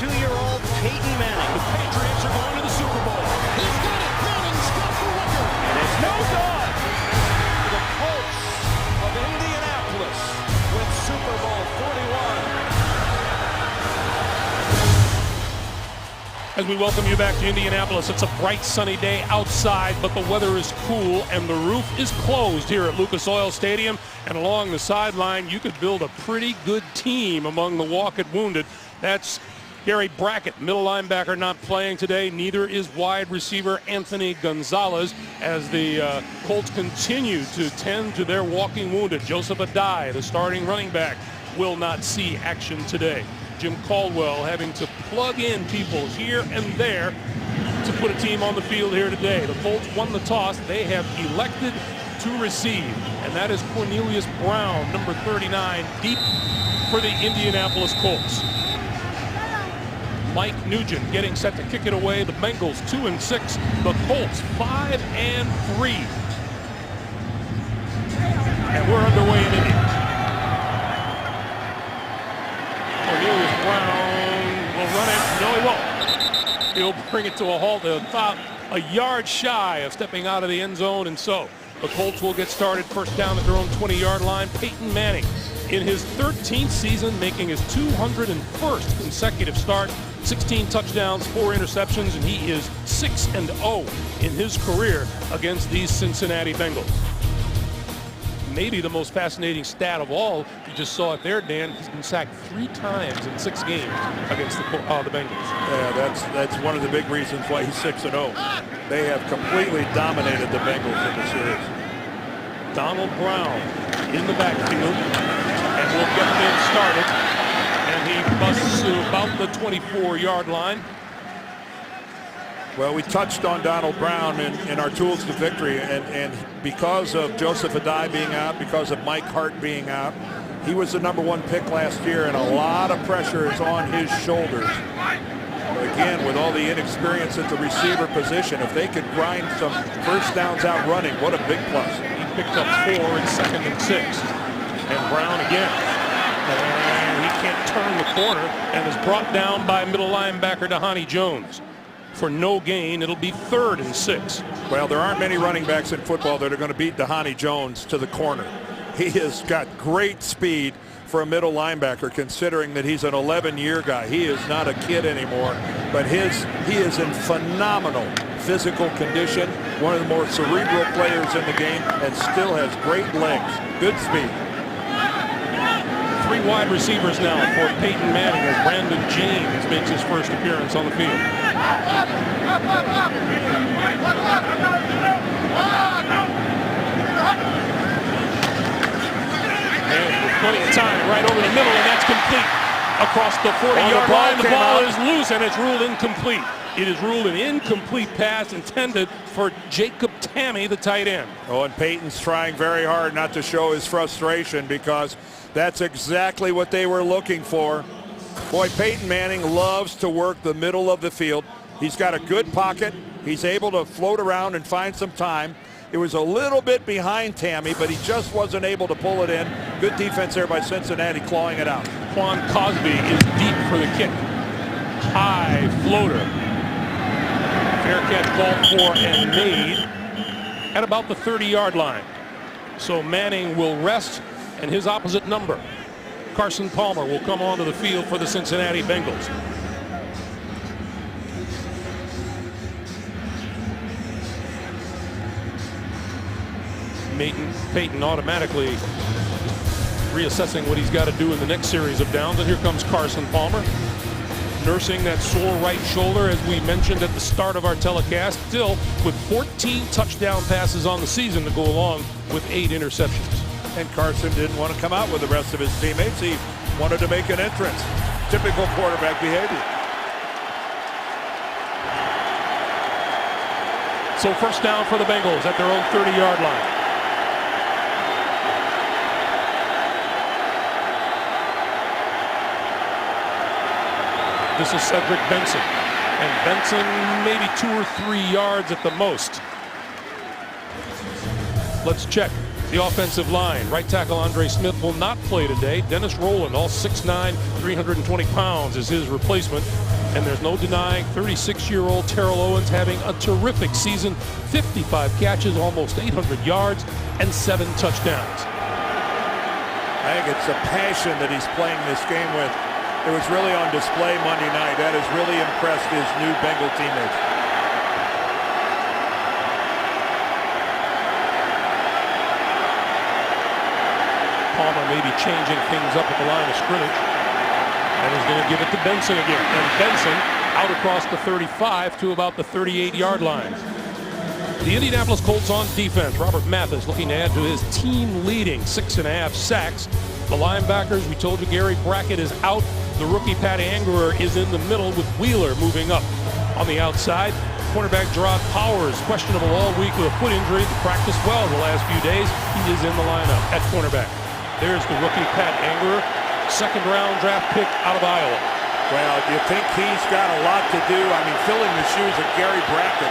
22-year-old Peyton Manning. The Patriots are going to the Super Bowl. He's got it. Manning's got the record. And it's no good. The Colts of Indianapolis win Super Bowl 41. As we welcome you back to Indianapolis, it's a bright sunny day outside, but the weather is cool and the roof is closed here at Lucas Oil Stadium. And along the sideline, you could build a pretty good team among the walk-it wounded. That's Gary Brackett, middle linebacker, not playing today. Neither is wide receiver Anthony Gonzalez as the Colts continue to tend to their walking wounded. Joseph Adai, the starting running back, will not see action today. Jim Caldwell having to plug in people here and there to put a team on the field here today. The Colts won the toss. They have elected to receive, and that is Cornelius Brown, number 39, deep for the Indianapolis Colts. Mike Nugent getting set to kick it away. The Bengals 2-6, the Colts 5-3. And we're underway in Indy. Cornelius Brown will run it. No, he won't. He'll bring it to a halt about a yard shy of stepping out of the end zone, and so the Colts will get started first down at their own 20-yard line. Peyton Manning in his 13th season, making his 201st consecutive start. 16 touchdowns, 4 interceptions, and he is 6-0 in his career against these Cincinnati Bengals. Maybe the most fascinating stat of all, you just saw it there, Dan. He's been sacked 3 times in 6 games against the Bengals. Yeah, that's one of the big reasons why he's 6-0. They have completely dominated the Bengals in the series. Donald Brown in the backfield, and we'll get them started. And he busts to about the 24-yard line. Well, we touched on Donald Brown in our tools to victory, and because of Joseph Adai being out, because of Mike Hart being out, he was the #1 pick last year, and a lot of pressure is on his shoulders. Again, with all the inexperience at the receiver position, if they could grind some first downs out running, what a big plus. He picked up 4 in 2nd and 6. And Brown again. And he can't turn the corner and is brought down by middle linebacker Dhani Jones. For no gain, it'll be 3rd and 6. Well, there aren't many running backs in football that are going to beat Dhani Jones to the corner. He has got great speed for a middle linebacker, considering that he's an 11-year guy. He is not a kid anymore, but he is in phenomenal physical condition, one of the more cerebral players in the game, and still has great legs, good speed. 3 wide receivers now for Peyton Manning as Brandon James makes his first appearance on the field. And with plenty of time right over the middle, and that's complete. Across the 40-yard line, the ball is loose, and it's ruled incomplete. It is ruled an incomplete pass intended for Jacob Tamme, the tight end. Oh, and Peyton's trying very hard not to show his frustration, because that's exactly what they were looking for. Boy, Peyton Manning loves to work the middle of the field. He's got a good pocket. He's able to float around and find some time. It was a little bit behind Tamme, but he just wasn't able to pull it in. Good defense there by Cincinnati, clawing it out. Quan Cosby is deep for the kick. High floater. Fair catch called for and made at about the 30-yard line. So Manning will rest, and his opposite number, Carson Palmer, will come onto the field for the Cincinnati Bengals. Peyton automatically reassessing what he's got to do in the next series of downs. And here comes Carson Palmer, nursing that sore right shoulder, as we mentioned at the start of our telecast, still with 14 touchdown passes on the season to go along with 8 interceptions. And Carson didn't want to come out with the rest of his teammates. He wanted to make an entrance. Typical quarterback behavior. So first down for the Bengals at their own 30-yard line. This is Cedric Benson. And Benson maybe 2 or 3 yards at the most. Let's check. The offensive line, right tackle Andre Smith will not play today. Dennis Rowland, all 6'9", 320 pounds, is his replacement. And there's no denying 36-year-old Terrell Owens having a terrific season. 55 catches, almost 800 yards, and 7 touchdowns. I think it's the passion that he's playing this game with. It was really on display Monday night. That has really impressed his new Bengal teammates. Palmer may be changing things up at the line of scrimmage. And he's going to give it to Benson again. And Benson out across the 35 to about the 38-yard line. The Indianapolis Colts on defense. Robert Mathis looking to add to his team-leading 6.5 sacks. The linebackers, we told you Gary Brackett is out. The rookie Pat Angerer is in the middle with Wheeler moving up on the outside. Cornerback Gerard Powers, questionable all week with a foot injury. He practiced well the last few days. He is in the lineup at cornerback. There's the rookie Pat Angerer, second-round draft pick out of Iowa. Well, do you think he's got a lot to do? I mean, filling the shoes of Gary Brackett.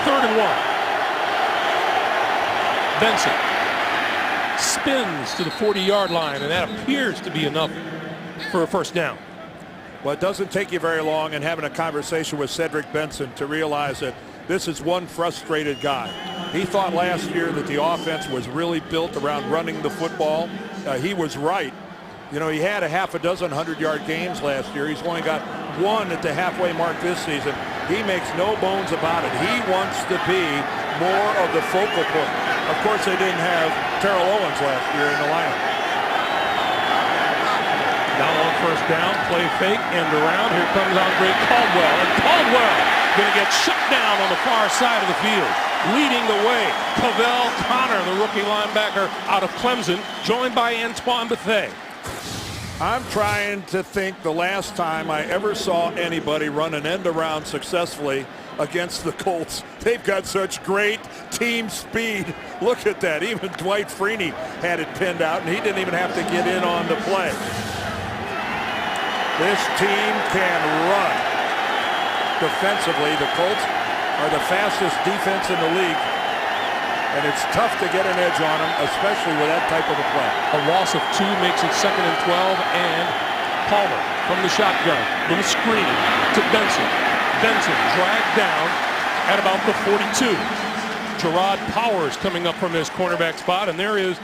3rd and 1. Benson spins to the 40-yard line, and that appears to be enough for a first down. Well, it doesn't take you very long in having a conversation with Cedric Benson to realize that this is one frustrated guy. He thought last year that the offense was really built around running the football. He was right. You know, he had a half a dozen 100-yard games last year. He's only got one at the halfway mark this season. He makes no bones about it. He wants to be more of the focal point. Of course, they didn't have Terrell Owens last year in the lineup. Now on first down, play fake, end around. Here comes Andre Caldwell, and Caldwell going to get shut down on the far side of the field. Leading the way, Cavell Connor, the rookie linebacker out of Clemson, joined by Antoine Bethea. I'm trying to think the last time I ever saw anybody run an end around successfully against the Colts. They've got such great team speed. Look at that. Even Dwight Freeney had it pinned out, and he didn't even have to get in on the play. This team can run. Defensively, the Colts are the fastest defense in the league, and it's tough to get an edge on them, especially with that type of a play. A loss of 2 makes it 2nd and 12, and Palmer from the shotgun. Little screen to Benson. Benson dragged down at about the 42. Gerard Powers coming up from his cornerback spot, and there is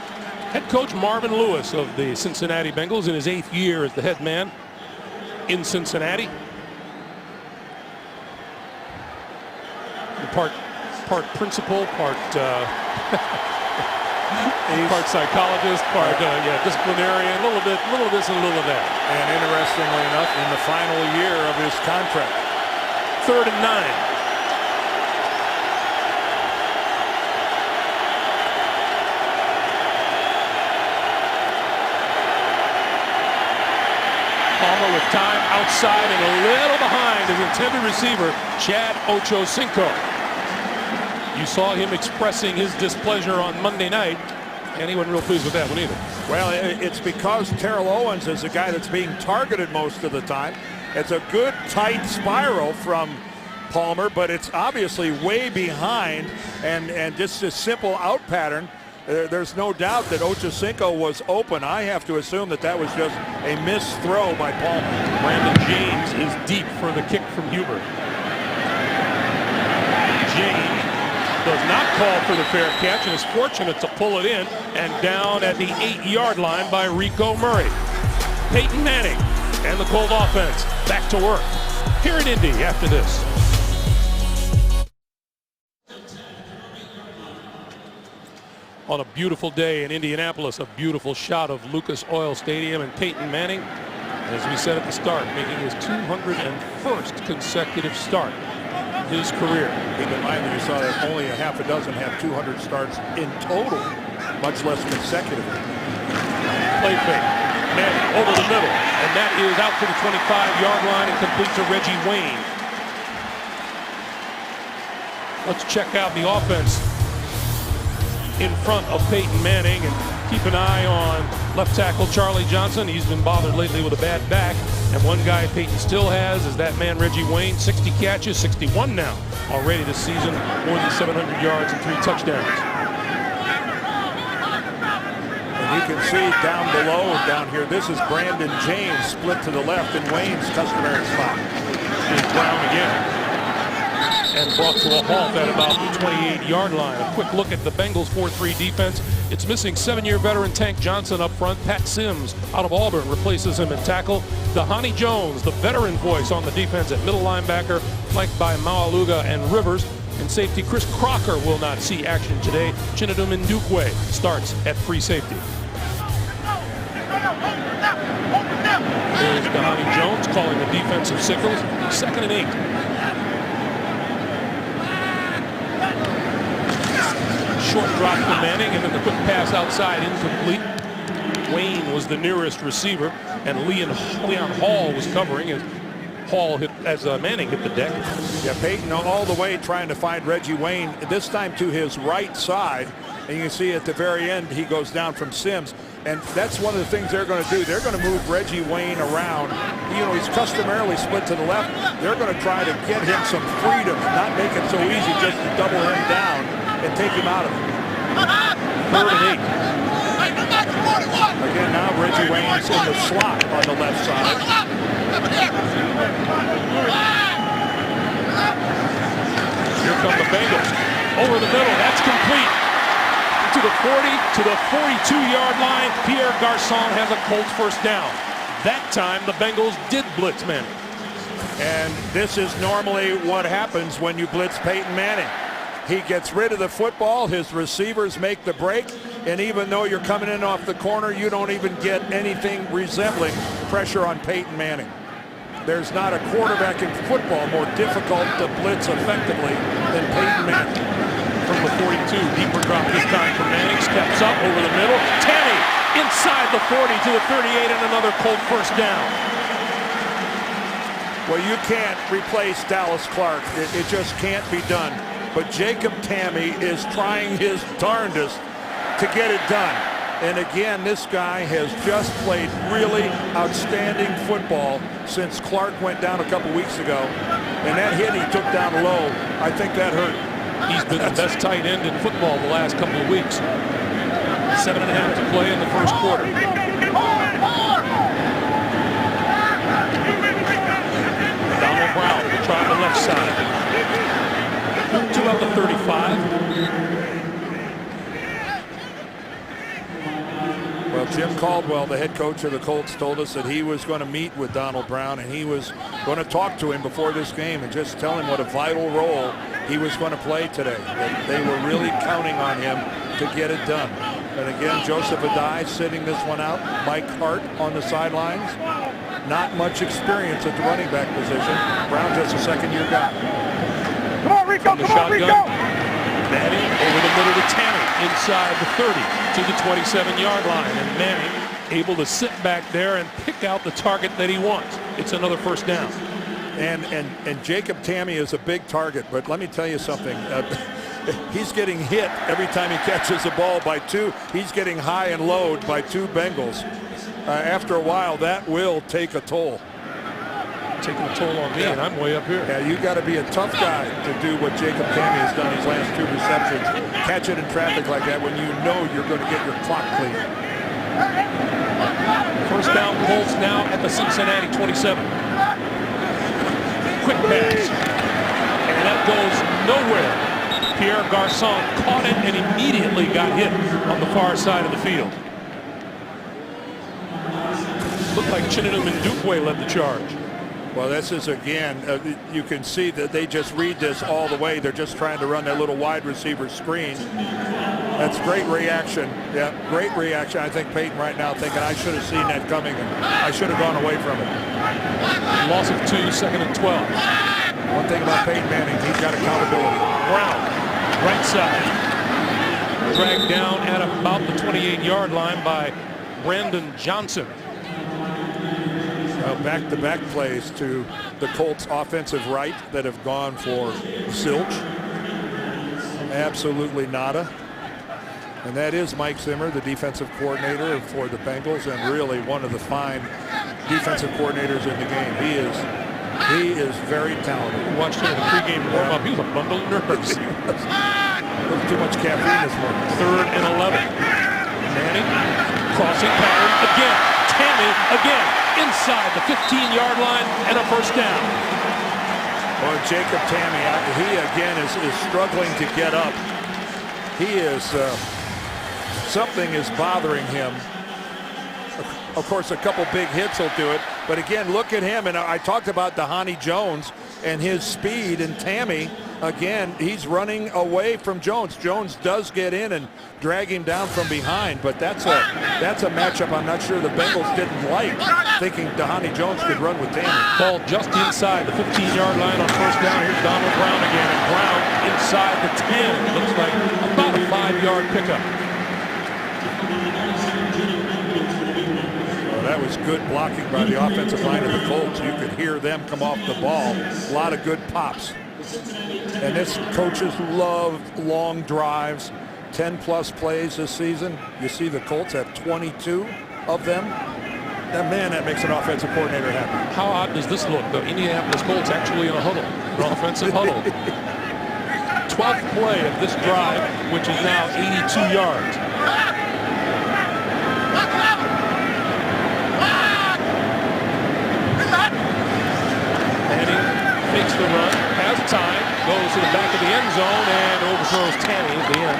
head coach Marvin Lewis of the Cincinnati Bengals in his 8th year as the head man in Cincinnati. Part principal, part part psychologist, part disciplinarian, a little bit, little this and a little that. And interestingly enough, in the final year of his contract. 3rd and 9. Palmer with time outside and a little behind his intended receiver, Chad Ochocinco. You saw him expressing his displeasure on Monday night, and he wasn't real pleased with that one either. Well, it's because Terrell Owens is the guy that's being targeted most of the time. It's a good tight spiral from Palmer, but it's obviously way behind, and just a simple out pattern. There's no doubt that Ochocinco was open. I have to assume that that was just a missed throw by Palmer. Brandon James is deep for the kick from Huber. James does not call for the fair catch and is fortunate to pull it in and down at the 8-yard line by Rico Murray. Peyton Manning and the Colt offense back to work here in Indy after this. On a beautiful day in Indianapolis, a beautiful shot of Lucas Oil Stadium and Peyton Manning, as we said at the start, making his 201st consecutive start in his career. Keep in mind that you saw that only a half a dozen have 200 starts in total, much less consecutively. Play fake. Manning over the middle, and that is out to the 25-yard line and complete to Reggie Wayne. Let's check out the offense in front of Peyton Manning and keep an eye on left tackle Charlie Johnson. He's been bothered lately with a bad back. And one guy Peyton still has is that man Reggie Wayne, 60 catches, 61 now already this season, more than 700 yards and 3 touchdowns. You can see down below, down here, this is Brandon James split to the left in Wayne's customary spot. Here's Brown again. And brought to a halt at about the 28-yard line. A quick look at the Bengals 4-3 defense. It's missing 7-year veteran Tank Johnson up front. Pat Sims out of Auburn replaces him at tackle. Dahani Jones, the veteran voice on the defense at middle linebacker, flanked by Maualuga and Rivers. And safety Chris Crocker will not see action today. Chinedum Ndukwe starts at free safety. There's Dahani Jones calling the defensive signals. 2nd and 8. Short drop for Manning, and then the quick pass outside, incomplete. Wayne was the nearest receiver, and Leon Hall was covering as Manning hit the deck. Yeah, Peyton all the way trying to find Reggie Wayne, this time to his right side. And you can see at the very end, he goes down from Sims. And that's one of the things they're going to do. They're going to move Reggie Wayne around. You know, he's customarily split to the left. They're going to try to get him some freedom, not make it so easy just to double him down and take him out of it. 3rd and 8. Again, now Reggie Wayne's in the slot on the left side. Here come the Bengals. Over the middle, that's complete. To the 40, to the 42-yard line. Pierre Garçon has a Colts first down. That time, the Bengals did blitz Manning. And this is normally what happens when you blitz Peyton Manning. He gets rid of the football, his receivers make the break, and even though you're coming in off the corner, you don't even get anything resembling pressure on Peyton Manning. There's not a quarterback in football more difficult to blitz effectively than Peyton Manning. From the 42, deeper drop this time for Manning, steps up over the middle. Tanny inside the 40 to the 38, and another Colt first down. Well, you can't replace Dallas Clark. It just can't be done. But Jacob Tamme is trying his darndest to get it done. And again, this guy has just played really outstanding football since Clark went down a couple weeks ago. And that hit he took down low, I think that hurt. He's been the best tight end in football the last couple of weeks. 7.5 to play in the first quarter. Donald Brown will try the left side. To about the 35. Well, Jim Caldwell, the head coach of the Colts, told us that he was going to meet with Donald Brown and he was going to talk to him before this game and just tell him what a vital role he was going to play today. That they were really counting on him to get it done. And again, Joseph Adai sitting this one out. Mike Hart on the sidelines. Not much experience at the running back position. Brown just a second-year guy. Come on, Rico! Come on, Rico! Manning over the middle to Tanny inside the 30 to the 27-yard line. And Manning able to sit back there and pick out the target that he wants. It's another first down. And Jacob Tamme is a big target, but let me tell you something. He's getting hit every time he catches the ball by two. He's getting high and low by two Bengals. After a while, that will take a toll. Taking a toll on me, and I'm way up here. Yeah, you got to be a tough guy to do what Jacob Tamme has done his last two receptions. Catch it in traffic like that when you know you're going to get your clock clean. First down, Colts now at the Cincinnati 27. Quick pass, and that goes nowhere. Pierre Garçon caught it and immediately got hit on the far side of the field. Looked like Chinedum Ndukwe led the charge. Well, this is, again, you can see that they just read this all the way. They're just trying to run that little wide receiver screen. That's great reaction. Yeah, great reaction. I think Peyton right now thinking, I should have seen that coming, and I should have gone away from it. Loss of 2, 2nd and 12. One thing about Peyton Manning, he's got accountability. Brown, right side. Dragged down at about the 28-yard line by Brandon Johnson. Back-to-back plays to the Colts offensive right that have gone for zilch. Absolutely nada. And that is Mike Zimmer, the defensive coordinator for the Bengals, and really one of the fine defensive coordinators in the game. He is very talented. Watched him in the pregame warm-up. He was a bundle of nerves. A little too much caffeine this morning. 3rd and 11. Manning Crossing pattern again. Tammy again inside the 15-yard line and a first down. Well, Jacob Tammy, he again is struggling to get up. He is, something is bothering him. Of course, a couple big hits will do it. But again, look at him. And I talked about Dhani Jones and his speed. And Tammy, again, he's running away from Jones. Jones does get in and drag him down from behind. But that's a matchup I'm not sure the Bengals didn't like, thinking Dhani Jones could run with Tammy. Ball just inside the 15-yard line on first down. Here's Donald Brown again. And Brown inside the 10. Looks like about a 5-yard pickup. That was good blocking by the offensive line of the Colts. You could hear them come off the ball. A lot of good pops. And this coaches love long drives, 10-plus plays this season. You see the Colts have 22 of them. Man, that makes an offensive coordinator happy. How odd does this look? The Indianapolis Colts actually in a huddle, an offensive huddle. 12th play of this drive, which is now 82 yards. Makes the run, has time, goes to the back of the end zone and overthrows Tammy at the end.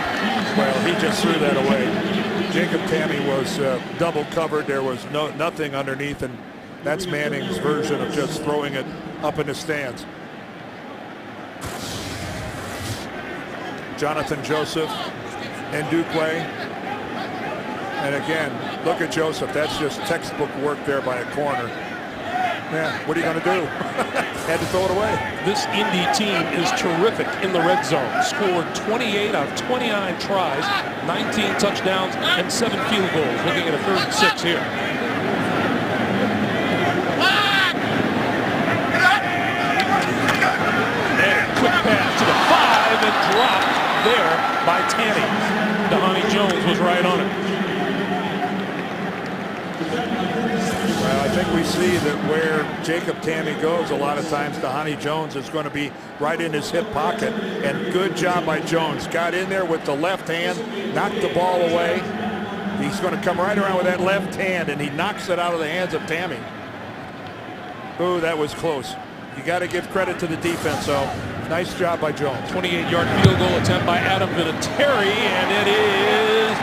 Well, he just threw that away. Jacob Tammy was double covered. There was nothing underneath, and that's Manning's version of just throwing it up in the stands. Jonathan Joseph and Dukwe. And again, look at Joseph. That's just textbook work there by a corner. Yeah, what are you going to do? Had to throw it away. This Indy team is terrific in the red zone. Scored 28 out of 29 tries, 19 touchdowns, and 7 field goals. Looking at a 3rd and 6 here. And quick pass to the 5 and dropped there by Tammy. Dhani Jones was right on it. Well, I think we see that where Jacob Tammy goes, a lot of times Dhani Jones is going to be right in his hip pocket. And good job by Jones. Got in there with the left hand, knocked the ball away. He's going to come right around with that left hand, and he knocks it out of the hands of Tammy. Ooh, that was close. You got to give credit to the defense, though. Nice job by Jones. 28-yard field goal attempt by Adam Vinatieri, and it is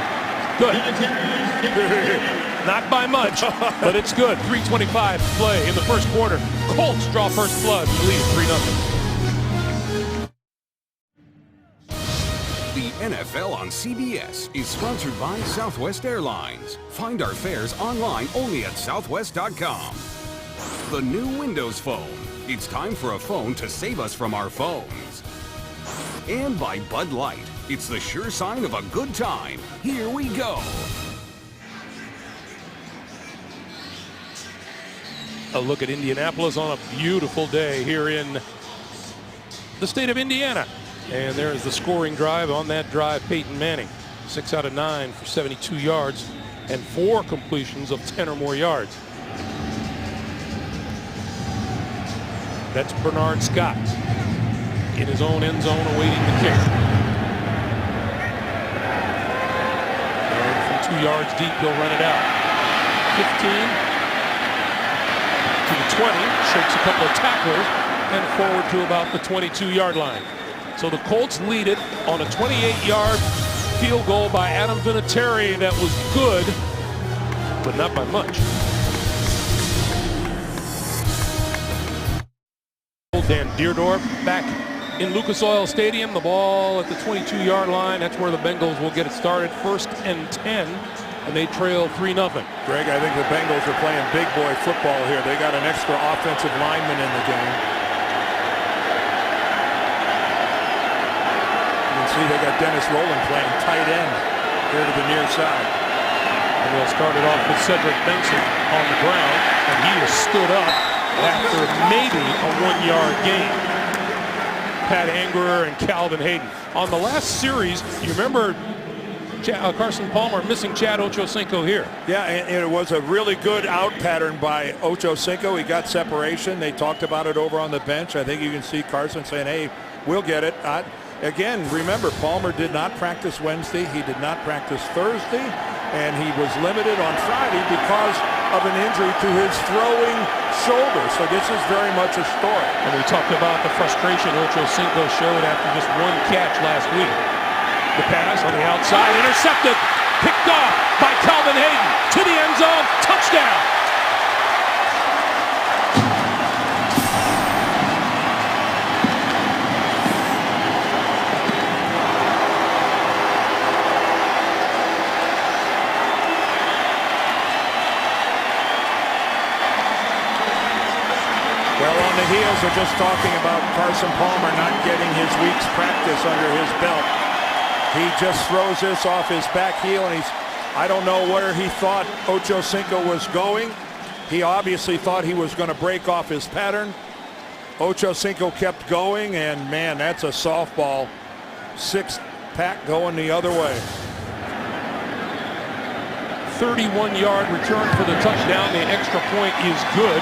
good. Not by much, but it's good. 3:25 to play in the first quarter. Colts draw first blood and lead 3-0. The NFL on CBS is sponsored by Southwest Airlines. Find our fares online only at southwest.com. The new Windows Phone. It's time for a phone to save us from our phones. And by Bud Light. It's the sure sign of a good time. Here we go. A look at Indianapolis on a beautiful day here in the state of Indiana. And there's the scoring drive. On that drive, Peyton Manning, 6 out of 9 for 72 yards and 4 completions of 10 or more yards. That's Bernard Scott in his own end zone awaiting the kick. And from 2 yards deep, he'll run it out. 15. To the 20, shakes a couple of tacklers, and forward to about the 22-yard line. So the Colts lead it on a 28-yard field goal by Adam Vinatieri that was good, but not by much. Dan Deerdorf back in Lucas Oil Stadium. The ball at the 22-yard line. That's where the Bengals will get it started. 1st and 10. And they trail 3-0. Greg, I think the Bengals are playing big boy football here. They got an extra offensive lineman in the game. You can see they got Dennis Rowland playing tight end here to the near side. And they'll start it off with Cedric Benson on the ground. And he was stood up after maybe a 1-yard gain. Pat Angerer and Calvin Hayden. On the last series, you remember Carson Palmer missing Chad Ochocinco here. Yeah, and it was a really good out pattern by Ochocinco. He got separation. They talked about it over on the bench. I think you can see Carson saying, hey, we'll get it. Again, remember, Palmer did not practice Wednesday. He did not practice Thursday. and he was limited on Friday because of an injury to his throwing shoulder. So this is very much a story. And we talked about the frustration Ocho Cinco showed after just one catch last week. The pass on the outside, intercepted, picked off by Calvin Hayden to the end zone, touchdown. Well, on the heels of just talking about Carson Palmer not getting his week's practice under his belt, he just throws this off his back heel, and I don't know where he thought Ocho Cinco was going. He obviously thought he was going to break off his pattern. Ocho Cinco kept going, and man, that's a softball. 6-pack going the other way. 31-yard return for the touchdown. The extra point is good.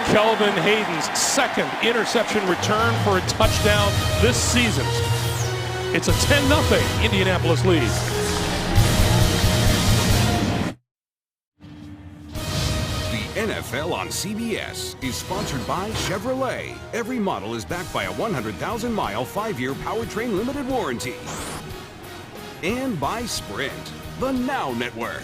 Kelvin Hayden's second interception return for a touchdown this season. It's a 10-0 Indianapolis lead. The NFL on CBS is sponsored by Chevrolet. Every model is backed by a 100,000-mile, 5-year powertrain limited warranty. And by Sprint, the Now Network.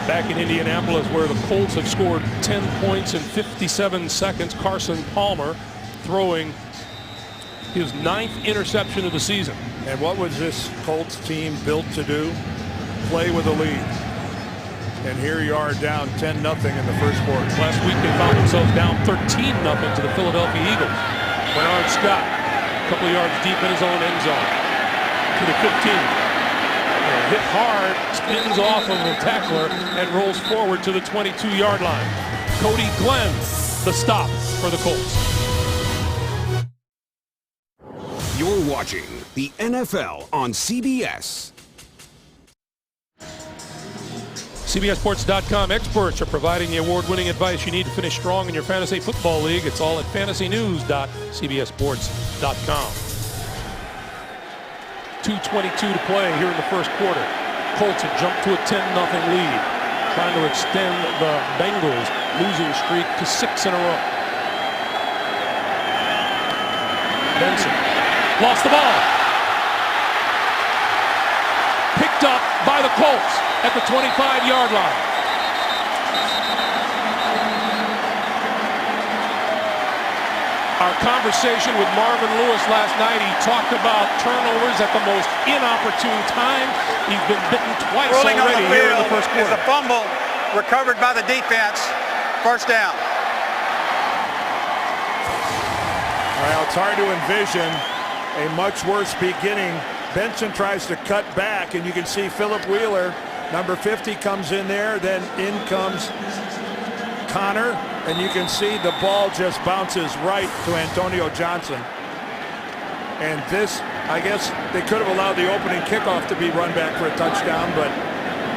Back in Indianapolis, where the Colts have scored 10 points in 57 seconds, Carson Palmer throwing his 9th interception of the season. And what was this Colts team built to do? Play with a lead. And here you are down 10-0 in the first quarter. Last week they found themselves down 13-0 to the Philadelphia Eagles. Bernard Scott, a couple of yards deep in his own end zone, to the 15. Hit hard, spins off of the tackler, and rolls forward to the 22-yard line. Cody Glenn, the stop for the Colts. You're watching the NFL on CBS. CBSSports.com experts are providing the award-winning advice you need to finish strong in your fantasy football league. It's all at fantasynews.cbssports.com. 2:22 to play here in the first quarter. Colts have jumped to a 10-0 lead, trying to extend the Bengals' losing streak to 6 in a row. Benson lost the ball. Picked up by the Colts at the 25-yard line. Our conversation with Marvin Lewis last night, he talked about turnovers at the most inopportune time. He's been bitten twice already here in the first quarter. It's a fumble recovered by the defense. First down. Well, it's hard to envision a much worse beginning. Benson tries to cut back, and you can see Philip Wheeler, number 50, comes in there. Then in comes Connor, and you can see the ball just bounces right to Antonio Johnson. And this, I guess they could have allowed the opening kickoff to be run back for a touchdown, but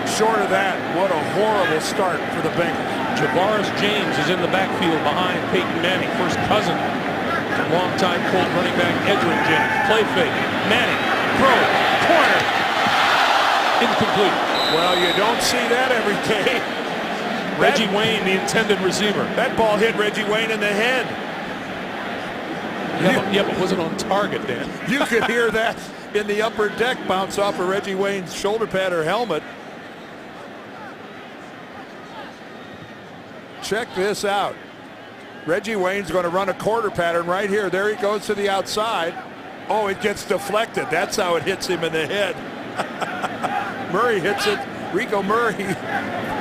short of that, what a horrible start for the Bengals. Javaris James is in the backfield behind Peyton Manning, first cousin to longtime Colt running back Edgerrin James. Play fake, Manning, throw, corner, incomplete. Well, you don't see that every day. Reggie Wayne, the intended receiver. That ball hit Reggie Wayne in the head. Yeah, but was it on target, Dan? You could hear that in the upper deck bounce off of Reggie Wayne's shoulder pad or helmet. Check this out. Reggie Wayne's going to run a quarter pattern right here. There he goes to the outside. Oh, it gets deflected. That's how it hits him in the head. Murray hits it. Rico Murray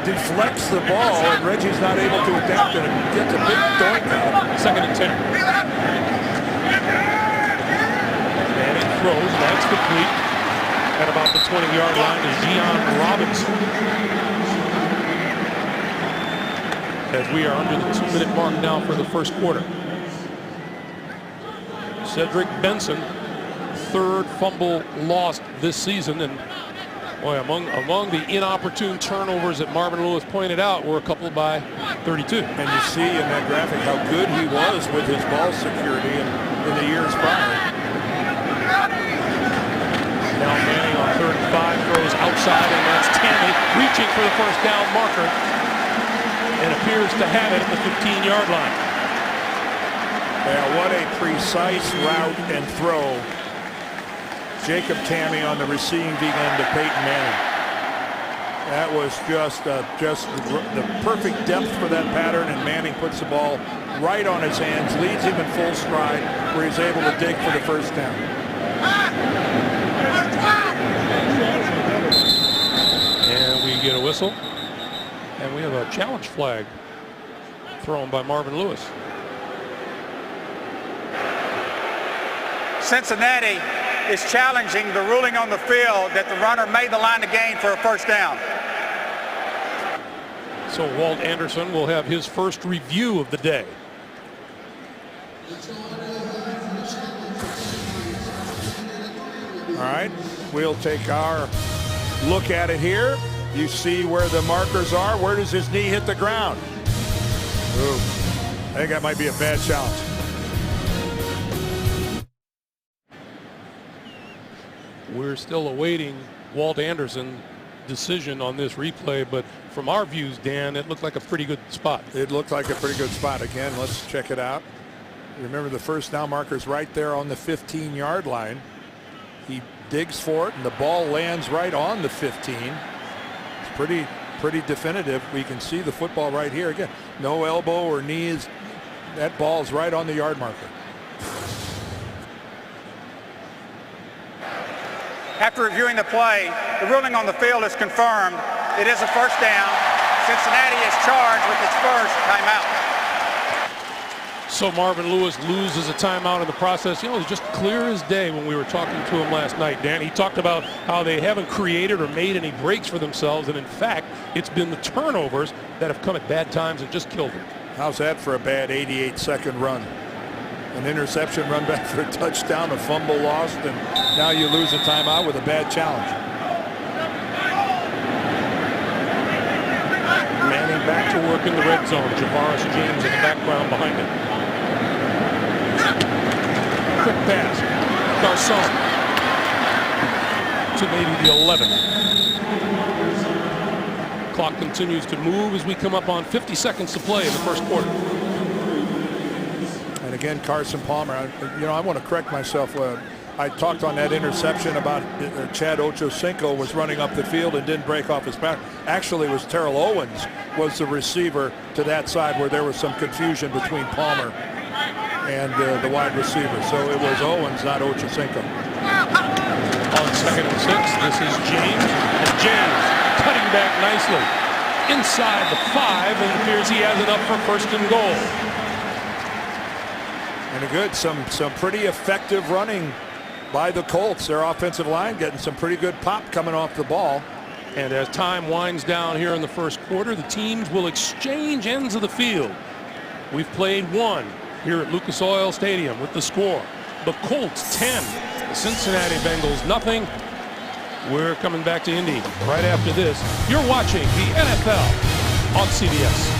deflects the ball, and Reggie's not able to adapt, and it gets a big doink out. 2nd and 10. Manning throws, and that's complete. At about the 20-yard line is Gian Robinson. As we are under the 2-minute mark now for the first quarter. Cedric Benson, 3rd fumble lost this season, and boy, among the inopportune turnovers that Marvin Lewis pointed out were a couple by 32. And you see in that graphic how good he was with his ball security in the years prior. Now Manning on 3rd and 5 throws outside, and that's Tammy reaching for the first down marker and appears to have it at the 15-yard line. Yeah, what a precise route and throw. Jacob Tammy on the receiving end of Peyton Manning. That was just the perfect depth for that pattern, and Manning puts the ball right on his hands, leads him in full stride, where he's able to dig for the first down. And we get a whistle, and we have a challenge flag thrown by Marvin Lewis. Cincinnati is challenging the ruling on the field that the runner made the line to gain for a first down. So Walt Anderson will have his first review of the day. All right, we'll take our look at it here. You see where the markers are. Where does his knee hit the ground? Ooh, I think that might be a bad challenge. We're still awaiting Walt Anderson's decision on this replay, but from our views, Dan, it looked like a pretty good spot. It looked like a pretty good spot. Again, let's check it out. Remember, the first down marker's right there on the 15-yard line. He digs for it, and the ball lands right on the 15. It's pretty definitive. We can see the football right here. Again, no elbow or knees. That ball's right on the yard marker. After reviewing the play, the ruling on the field is confirmed. It is a first down. Cincinnati is charged with its first timeout. So Marvin Lewis loses a timeout in the process. You know, it was just clear as day when we were talking to him last night, Dan. He talked about how they haven't created or made any breaks for themselves, and in fact, it's been the turnovers that have come at bad times and just killed them. How's that for a bad 88-second run? An interception, run back for a touchdown, a fumble lost, and now you lose a timeout with a bad challenge. Manning back to work in the red zone. Javaris James in the background behind him. Quick pass. Garcon to maybe the 11. Clock continues to move as we come up on 50 seconds to play in the first quarter. And again, Carson Palmer, I want to correct myself. I talked on that interception about Chad Ochocinco was running up the field and didn't break off his back. Actually, it was Terrell Owens was the receiver to that side where there was some confusion between Palmer and the wide receiver. So it was Owens, not Ochocinco. On 2nd and 6, this is James. And James cutting back nicely inside the 5, and it appears he has it up for first and goal. And some pretty effective running by the Colts. Their offensive line getting some pretty good pop coming off the ball. And as time winds down here in the first quarter, the teams will exchange ends of the field. We've played one here at Lucas Oil Stadium with the score. The Colts 10, the Cincinnati Bengals nothing. We're coming back to Indy right after this. You're watching the NFL on CBS.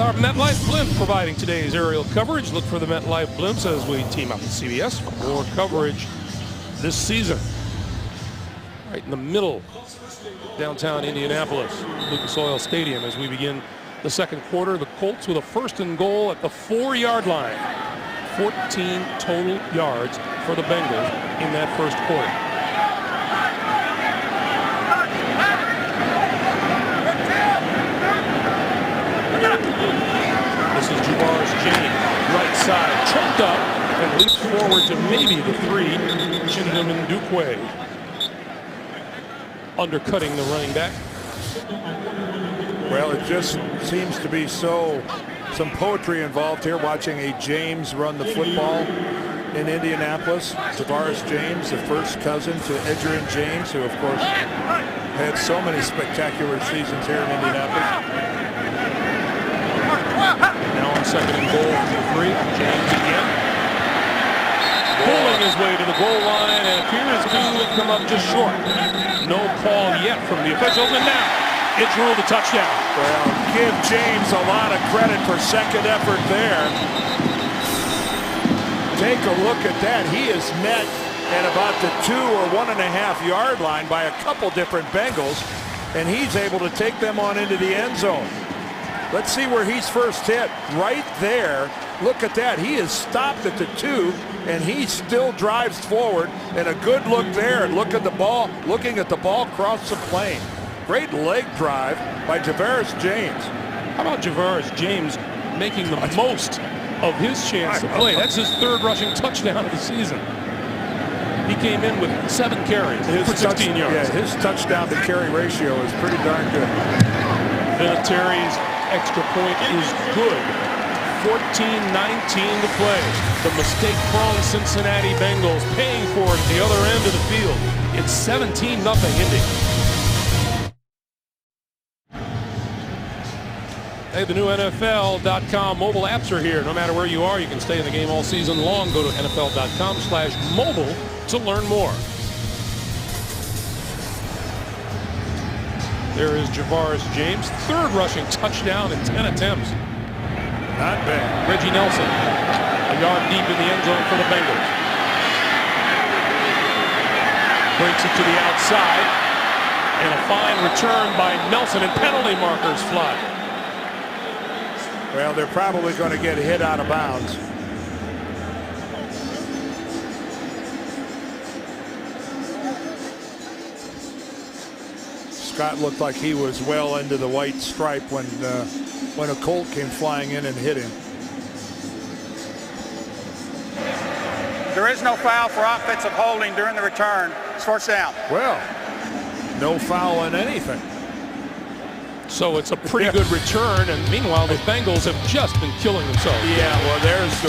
Our MetLife blimp providing today's aerial coverage. Look for the MetLife blimps as we team up with CBS for more coverage this season. Right in the middle, downtown Indianapolis, Lucas Oil Stadium, as we begin the second quarter. The Colts with a first and goal at the 4-yard line. 14 total yards for the Bengals in that first quarter. This is Javaris James, right side, tripped up and leaps forward to maybe the 3. Chinedum Ndukwe undercutting the running back. Well, it just seems to be some poetry involved here watching a James run the football in Indianapolis. Javaris James, the first cousin to Edgerrin James, who of course had so many spectacular seasons here in Indianapolis. Now on 2nd and goal from 3, James again. Pulling his way to the goal line and appears to have come up just short. No call yet from the officials, and now It's ruled a touchdown. Well, give James a lot of credit for second effort there. Take a look at that. He is met at about the 2 or 1.5 yard line by a couple different Bengals, and he's able to take them on into the end zone. Let's see where he's first hit. Right there. Look at that. He is stopped at the 2, and he still drives forward. And a good look there. And look at the ball. Looking at the ball cross the plane. Great leg drive by Javaris James. How about Javaris James making the most of his chance to play? That's his 3rd rushing touchdown of the season. He came in with 7 carries for 16 yards. Yeah, his touchdown to carry ratio is pretty darn good. Vinatieri's extra point is good. 14-19 to play. The mistake-prone Cincinnati Bengals paying for it at the other end of the field. It's 17-0 Indy. Hey, the new NFL.com mobile apps are here. No matter where you are, you can stay in the game all season long. Go to NFL.com/mobile to learn more. There is Javaris James, 3rd rushing touchdown in 10 attempts. Not bad. Reggie Nelson, a yard deep in the end zone for the Bengals. Breaks it to the outside, and a fine return by Nelson, and penalty markers fly. Well, they're probably going to get a hit out of bounds. Scott looked like he was well into the white stripe when a Colt came flying in and hit him. There is no foul for offensive holding during the return. It's first down. Well, no foul in anything. So it's a pretty good return, and meanwhile the Bengals have just been killing themselves. Yeah, well,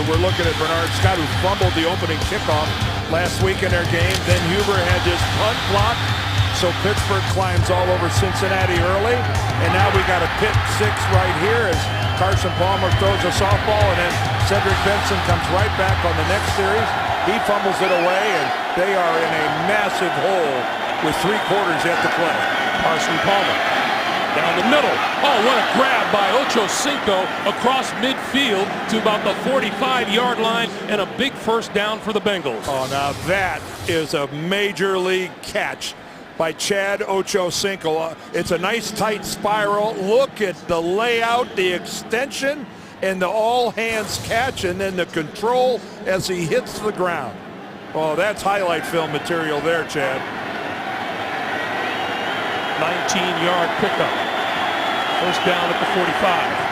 we're looking at Bernard Scott, who fumbled the opening kickoff last week in their game. Then Huber had this punt block, so Pittsburgh climbs all over Cincinnati early, and now we got a pick 6 right here as Carson Palmer throws a softball, and then Cedric Benson comes right back on the next series. He fumbles it away, and they are in a massive hole with 3 quarters yet to play. Carson Palmer down the middle. Oh, what a grab by Ocho Cinco across midfield to about the 45-yard line, and a big first down for the Bengals. Oh, now that is a major league catch by Chad Ochocinco. It's a nice tight spiral. Look at the layout, the extension, and the all-hands catch, and then the control as he hits the ground. Oh, that's highlight film material there, Chad. 19-yard pickup. First down at the 45.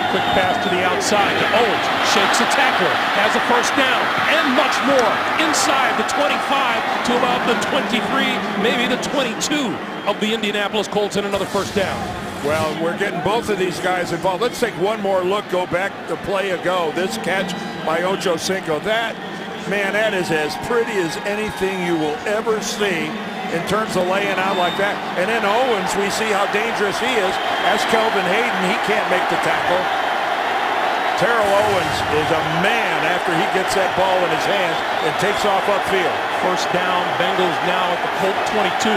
Quick pass to the outside to Owens. Shakes a tackler. Has a first down. And much more. Inside the 25 to about the 23, maybe the 22 of the Indianapolis Colts, and another first down. Well, we're getting both of these guys involved. Let's take one more look. Go back to play ago. This catch by Ochocinco. That, man, that is as pretty as anything you will ever see in terms of laying out like that. And then Owens, we see how dangerous he is. As Kelvin Hayden, he can't make the tackle. Terrell Owens is a man after he gets that ball in his hands and takes off upfield. First down, Bengals now at the Colt 22.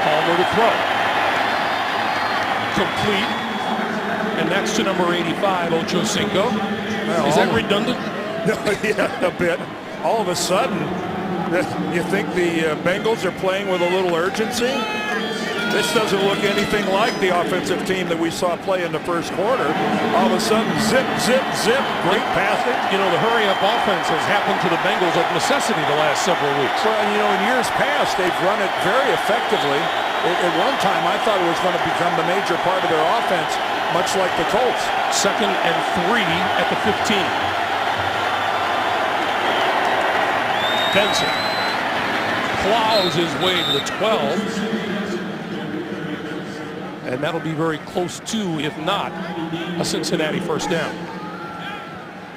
Palmer to throw. Complete. And next to number 85, Ochocinco. Well, is that redundant? Yeah, a bit. All of a sudden, you think the Bengals are playing with a little urgency? This doesn't look anything like the offensive team that we saw play in the first quarter. All of a sudden, zip, zip, zip, great passing. You know, the hurry-up offense has happened to the Bengals of necessity the last several weeks. Well, you know, in years past, they've run it very effectively. At one time, I thought it was going to become the major part of their offense, much like the Colts. 2nd and 3 at the 15. Benson plows his way to the 12. And that'll be very close to, if not, a Cincinnati first down.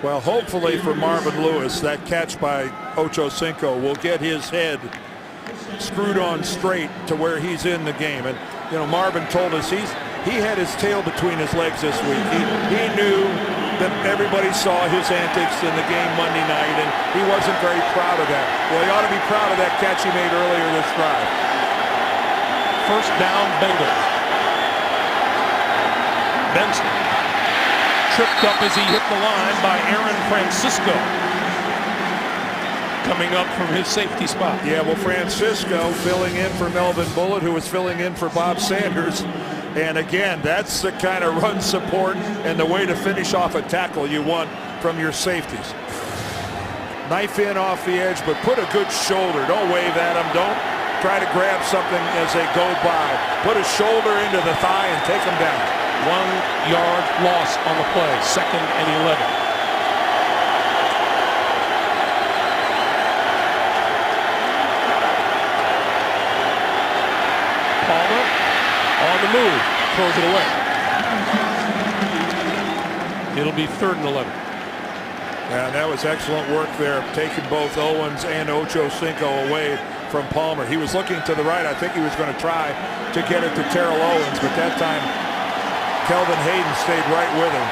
Well, hopefully for Marvin Lewis, that catch by Ochocinco will get his head screwed on straight to where he's in the game. And, you know, Marvin told us he had his tail between his legs this week. He knew that everybody saw his antics in the game Monday night, and he wasn't very proud of that. Well, he ought to be proud of that catch he made earlier this drive. First down, Bengals. Benson tripped up as he hit the line by Aaron Francisco, coming up from his safety spot. Yeah, well, Francisco filling in for Melvin Bullitt, who was filling in for Bob Sanders. And again, that's the kind of run support and the way to finish off a tackle you want from your safeties. Knife in off the edge, but put a good shoulder. Don't wave at him. Don't try to grab something as they go by. Put a shoulder into the thigh and take him down. 1 yard loss on the play, 2nd and 11. Palmer on the move, throws it away. It'll be 3rd and 11. Yeah, that was excellent work there, taking both Owens and Ochocinco away from Palmer. He was looking to the right. I think he was going to try to get it to Terrell Owens, but that time Kelvin Hayden stayed right with him.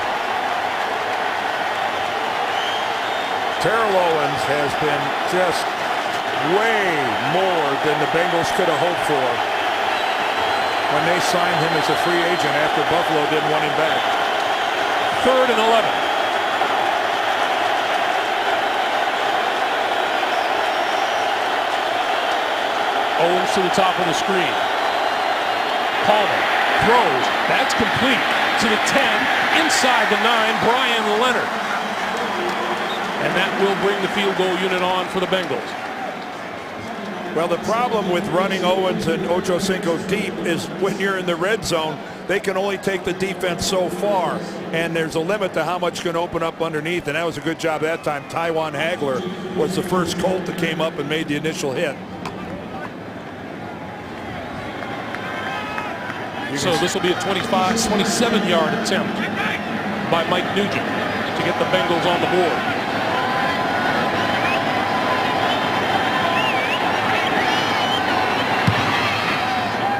Terrell Owens has been just way more than the Bengals could have hoped for when they signed him as a free agent after Buffalo didn't want him back. 3rd and 11. Owens to the top of the screen. Palmer throws. That's complete to the 10. Inside the 9, Brian Leonard. And that will bring the field goal unit on for the Bengals. Well, the problem with running Owens and Ochocinco deep is when you're in the red zone, they can only take the defense so far, and there's a limit to how much can open up underneath, and that was a good job that time. Tywan Hagler was the first Colt that came up and made the initial hit. So this will be a 27-yard attempt by Mike Nugent to get the Bengals on the board.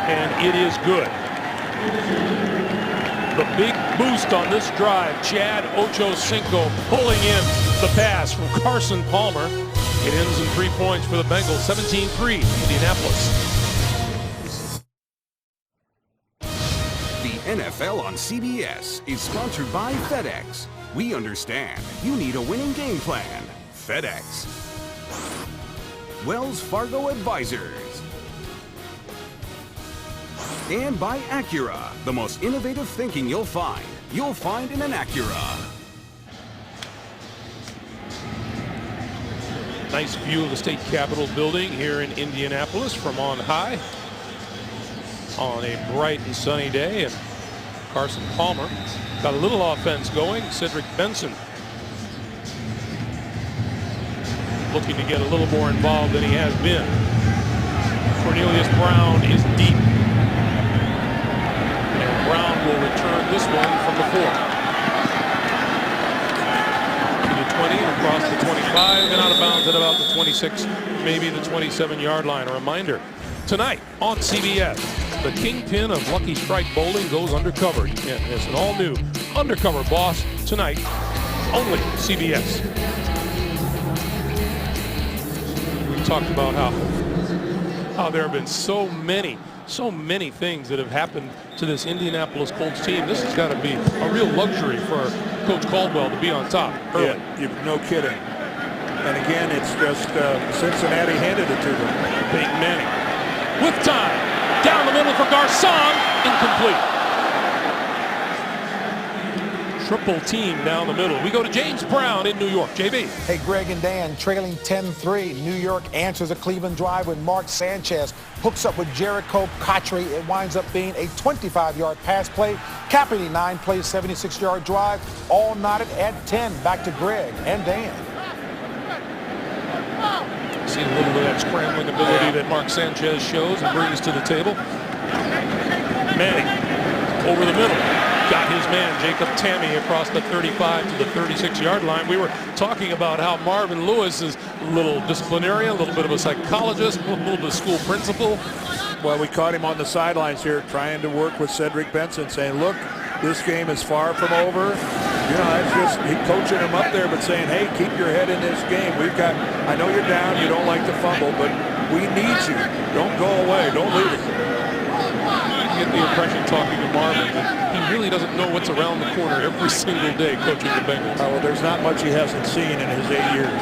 And it is good. The big boost on this drive, Chad Ochocinco pulling in the pass from Carson Palmer. It ends in 3 points for the Bengals, 17-3, Indianapolis. NFL on CBS is sponsored by FedEx. We understand you need a winning game plan. FedEx. Wells Fargo Advisors. And by Acura, the most innovative thinking you'll find in an Acura. Nice view of the state capitol building here in Indianapolis from on high on a bright and sunny day. And Carson Palmer got a little offense going. Cedric Benson looking to get a little more involved than he has been. Cornelius Brown is deep. And Brown will return this one from the 4. To the 20 and across the 25 and out of bounds at about the 26, maybe the 27-yard line. A reminder, tonight on CBS, the kingpin of Lucky Strike Bowling goes undercover. You can't miss an all-new Undercover Boss tonight, only CBS. We talked about how there have been so many things that have happened to this Indianapolis Colts team. This has got to be a real luxury for Coach Caldwell to be on top early. Yeah, no kidding. And again, it's just Cincinnati handed it to them. Peyton Manning with time. Down the middle for Garcon, incomplete. Triple team down the middle. We go to James Brown in New York. JB. Hey, Greg and Dan, trailing 10-3. New York answers a Cleveland drive when Mark Sanchez hooks up with Jericho Cotchery. It winds up being a 25-yard pass play, capping a 9-play, 76-yard drive. All knotted at 10. Back to Greg and Dan. See a little bit of that scrambling ability that Mark Sanchez shows and brings to the table. Manning over the middle. Got his man, Jacob Tammy, across the 35 to the 36-yard line. We were talking about how Marvin Lewis is a little disciplinarian, a little bit of a psychologist, a little bit of school principal. Well, we caught him on the sidelines here trying to work with Cedric Benson, saying, look, this game is far from over. You know, it's just he coaching him up there, but saying, hey, keep your head in this game. I know you're down, you don't like to fumble, but we need you. Don't go away. Don't leave us. You get the impression talking to Marvin that he really doesn't know what's around the corner every single day coaching the Bengals. Well, there's not much he hasn't seen in his 8 years.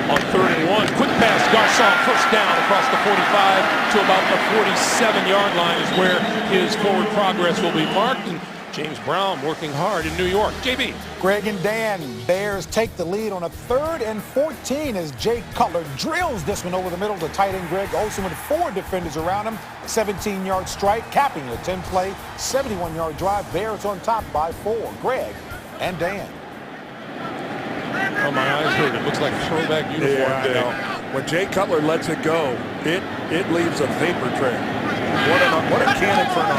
On 3rd and 1, quick pass, Garcon, first down across the 45 to about the 47-yard line is where his forward progress will be marked. And James Brown working hard in New York. JB. Greg and Dan, Bears take the lead on a 3rd and 14 as Jay Cutler drills this one over the middle to tight end Greg Olsen with 4 defenders around him. 17-yard strike, capping a 10-play, 71-yard drive. Bears on top by 4. Greg and Dan. Oh, my eyes hurt. It looks like throwback uniform day. When Jay Cutler lets it go, it leaves a vapor trail. What a cannon for an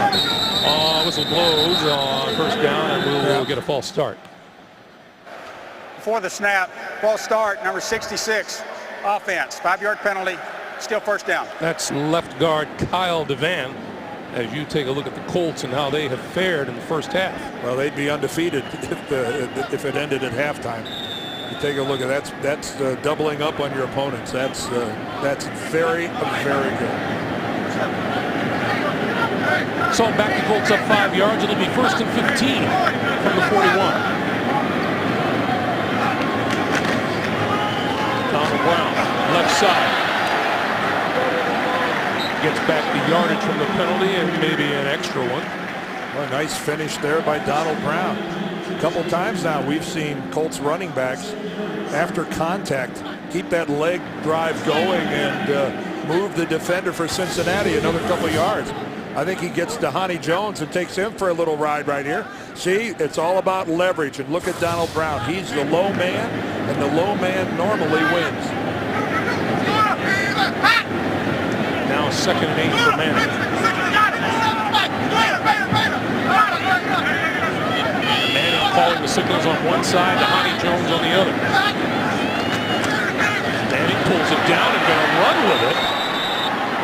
arm. Whistle blows on first down, and we'll get a false start. Before the snap, false start, number 66, offense, 5-yard penalty, still first down. That's left guard Kyle Devan. As you take a look at the Colts and how they have fared in the first half. Well, they'd be undefeated if it ended at halftime. You take a look at that's doubling up on your opponents. That's very, very good. So back to Colts up 5 yards. It'll be 1st and 15 from the 41. Donald Brown, left side. Gets back the yardage from the penalty and maybe an extra one. Well, a nice finish there by Donald Brown. A couple times now we've seen Colts running backs after contact keep that leg drive going and move the defender for Cincinnati another couple yards. I think he gets to Honey Jones and takes him for a little ride right here. See, it's all about leverage, and look at Donald Brown. He's the low man, and the low man normally wins. Now 2nd and 8 for Manning. Manning calling the signals on one side to Honey Jones on the other. Manning pulls it down and going to run with it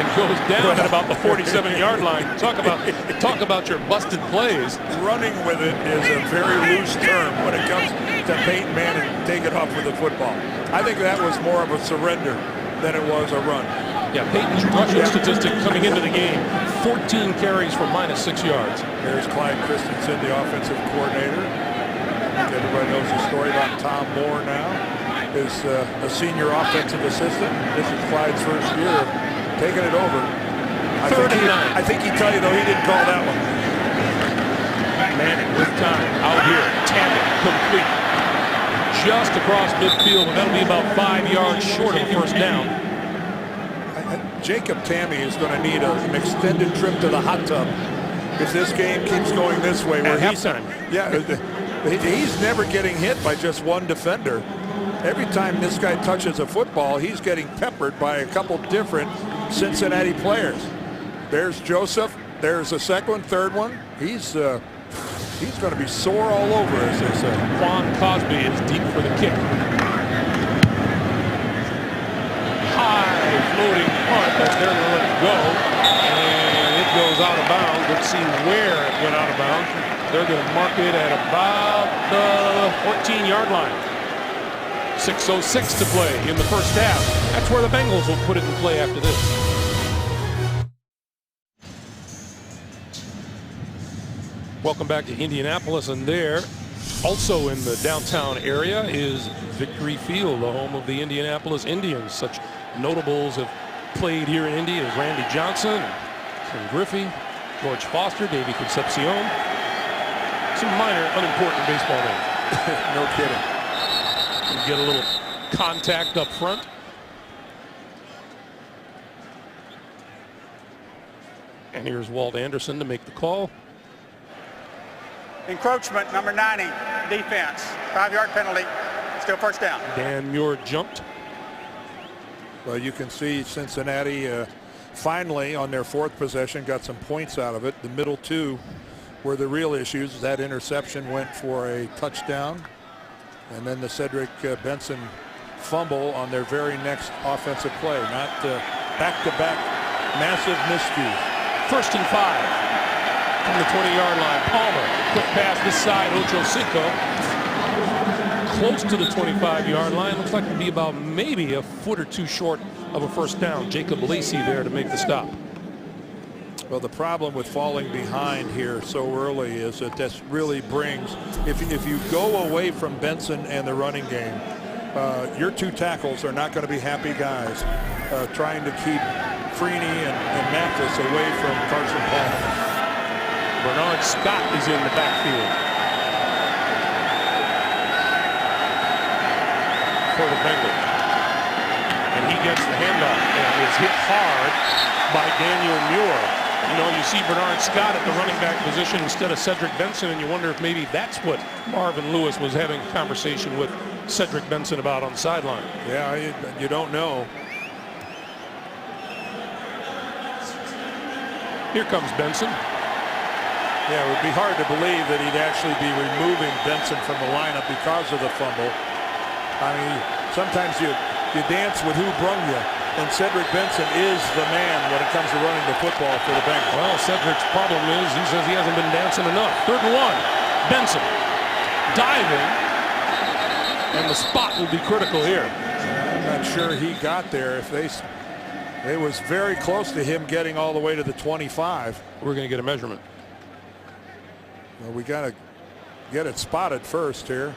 and goes down at about the 47-yard line. Talk about your busted plays. Running with it is a very loose term when it comes to Peyton Manning taking off with the football. I think that was more of a surrender than it was a run. Yeah, Peyton's rushing statistic coming into the game, 14 carries for -6 yards. Here's Clyde Christensen, the offensive coordinator. Everybody knows the story about Tom Moore now. Is a senior offensive assistant. This is Clyde's first year of taking it over. I think he'd tell you, though, he didn't call that one. Manning with time, out here, tandem, complete. Just across midfield, and that'll be about 5 yards short of a first down. Jacob Tammy is going to need an extended trip to the hot tub if this game keeps going this way. At halftime. He's never getting hit by just one defender. Every time this guy touches a football, he's getting peppered by a couple different Cincinnati players. There's Joseph. There's a second one, third one. He's going to be sore all over, as they say. Quan Cosby is deep for the kick. High floating punt, but they're going to let it go. And it goes out of bounds. Let's see where it went out of bounds. They're going to mark it at about the 14-yard line. 6:06 to play in the first half. That's where the Bengals will put it in play after this. Welcome back to Indianapolis, and there, also in the downtown area, is Victory Field, the home of the Indianapolis Indians. Such notables have played here in Indy as Randy Johnson, Ken Griffey, George Foster, Davey Concepcion. Some minor, unimportant baseball names. No kidding. You get a little contact up front. And here's Walt Anderson to make the call. Encroachment, number 90, defense, 5-yard penalty, still first down. Dan Muir jumped. Well, you can see Cincinnati finally on their fourth possession got some points out of it. The middle two were the real issues. That interception went for a touchdown. And then the Cedric Benson fumble on their very next offensive play. Not back-to-back Massive miscue. 1st and 5 from the 20-yard line. Palmer, quick pass this side. Ocho Cinco close to the 25-yard line. Looks like it'd be about maybe a foot or two short of a first down. Jacob Lacey there to make the stop. Well, the problem with falling behind here so early is that this really brings, if you go away from Benson and the running game, your two tackles are not going to be happy guys trying to keep Freeney and Mathis away from Carson Palmer. Bernard Scott is in the backfield for the Bengals. And he gets the handoff and is hit hard by Daniel Muir. You know, you see Bernard Scott at the running back position instead of Cedric Benson, and you wonder if maybe that's what Marvin Lewis was having a conversation with Cedric Benson about on the sideline. Yeah, you don't know. Here comes Benson. Yeah, it would be hard to believe that he'd actually be removing Benson from the lineup because of the fumble. I mean, sometimes you dance with who brung you, and Cedric Benson is the man when it comes to running the football for the Bengals. Well, Cedric's problem is he says he hasn't been dancing enough. 3rd and 1. Benson diving, and the spot will be critical here. I'm not sure he got there. It was very close to him getting all the way to the 25. We're going to get a measurement. Well, we got to get it spotted first here.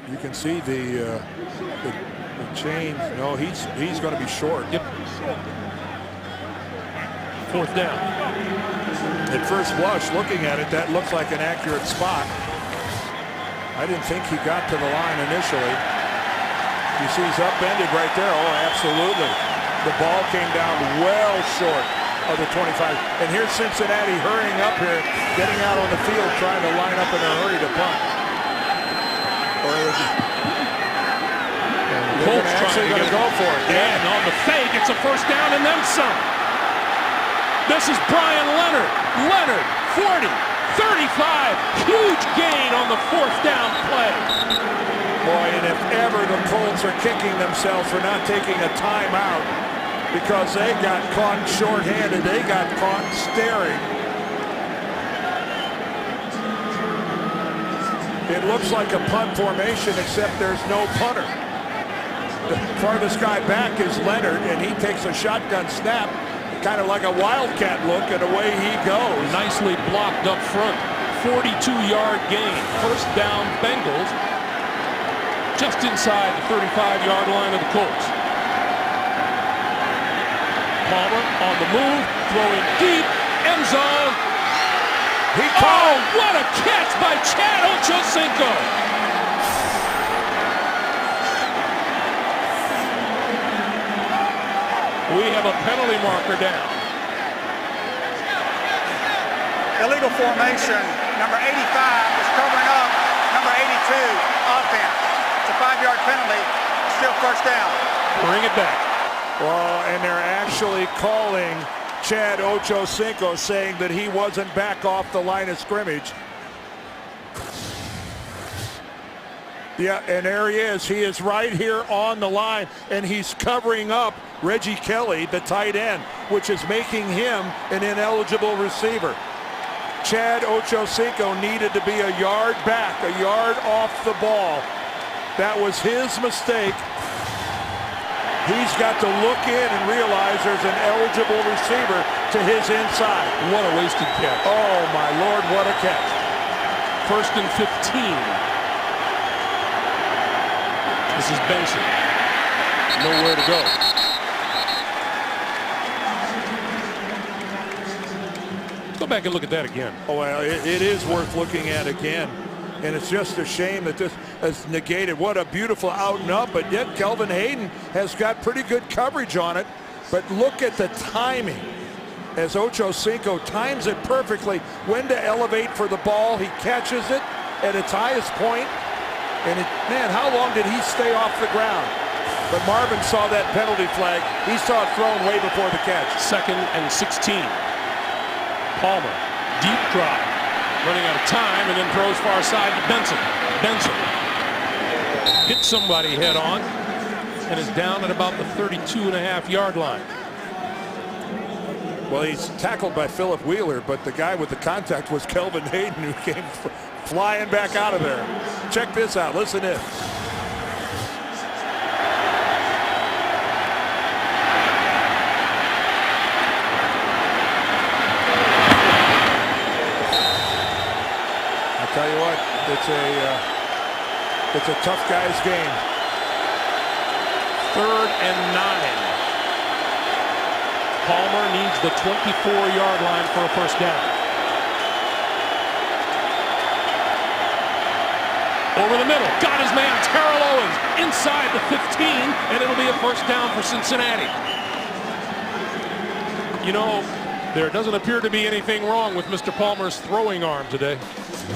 You can see the change. No, he's going to be short. Yep. 4th down. At first blush, looking at it, that looks like an accurate spot. I didn't think he got to the line initially. You see he's upended right there. Oh, absolutely. The ball came down well short of the 25. And here's Cincinnati hurrying up here, getting out on the field, trying to line up in a hurry to punt. Or is it? Colts actually going to go for it. Yeah, and on the fake, it's a first down and then some. This is Brian Leonard. Leonard, 40, 35. Huge gain on the 4th down play. Boy, and if ever the Colts are kicking themselves for not taking a timeout because they got caught short-handed, they got caught staring. It looks like a punt formation, except there's no punter. The farthest guy back is Leonard, and he takes a shotgun snap, kind of like a wildcat look, and away he goes. Nicely blocked up front. 42-yard gain. First down Bengals, just inside the 35-yard line of the Colts. Palmer on the move, throwing deep, end zone. Oh, what a catch by Chad Ochocinco. We have a penalty marker down. Illegal formation. Number 85 is covering up number 82 offense. It's a 5-yard penalty. Still first down. Bring it back. Well, and they're actually calling Chad Ochocinco, saying that he wasn't back off the line of scrimmage. Yeah, and there he is. He is right here on the line, and he's covering up Reggie Kelly, the tight end, which is making him an ineligible receiver. Chad Ochocinco needed to be a yard back, a yard off the ball. That was his mistake. He's got to look in and realize there's an eligible receiver to his inside. What a wasted catch. Oh, my Lord, what a catch. 1st and 15. This is Benson. Nowhere to go. Go back and look at that again. Oh, well, it is worth looking at again. And it's just a shame that this is negated. What a beautiful out and up, but yet Kelvin Hayden has got pretty good coverage on it. But look at the timing as Ochocinco times it perfectly. When to elevate for the ball. He catches it at its highest point. And man, how long did he stay off the ground? But Marvin saw that penalty flag. He saw it thrown way before the catch. 2nd and 16. Palmer, deep drive. Running out of time and then throws far side to Benson. Benson hits somebody head on. and is down at about the 32.5-yard line. Well, he's tackled by Philip Wheeler, but the guy with the contact was Kelvin Hayden, who came flying back out of there. Check this out. Listen in. I'll tell you what, it's a tough guy's game. 3rd and 9. Palmer needs the 24-yard line for a first down. Over the middle, got his man, Terrell Owens, inside the 15, and it'll be a first down for Cincinnati. You know, there doesn't appear to be anything wrong with Mr. Palmer's throwing arm today.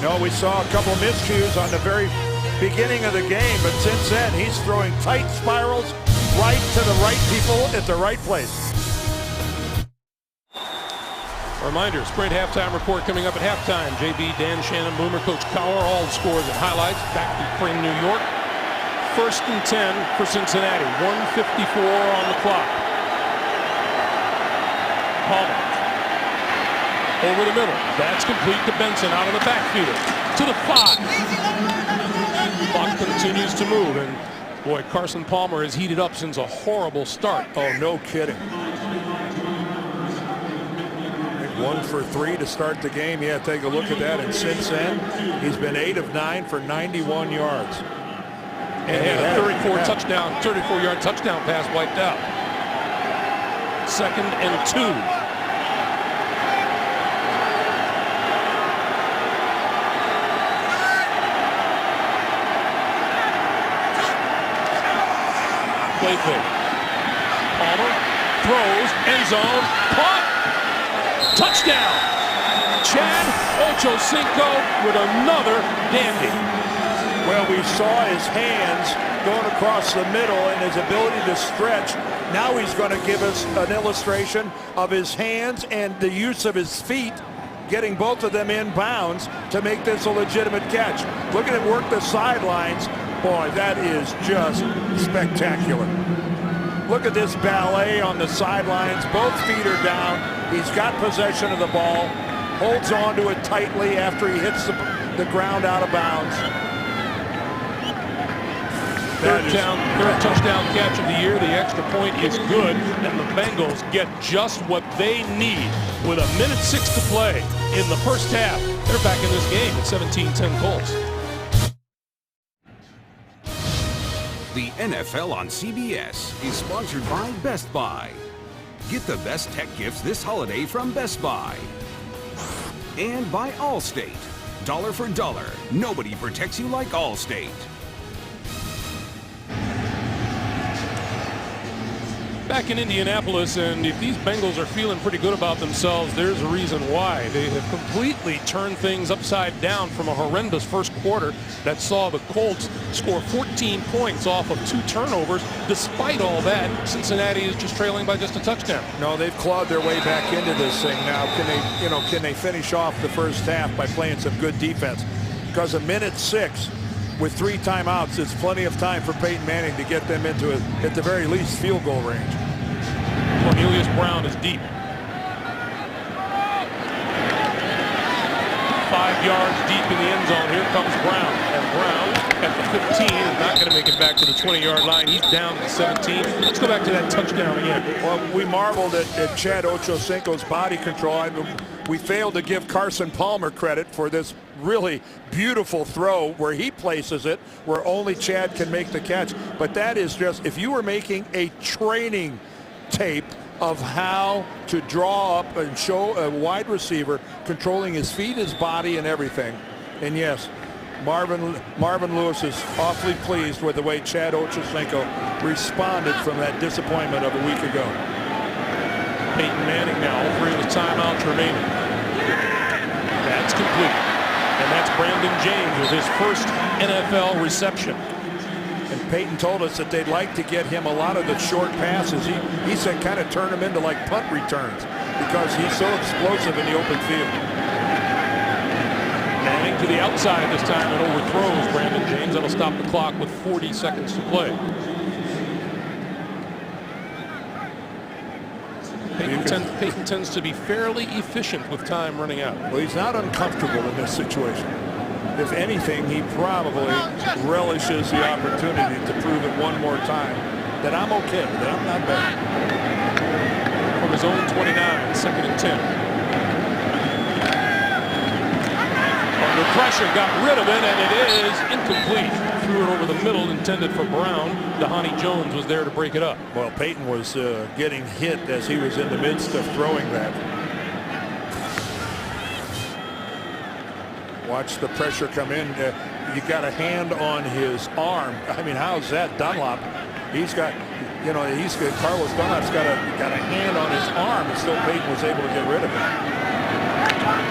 No, we saw a couple miscues on the very beginning of the game, but since then, he's throwing tight spirals right to the right people at the right place. A reminder, Sprint halftime report coming up at halftime. JB, Dan, Shannon, Boomer, Coach Cowher, all the scores and highlights back to Spring, New York. 1st and 10 for Cincinnati. 1:54 on the clock. Palmer. Over the middle. That's complete to Benson out of the backfield. To the 5. Clock continues to move. And boy, Carson Palmer has heated up since a horrible start. Oh, no kidding. 1 for 3 to start the game. Yeah, take a look at that. And since then, he's been 8 of 9 for 91 yards. And he had a 34-yard touchdown pass wiped out. 2nd and 2. Play fake. Palmer throws, end zone, caught. Touchdown! Chad Ochocinco with another dandy. Well, we saw his hands going across the middle and his ability to stretch. Now he's going to give us an illustration of his hands and the use of his feet, getting both of them in bounds to make this a legitimate catch. Look at him work the sidelines. Boy, that is just spectacular. Look at this ballet on the sidelines. Both feet are down. He's got possession of the ball, holds on to it tightly after he hits the ground out of bounds. Third touchdown catch of the year. The extra point is good, and the Bengals get just what they need with 1:06 to play in the first half. They're back in this game at 17-10 Colts. The NFL on CBS is sponsored by Best Buy. Get the best tech gifts this holiday from Best Buy. And by Allstate. Dollar for dollar, nobody protects you like Allstate. Back in Indianapolis, and if these Bengals are feeling pretty good about themselves, there's a reason why. They have completely turned things upside down from a horrendous first quarter that saw the Colts score 14 points off of 2 turnovers. Despite all that, Cincinnati is just trailing by just a touchdown. No, they've clawed their way back into this thing now. Can they finish off the first half by playing some good defense? Because 1:06 with 3 timeouts, it's plenty of time for Peyton Manning to get them into, at the very least, field goal range. Cornelius Brown is deep. 5 yards deep in the end zone. Here comes Brown. And Brown at the 15 is not going to make it back to the 20-yard line. He's down to 17. Let's go back to that touchdown again. Well, we marveled at Chad Ochocinco's body control. We failed to give Carson Palmer credit for this really beautiful throw where he places it, where only Chad can make the catch. But that is just, if you were making a training tape of how to draw up and show a wide receiver controlling his feet, his body, and everything. And yes, Marvin Lewis is awfully pleased with the way Chad Ochocinco responded from that disappointment of a week ago. Peyton Manning now, all 3 of the timeouts remaining. That's complete. And that's Brandon James with his first NFL reception. And Peyton told us that they'd like to get him a lot of the short passes. He said kind of turn him into like punt returns because he's so explosive in the open field. Manning to the outside this time and overthrows Brandon James. That'll stop the clock with 40 seconds to play. Peyton tends to be fairly efficient with time running out. Well, he's not uncomfortable in this situation. If anything, he probably relishes the opportunity to prove it one more time that I'm okay, that I'm not bad. From his own 29, second and 10. Under pressure, got rid of it, and it is incomplete. Threw it over the middle, intended for Brown. Dhani Jones was there to break it up. Well, Peyton was getting hit as he was in the midst of throwing that. Watch the pressure come in. You got a hand on his arm. I mean, how's that? Dunlop, he's got, Carlos Dunlop's got a hand on his arm, and still Peyton was able to get rid of it.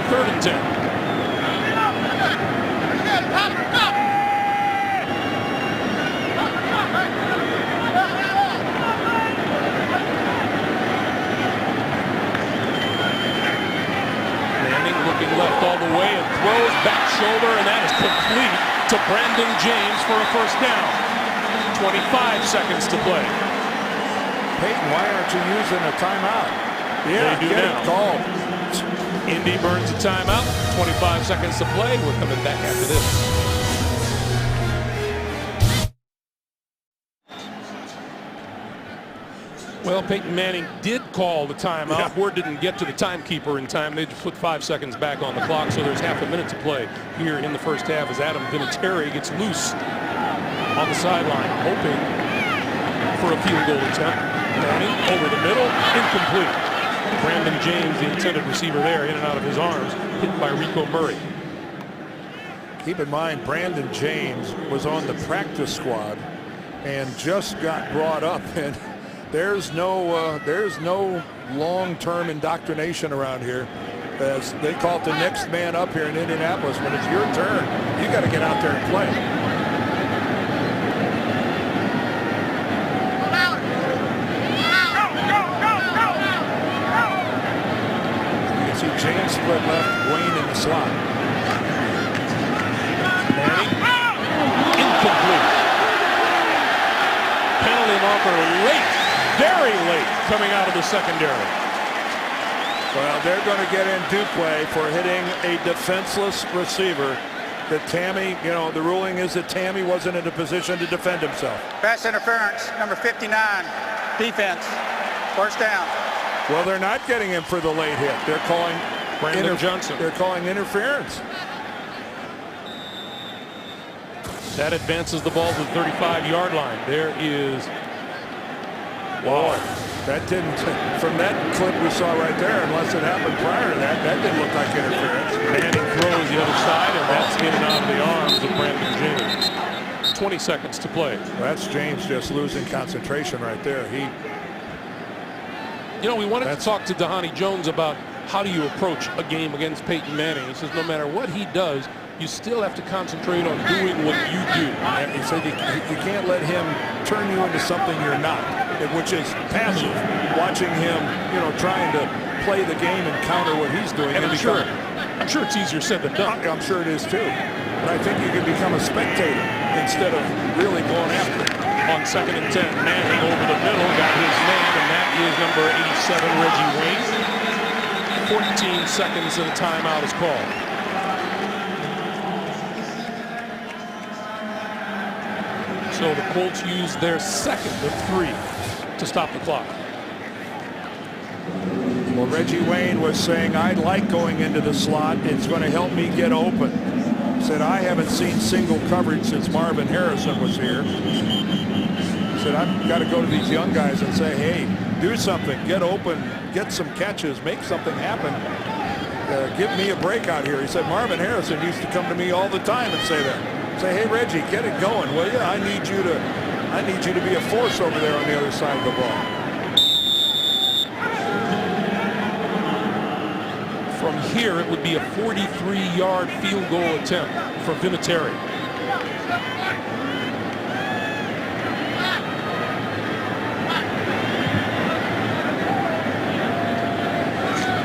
Third and 10. Left all the way and throws back shoulder, and that is complete to Brandon James for a first down. 25 seconds to play. Peyton, why aren't you using a timeout? Yeah, they do now. Called. Indy burns a timeout. 25 seconds to play. We're coming back after this. Well, Peyton Manning did call the timeout. Yeah. Word didn't get to the timekeeper in time. They just put 5 seconds back on the clock, so there's half a minute to play here in the first half as Adam Vinatieri gets loose on the sideline, hoping for a field goal attempt. Manning over the middle, incomplete. Brandon James, the intended receiver there, in and out of his arms, hit by Rico Murray. Keep in mind, Brandon James was on the practice squad and just got brought up, and there's no long-term indoctrination around here. As they call it the next man up here in Indianapolis. When it's your turn, you got to get out there and play. You can see James split left, Wayne in the slot. Manning, incomplete. Penalty marker late. Very late coming out of the secondary. Well, they're going to get in due play for hitting a defenseless receiver. That Tammy, the ruling is that Tammy wasn't in a position to defend himself. Pass interference, number 59, defense, first down. Well, they're not getting him for the late hit. They're calling Brandon Johnson. They're calling interference. That advances the ball to the 35-yard line. There is. Wow, that didn't, from that clip we saw right there, unless it happened prior to that, that didn't look like interference. Manning throws the other side, and that's in and out of the arms of Brandon James. 20 seconds to play. Well, that's James just losing concentration right there. We wanted to talk to Dhani Jones about how do you approach a game against Peyton Manning. He says no matter what he does, you still have to concentrate on doing what you do. And he said you can't let him turn you into something you're not, which is passive. Watching him, trying to play the game and counter what he's doing. And I'm sure it's easier said than done. I'm sure it is too. But I think you can become a spectator instead of really going after it. On second and 10, Manning over the middle, got his man, and that is number 87, Reggie Wayne. 14 seconds and a timeout is called. So the Colts use their second of 3 to stop the clock. Well, Reggie Wayne was saying, I like going into the slot. It's going to help me get open. Said, I haven't seen single coverage since Marvin Harrison was here. Said, I've got to go to these young guys and say, hey, do something, get open, get some catches, make something happen. Give me a break out here. He said, Marvin Harrison used to come to me all the time and say that. Say, hey, Reggie, get it going, will you? I need you to be a force over there on the other side of the ball. From here, it would be a 43-yard field goal attempt for Vinatieri.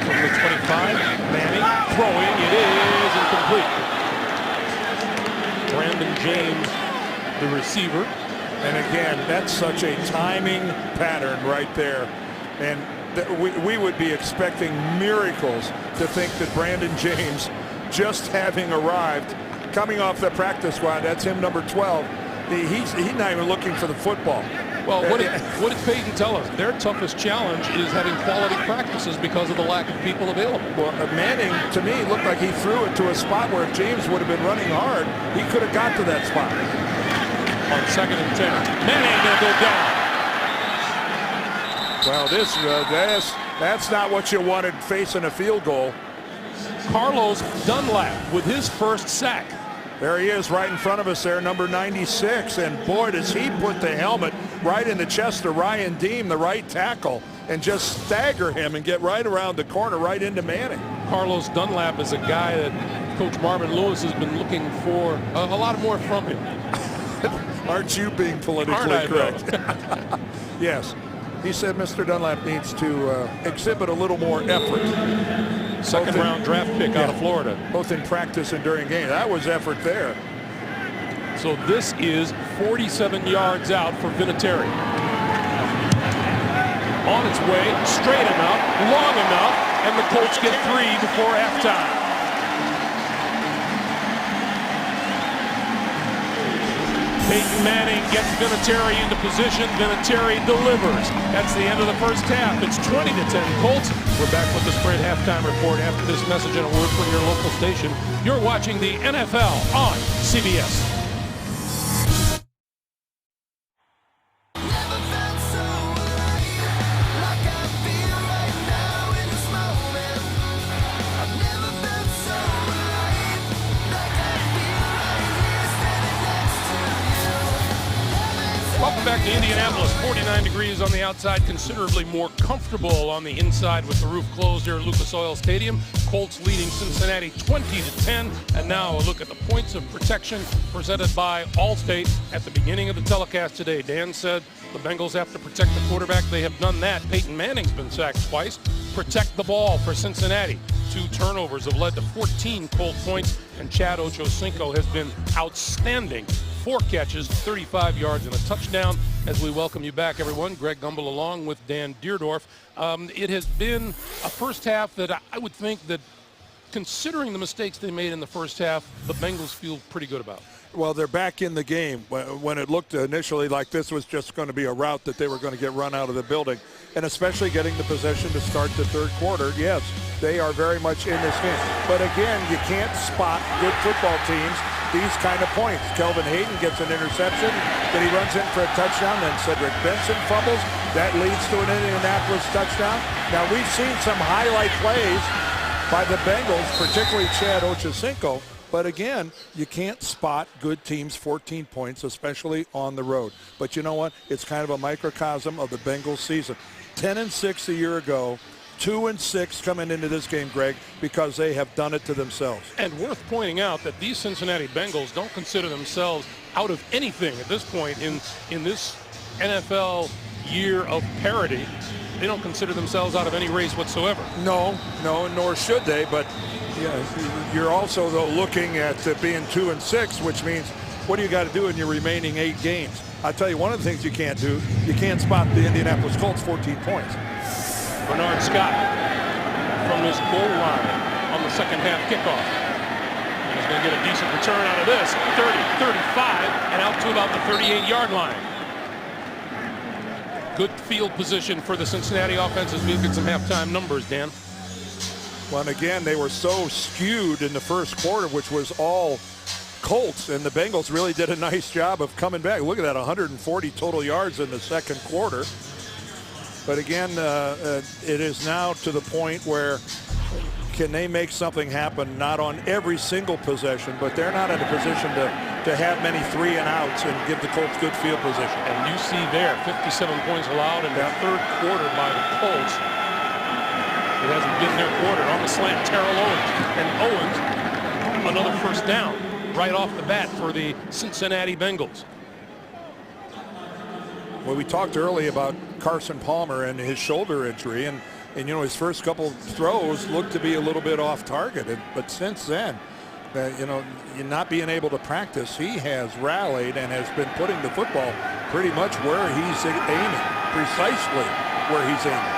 From the 25, Manning throwing. It is incomplete. Brandon James, the receiver. And again, that's such a timing pattern right there. And we would be expecting miracles to think that Brandon James, just having arrived, coming off the practice squad, that's him, number 12. He's not even looking for the football. Well, what did Peyton tell us? Their toughest challenge is having quality practices because of the lack of people available. Well, Manning, to me, looked like he threw it to a spot where if James would have been running hard, he could have got to that spot. On 2nd and 10, Manning going to go down. Well, that's not what you wanted facing a field goal. Carlos Dunlap with his first sack. There he is right in front of us there, number 96. And boy, does he put the helmet right in the chest of Ryan Deem, the right tackle, and just stagger him and get right around the corner, right into Manning. Carlos Dunlap is a guy that Coach Marvin Lewis has been looking for a lot more from him. Aren't you being politically correct? Yes. He said Mr. Dunlap needs to exhibit a little more effort. Second round draft pick out of Florida. Both in practice and during game. That was effort there. So this is 47 yards out for Vinatieri. On its way, straight enough, long enough, and the Colts get 3 before halftime. Peyton Manning gets Vinatieri into position. Vinatieri delivers. That's the end of the first half. It's 20-10 Colts. We're back with the Sprint halftime report after this message and a word from your local station. You're watching the NFL on CBS. Welcome back to Indianapolis. 49 degrees on the outside, considerably more comfortable on the inside with the roof closed here at Lucas Oil Stadium. Colts leading Cincinnati 20-10. And now a look at the points of protection presented by Allstate at the beginning of the telecast today. Dan said the Bengals have to protect the quarterback. They have done that. Peyton Manning's been sacked twice. Protect the ball for Cincinnati. 2 turnovers have led to 14 Colt points, and Chad Ochocinco has been outstanding. 4 catches, 35 yards, and a touchdown. As we welcome you back, everyone, Greg Gumbel along with Dan Deerdorf. It has been a first half that I would think that, considering the mistakes they made in the first half, the Bengals feel pretty good about. Well, they're back in the game. When it looked initially like this was just going to be a rout that they were going to get run out of the building, and especially getting the possession to start the third quarter, yes, they are very much in this game. But again, you can't spot good football teams these kind of points. Kelvin Hayden gets an interception, then he runs in for a touchdown, then Cedric Benson fumbles. That leads to an Indianapolis touchdown. Now, we've seen some highlight plays by the Bengals, particularly Chad Ochocinco. But again, you can't spot good teams 14 points, especially on the road. But you know what? It's kind of a microcosm of the Bengals season. 10-6 a year ago, 2-6 coming into this game, Greg, because they have done it to themselves. And worth pointing out that these Cincinnati Bengals don't consider themselves out of anything at this point in this NFL year of parity. They don't consider themselves out of any race whatsoever. No, nor should they. But yeah, you're also, though, looking at being 2-6, which means what do you got to do in your remaining 8 games? I'll tell you one of the things you can't do. You can't spot the Indianapolis Colts 14 points. Bernard Scott from his goal line on the second half kickoff. He's going to get a decent return out of this. 30, 35, and out to about the 38-yard line. Good field position for the Cincinnati offense as we look at some halftime numbers, Dan. Well, and again, they were so skewed in the first quarter, which was all Colts, and the Bengals really did a nice job of coming back. Look at that, 140 total yards in the second quarter. But again, it is now to the point where can they make something happen, not on every single possession, but they're not in a position to have many 3-and-outs and give the Colts good field position. And you see there, 57 points allowed in the third quarter by the Colts. It hasn't been their quarter. On the slant, Terrell Owens. And Owens, another first down right off the bat for the Cincinnati Bengals. Well, we talked earlier about Carson Palmer and his shoulder injury, and you know, his first couple throws looked to be a little bit off target, but since then, you know, not being able to practice, he has rallied and has been putting the football pretty much where he's aiming, precisely where he's aiming.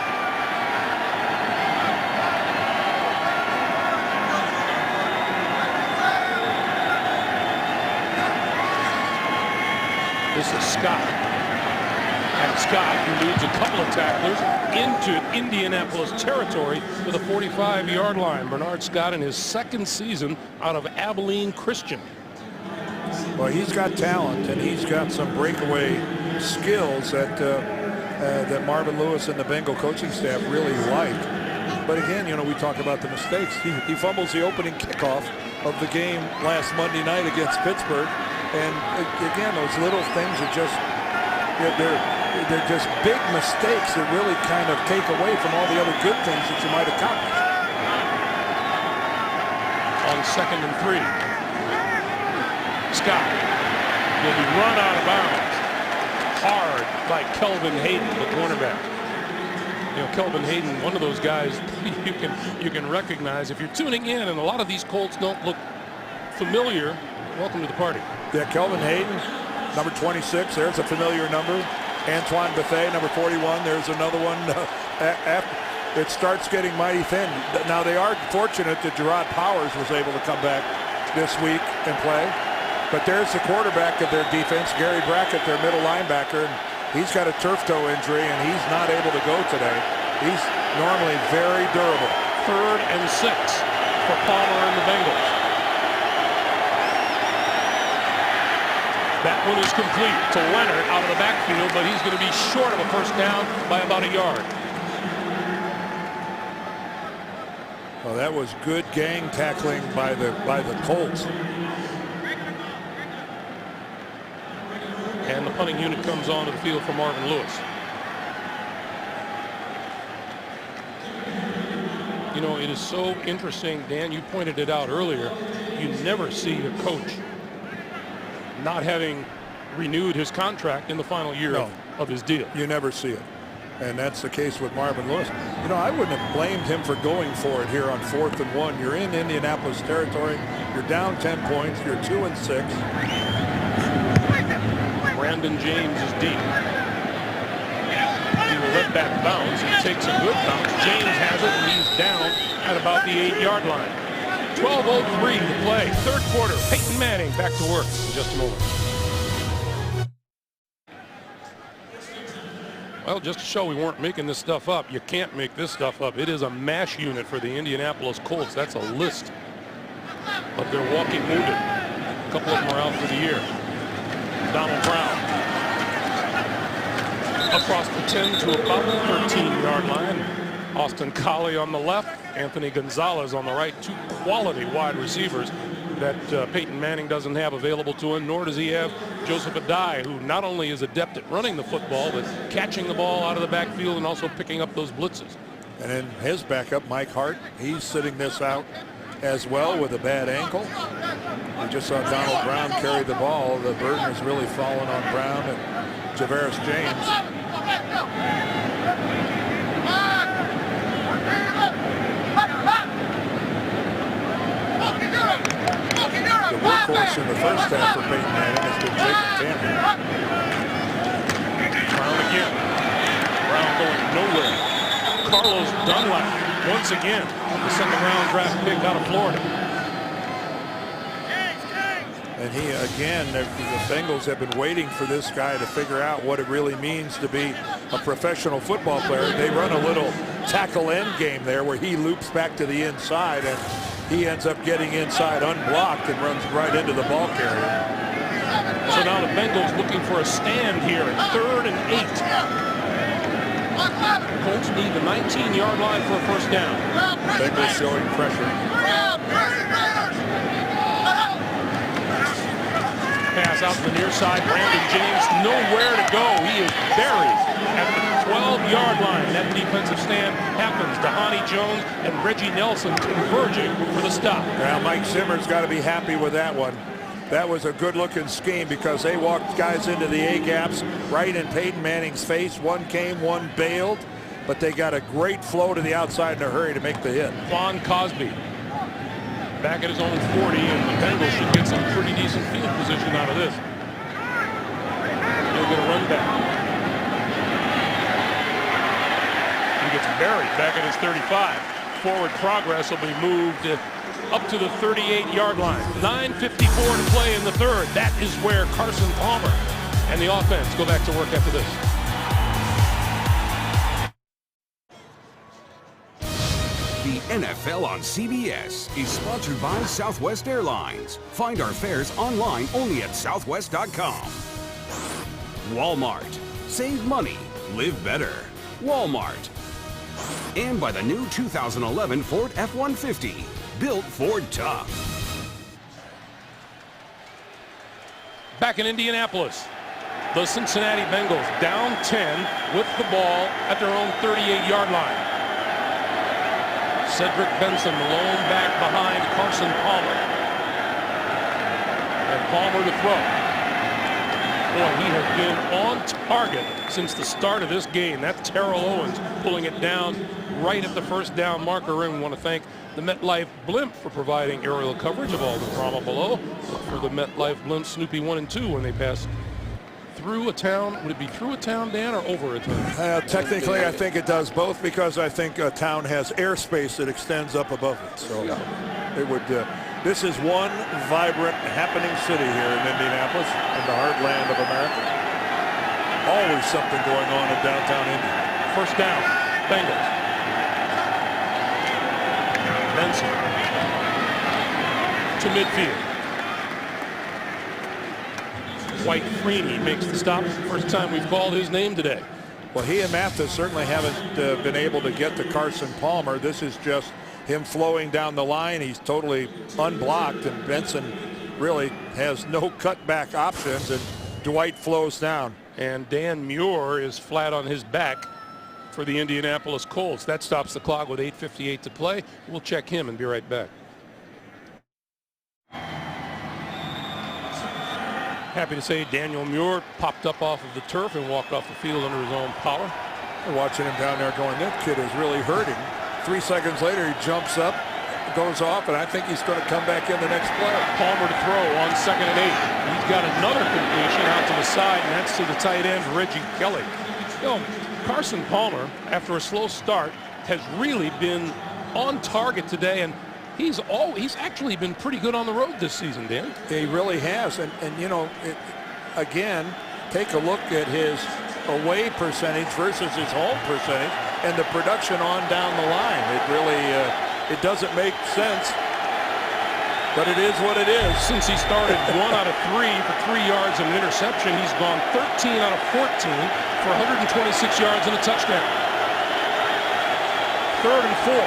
This is Scott. And Scott eludes a couple of tacklers into Indianapolis territory to the 45-yard line. Bernard Scott in his second season out of Abilene Christian. Well, he's got talent, and he's got some breakaway skills that that Marvin Lewis and the Bengal coaching staff really like. But again, you know, we talk about the mistakes. He fumbles the opening kickoff of the game last Monday night against Pittsburgh. And again, those little things are just, they're just big mistakes that really kind of take away from all the other good things that you might accomplish. On 2nd and 3. Scott will be run out of bounds hard by Kelvin Hayden, the cornerback. You know, Kelvin Hayden, one of those guys you can recognize if you're tuning in, and a lot of these Colts don't look familiar. Welcome to the party. Yeah, Kelvin Hayden, number 26. There's a familiar number. Antoine Bethea, number 41. There's another one. It starts getting mighty thin. Now they are fortunate that Gerard Powers was able to come back this week and play. But there's the quarterback of their defense, Gary Brackett, their middle linebacker. And he's got a turf toe injury, and he's not able to go today. He's normally very durable. 3rd and 6 for Palmer and the Bengals. That one is complete to Leonard out of the backfield, but he's going to be short of a first down by about a yard. Well, that was good gang tackling by the Colts. And the punting unit comes onto the field for Marvin Lewis. You know, it is so interesting, Dan, you pointed it out earlier. You never see a coach not having renewed his contract in the final year of his deal. You never see it. And that's the case with Marvin Lewis. You know, I wouldn't have blamed him for going for it here on 4th and 1. You're in Indianapolis territory. You're down 10 points. You're 2 and 6. Brandon James is deep. He will let that bounce. He takes a good bounce. James has it, and he's down at about the 8-yard line. 12:03 to play. 3rd quarter. Peyton Manning back to work in just a moment. Well, just to show we weren't making this stuff up, you can't make this stuff up. It is a MASH unit for the Indianapolis Colts. That's a list of their walking wounded. A couple of them are out for the year. Donald Brown across the 10 to about the 13-yard line. Austin Collie on the left, Anthony Gonzalez on the right. 2 quality wide receivers that Peyton Manning doesn't have available to him, nor does he have Joseph Adai, who not only is adept at running the football, but catching the ball out of the backfield and also picking up those blitzes. And then his backup, Mike Hart, he's sitting this out as well with a bad ankle. We just saw Donald Brown carry the ball. The burden has really fallen on Brown and Javaris James. The workhorse in the first half for Peyton Manning has been Jacob Tannen. Brown again. Brown going nowhere. Carlos Dunlap once again, the 2nd-round draft pick out of Florida. And he, again, the Bengals have been waiting for this guy to figure out what it really means to be a professional football player. They run a little tackle end game there where he loops back to the inside, and he ends up getting inside unblocked and runs right into the ball carrier. So now the Bengals looking for a stand here at 3rd and 8. Colts need the 19-yard line for a first down. Bengals showing pressure. Pass out to the near side. Brandon James nowhere to go. He is buried at the 12-yard line. That defensive stand happens. Dhani Jones and Reggie Nelson converging for the stop. Now Mike Zimmer's got to be happy with that one. That was a good-looking scheme because they walked guys into the A-gaps right in Peyton Manning's face. One came, one bailed, but they got a great flow to the outside in a hurry to make the hit. Vaughn Cosby back at his own 40, and the Bengals should get some pretty decent field position out of this. He'll get a run back. He gets buried back at his 35. Forward progress will be moved up to the 38-yard line. 9:54 to play in the 3rd. That is where Carson Palmer And the offense go back to work after this. The NFL on CBS is sponsored by Southwest Airlines. Find our fares online only at southwest.com. Walmart. Save money. Live better. Walmart. And by the new 2011 Ford F-150. Built Ford tough. Back in Indianapolis, the Cincinnati Bengals down 10 with the ball at their own 38-yard line. Cedric Benson, the lone back behind Carson Palmer. And Palmer to throw. Boy, he has been on target since the start of this game. That's Terrell Owens pulling it down right at the first down marker. And we want to thank the MetLife Blimp for providing aerial coverage of all the drama below. For the MetLife Blimp, Snoopy 1 and 2 when they pass through a town. Would it be through a town, Dan, or over a town? Technically, I think it does both, because I think a town has airspace that extends up above it. So it would. This is one vibrant, happening city here in Indianapolis, in the heartland of America. Always something going on in downtown Indy. First down, Bengals. Benson to midfield. Dwight Freeney makes the stop. First time we've called his name today. Well, he and Mathis certainly haven't been able to get to Carson Palmer. This is just him flowing down the line. He's totally unblocked, and Benson really has no cutback options, and Dwight flows down. And Dan Muir is flat on his back for the Indianapolis Colts. That stops the clock with 8:58 to play. We'll check him and be right back. Happy to say Daniel Muir popped up off of the turf and walked off the field under his own power. We're watching him down there going, that kid is really hurting. 3 seconds later, he jumps up, goes off, and I think he's going to come back in the next play. Palmer to throw on 2nd and 8. He's got another completion out to the side, and that's to the tight end, Reggie Kelly. You know, Carson Palmer, after a slow start, has really been on target today, and he's actually been pretty good on the road this season, Dan. He really has, and you know, again, take a look at his away percentage versus his home percentage, and the production on down the line. It really, it doesn't make sense, but it is what it is. Since he started 1 out of 3 for 3 yards and an interception, he's gone 13 out of 14 for 126 yards and a touchdown. 3rd and 4.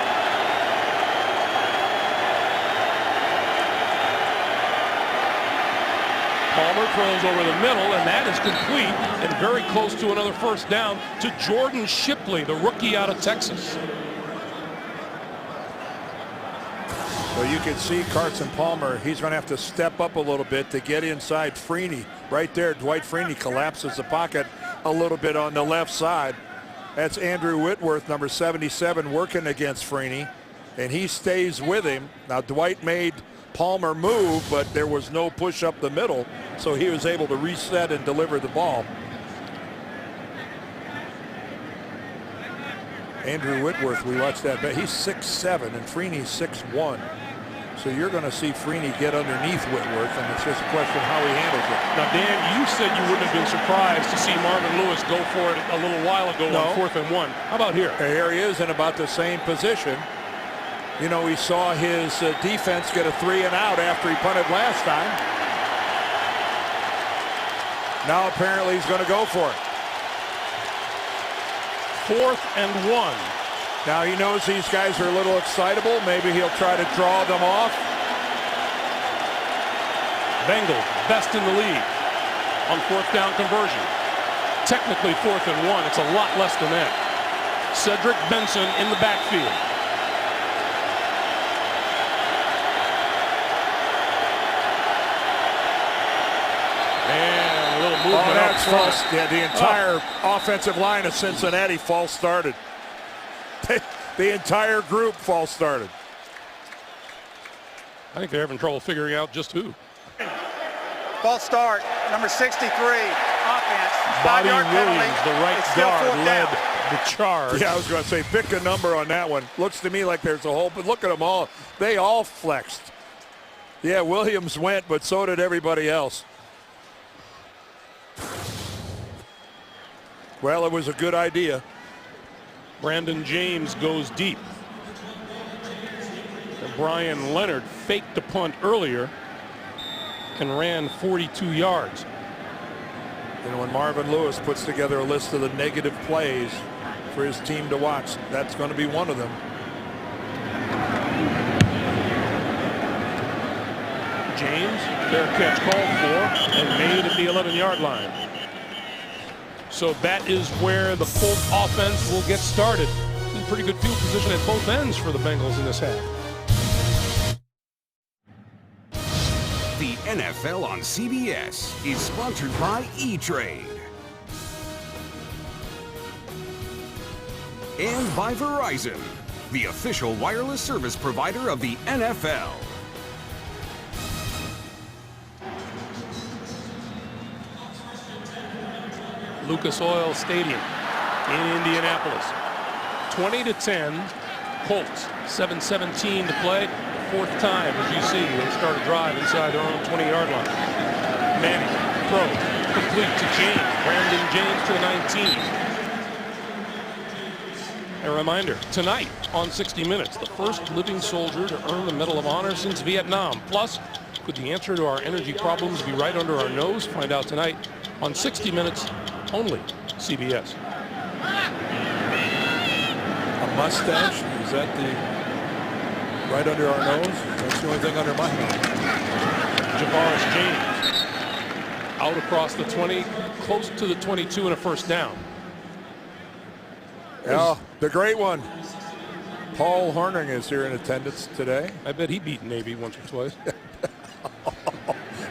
Palmer throws over the middle, and that is complete and very close to another first down to Jordan Shipley, the rookie out of Texas. Well, you can see Carson Palmer, he's going to have to step up a little bit to get inside Freeney. Right there, Dwight Freeney collapses the pocket a little bit on the left side. That's Andrew Whitworth, number 77, working against Freeney, and he stays with him. Now, Dwight made Palmer move, but there was no push up the middle, so he was able to reset and deliver the ball. Andrew Whitworth, we watched that, but he's 6'7", and Freeney's 6'1". So you're going to see Freeney get underneath Whitworth, and it's just a question of how he handles it. Now, Dan, you said you wouldn't have been surprised to see Marvin Lewis go for it a little while ago on 4th and 1. How about here? Here he is in about the same position. You know, he saw his defense get a 3 and out after he punted last time. Now apparently he's going to go for it. 4th and 1. Now he knows these guys are a little excitable. Maybe he'll try to draw them off. Bengals best in the league on 4th down conversion. Technically 4th and 1. It's a lot less than that. Cedric Benson in the backfield. And a little movement up front. False. Yeah, the entire offensive line of Cincinnati false started. The entire group false started. I think they're having trouble figuring out just who. False start, number 63, offense. Bobby 5-yard penalty. Williams, the right It's still guard, 4th led down. the charge. Yeah, I was going to say, pick a number on that one. Looks to me like there's a hole, but look at them all. They all flexed. Yeah, Williams went, but so did everybody else. Well, it was a good idea. Brandon James goes deep. And Brian Leonard faked the punt earlier and ran 42 yards. You know, when Marvin Lewis puts together a list of the negative plays for his team to watch, that's going to be one of them. James, fair catch called for and made at the 11-yard line. So that is where the Colts offense will get started. In pretty good field position at both ends for the Bengals in this half. The NFL on CBS is sponsored by E-Trade. And by Verizon, the official wireless service provider of the NFL. Lucas Oil Stadium in Indianapolis. 20-10, Colts. 7:17 to play. Fourth time, as you see, they start a drive inside their own 20-yard line. Manning, throw, complete to James. Brandon James to the 19. A reminder, tonight on 60 Minutes, the first living soldier to earn the Medal of Honor since Vietnam. Plus, could the answer to our energy problems be right under our nose? Find out tonight on 60 Minutes, only CBS. A mustache? Is that the right under our nose? That's the only thing under my nose. Javaris James out across the 20, close to the 22 and a first down. Yeah, the great one. Paul Hornung is here in attendance today. I bet he beat Navy once or twice.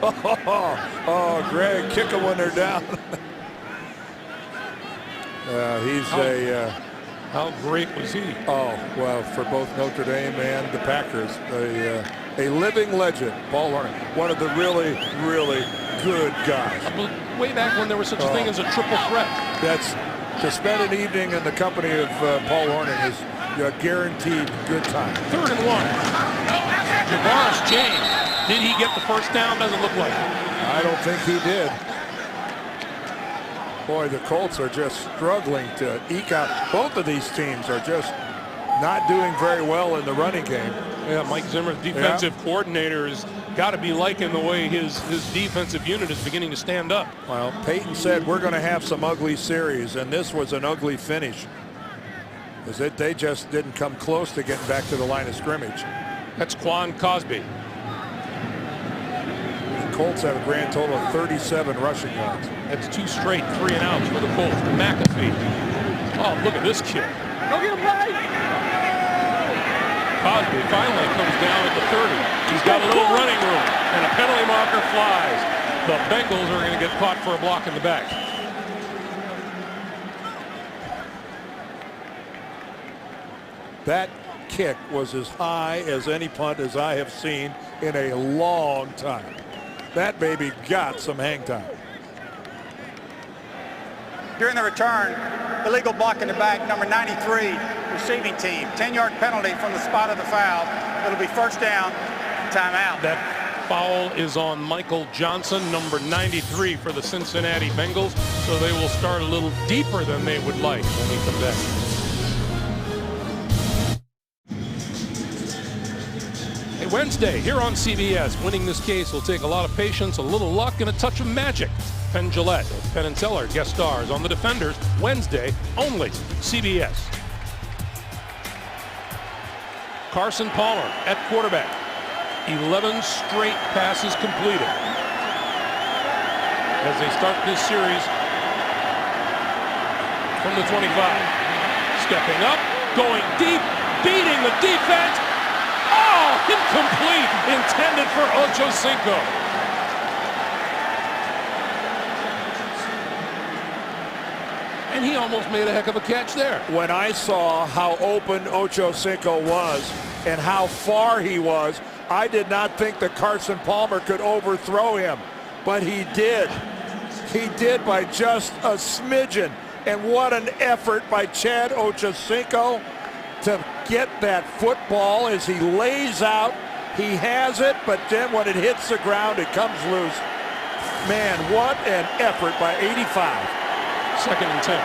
Oh, Greg, kick him when they're down. How great was he? Oh, well, for both Notre Dame and the Packers, a living legend, Paul Hornung, one of the really, really good guys. Way back when there was such a thing as a triple threat. That's to spend an evening in the company of Paul Hornung is a guaranteed good time. 3rd and 1. Javaris James. Did he get the first down? Doesn't look like it. I don't think he did. Boy, the Colts are just struggling to eke out. Both of these teams are just not doing very well in the running game. Yeah, Mike Zimmer, defensive coordinator, has got to be liking the way his defensive unit is beginning to stand up. Well, Peyton said we're going to have some ugly series, and this was an ugly finish. They just didn't come close to getting back to the line of scrimmage. That's Quan Cosby. The Colts have a grand total of 37 rushing yards. That's 2 straight 3 and outs for the Colts. McAfee. Oh, look at this kid. Go get him, Ray! Cosby finally comes down at the 30. He's got a little running room, and a penalty marker flies. The Bengals are going to get caught for a block in the back. That kick was as high as any punt as I have seen in a long time. That baby got some hang time. During the return, illegal block in the back, number 93, receiving team. 10-yard penalty from the spot of the foul. It'll be first down, timeout. That foul is on Michael Johnson, number 93 for the Cincinnati Bengals. So they will start a little deeper than they would like when we come back. Wednesday here on CBS. Winning this case will take a lot of patience, a little luck, and a touch of magic. Penn Jillette, Penn and Teller, guest stars on The Defenders, Wednesday, only CBS. Carson Palmer at quarterback. 11 straight passes completed. As they start this series from the 25. Stepping up, going deep, beating the defense. Oh, incomplete, intended for Ochocinco. And he almost made a heck of a catch there. When I saw how open Ochocinco was and how far he was, I did not think that Carson Palmer could overthrow him, but he did. He did by just a smidgen. And what an effort by Chad Ochocinco to get that football as he lays out. He has it, but then when it hits the ground, it comes loose. Man, what an effort by 85. 2nd and 10.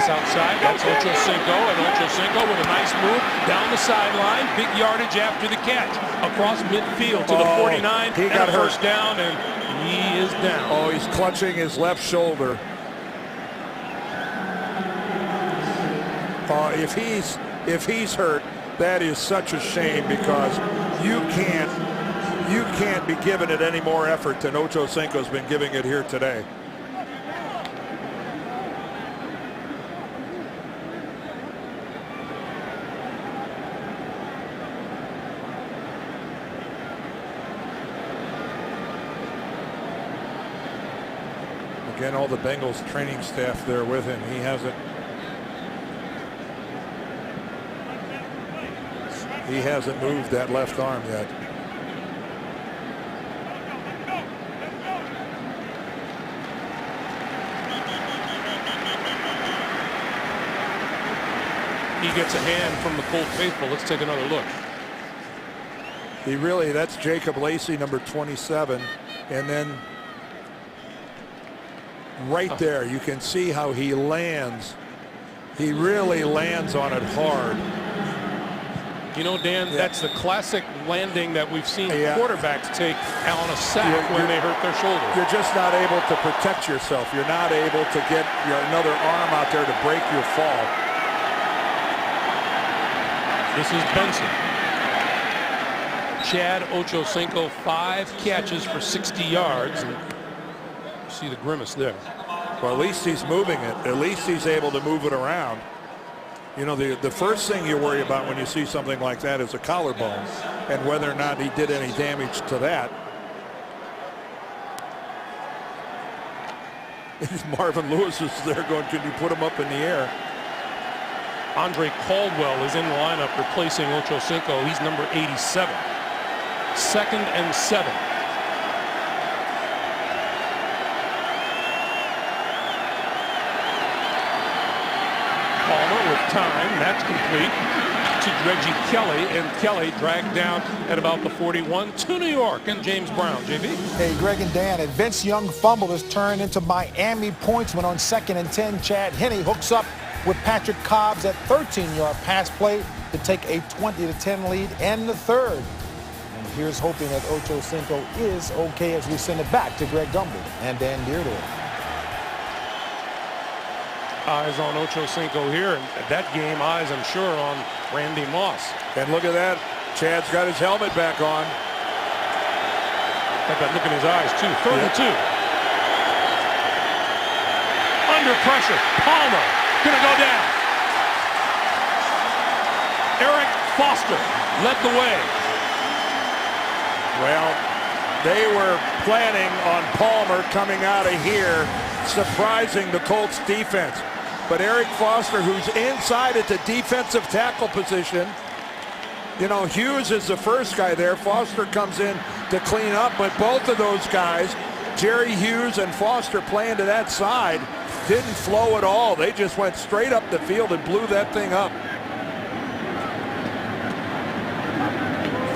outside. That's Ochocinco, and Ochocinco with a nice move down the sideline. Big yardage after the catch. Across midfield to the 49. He got a hurt. first down, and he is down. Oh, he's clutching his left shoulder. If he's hurt, that is such a shame, because you can't be giving it any more effort than Ochocinco's been giving it here today. Again, all the Bengals training staff there with him. He hasn't moved that left arm yet. He gets a hand from the Colts faithful. Let's take another look. That's Jacob Lacey, number 27. And then right there, you can see how he lands. He really lands on it hard. You know, Dan, that's the classic landing that we've seen quarterbacks take on a sack when they hurt their shoulder. You're just not able to protect yourself. You're not able to get another arm out there to break your fall. This is Benson. Chad Ochocinco, 5 catches for 60 yards. And you see the grimace there. Well, at least he's moving it. At least he's able to move it around. You know, the first thing you worry about when you see something like that is a collarbone, and whether or not he did any damage to that. Marvin Lewis is there going, can you put him up in the air? Andre Caldwell is in the lineup replacing Ochocinco. He's number 87. 2nd and 7. Palmer with time. That's complete to Reggie Kelly, and Kelly dragged down at about the 41 to New York. And James Brown, JB. Hey, Greg and Dan, a Vince Young fumble is turned into Miami points when on 2nd and 10, Chad Henne hooks up with Patrick Cobbs at 13-yard pass play to take a 20-10 lead in the 3rd. And here's hoping that Ochocinco is okay as we send it back to Greg Gumbel and Dan Deardorff. Eyes on Ochocinco here, and that game eyes, I'm sure, on Randy Moss. And look at that. Chad's got his helmet back on. Got that look in his eyes, too. 3rd and 2. Under pressure. Palmer gonna go down. Eric Foster led the way. Well, they were planning on Palmer coming out of here, surprising the Colts defense. But Eric Foster, who's inside at the defensive tackle position, you know, Hughes is the first guy there. Foster comes in to clean up, but both of those guys, Jerry Hughes and Foster, playing to that side, didn't flow at all. They just went straight up the field and blew that thing up.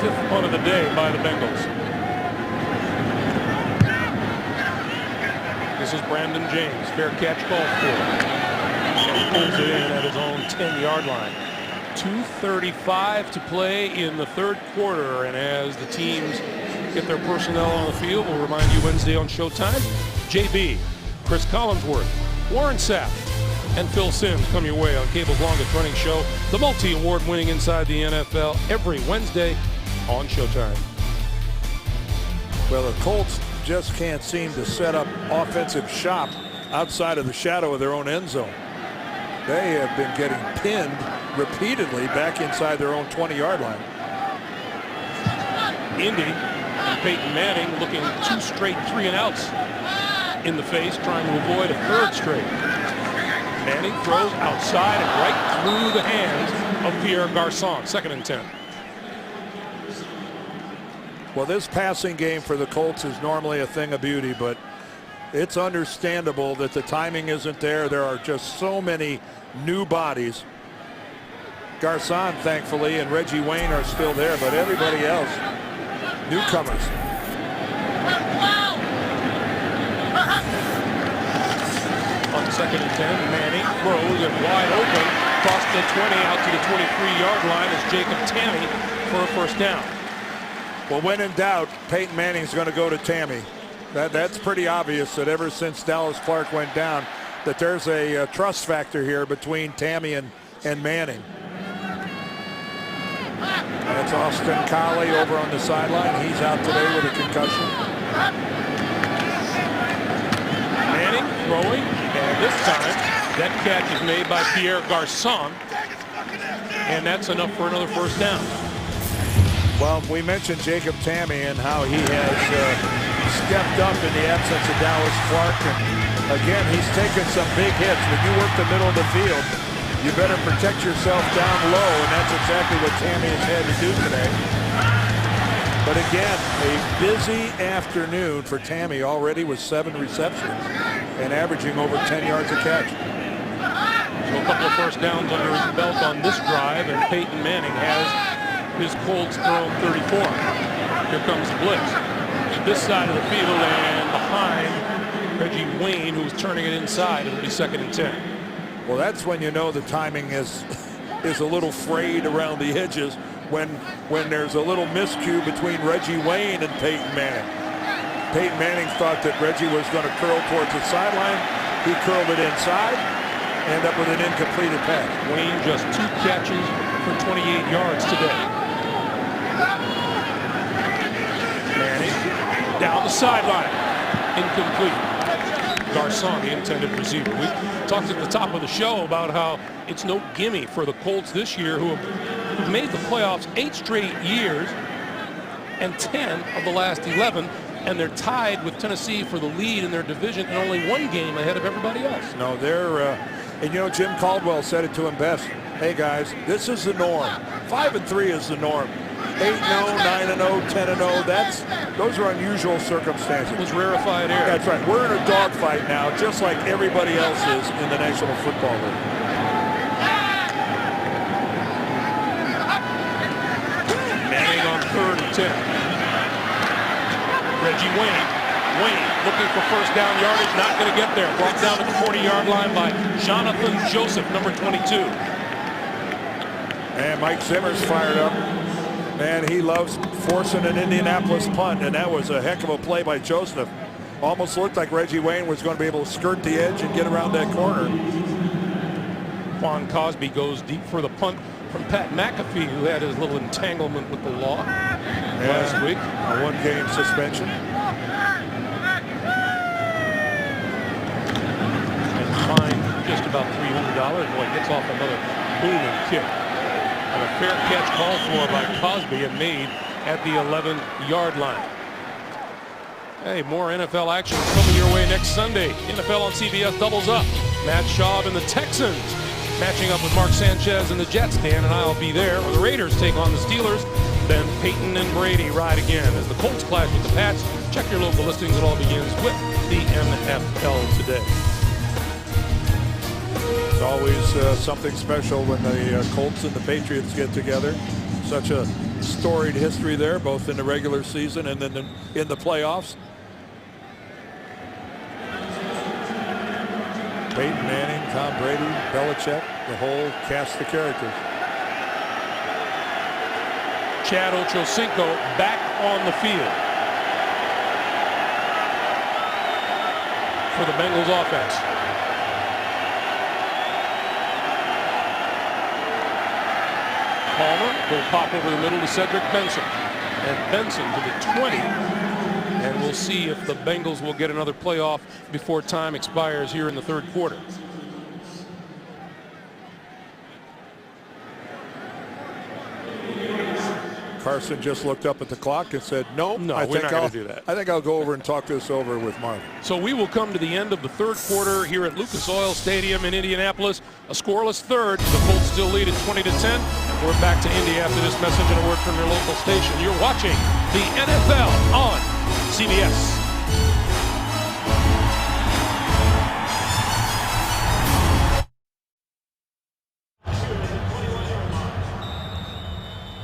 5th punt of the day by the Bengals. This is Brandon James. Fair catch called for. And he pulls it in at his own 10-yard line. 2:35 to play in the 3rd quarter. And as the teams get their personnel on the field, we'll remind you Wednesday on Showtime, JB, Chris Collinsworth, Warren Sapp, and Phil Simms come your way on cable's longest running show, the multi-award winning Inside the NFL, every Wednesday on Showtime. Well, the Colts just can't seem to set up offensive shop outside of the shadow of their own end zone. They have been getting pinned repeatedly back inside their own 20-yard line. Indy and Peyton Manning looking 2 straight 3-and-outs in the face, trying to avoid a 3rd straight. Manning throws outside and right through the hands of Pierre Garçon. 2nd and 10. Well, this passing game for the Colts is normally a thing of beauty, but it's understandable that the timing isn't there. There are just so many new bodies. Garçon, thankfully, and Reggie Wayne are still there, but everybody else, newcomers. On Second and 10. Manning throws it wide open. Across the 20 out to the 23-yard line is Jacob Tamme for a first down. Well, when in doubt, Peyton Manning's going to go to Tamme. That's pretty obvious that ever since Dallas Clark went down, that there's a trust factor here between Tamme and Manning. That's Austin Collie over on the sideline. He's out today with a concussion. Manning throwing, and this time that catch is made by Pierre Garçon, and that's enough for another first down. Well, we mentioned Jacob Tamme and how he has stepped up in the absence of Dallas Clark. And again, he's taken some big hits. When you work the middle of the field, you better protect yourself down low, and that's exactly what Tamme has had to do today. But again, a busy afternoon for Tamme already with 7 receptions and averaging over 10 yards a catch. So a couple of first downs under his belt on this drive, and Peyton Manning has his Colts thrown 34. Here comes the blitz. This side of the field and behind Reggie Wayne, who's turning it inside. It'll be second and 10. Well, that's when you know the timing is a little frayed around the edges when there's a little miscue between Reggie Wayne and Peyton Manning. Peyton Manning thought that Reggie was going to curl towards the sideline. He curled it inside, end up with an incompleted pass. Wayne just 2 catches for 28 yards today. Manning down the sideline, incomplete. Garçon, the intended receiver. We talked at the top of the show about how it's no gimme for the Colts this year, who've made the playoffs 8 straight years and 10 of the last 11, and they're tied with Tennessee for the lead in their division and only 1 game ahead of everybody else. No, they're and you know, Jim Caldwell said it to him best. Hey guys, this is the norm. 5-3 is the norm. 8-0, 9-0, 10-0. Those are unusual circumstances. It was rarefied air. That's right. We're in a dogfight now, just like everybody else is in the National Football League. Manning on 3rd and 10. Reggie Wayne. Wayne looking for first down yardage, not going to get there. Brought down to the 40-yard line by Jonathan Joseph, number 22. And Mike Zimmer's fired up. Man, he loves forcing an Indianapolis punt, and that was a heck of a play by Joseph. Almost looked like Reggie Wayne was going to be able to skirt the edge and get around that corner. Quan Cosby goes deep for the punt from Pat McAfee, who had his little entanglement with the law last week. A 1-game suspension. And fined just about $300. Boy, gets off another booming kick. And a fair catch called for by Cosby and made at the 11-yard line. Hey, more NFL action coming your way next Sunday. NFL on CBS doubles up. Matt Schaub and the Texans matching up with Mark Sanchez and the Jets. Dan and I will be there. Or the Raiders take on the Steelers. Then Peyton and Brady ride again as the Colts clash with the Pats. Check your local listings. It all begins with the NFL today. It's always something special when the Colts and the Patriots get together. Such a storied history there, both in the regular season and then in the playoffs. Peyton Manning, Tom Brady, Belichick, the whole cast of characters. Chad Ochocinco back on the field for the Bengals offense. Palmer will pop over the middle to Cedric Benson. And Benson to the 20. And we'll see if the Bengals will get another playoff before time expires here in the 3rd quarter. Carson just looked up at the clock and said, no, we're not going to do that. I think I'll go over and talk this over with Marvin. So we will come to the end of the 3rd quarter here at Lucas Oil Stadium in Indianapolis. A scoreless 3rd. The Colts still lead at 20-10. We're back to Indy after this message and a word from your local station. You're watching the NFL on CBS.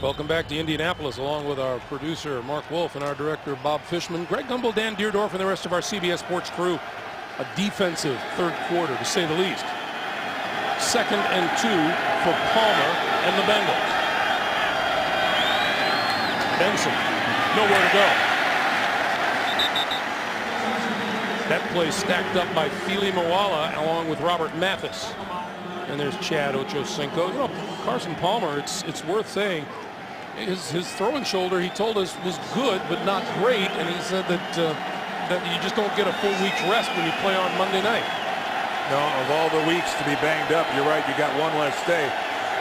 Welcome back to Indianapolis, along with our producer, Mark Wolf, and our director, Bob Fishman. Greg Gumbel, Dan Deerdorf, and the rest of our CBS Sports crew. a defensive third quarter, to say the least. 2nd and 2 for Palmer and the Bengals. Benson, nowhere to go. That play stacked up by Fili Moala along with Robert Mathis. And there's Chad Ochocinco. You know, Carson Palmer, it's worth saying, his throwing shoulder, he told us, was good but not great, and he said that you just don't get a full week's rest when you play on Monday night. No, of all the weeks to be banged up, you're right, you got one less day.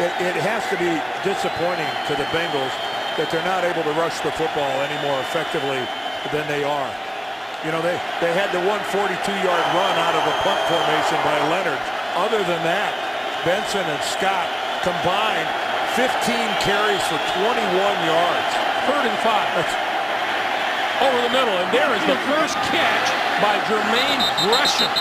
It has to be disappointing to the Bengals that they're not able to rush the football any more effectively than they are. You know, they had the 142-yard run out of a punt formation by Leonard. Other than that, Benson and Scott combined 15 carries for 21 yards. 3rd and 5. Over the middle, and there is the first catch by Jermaine Gresham.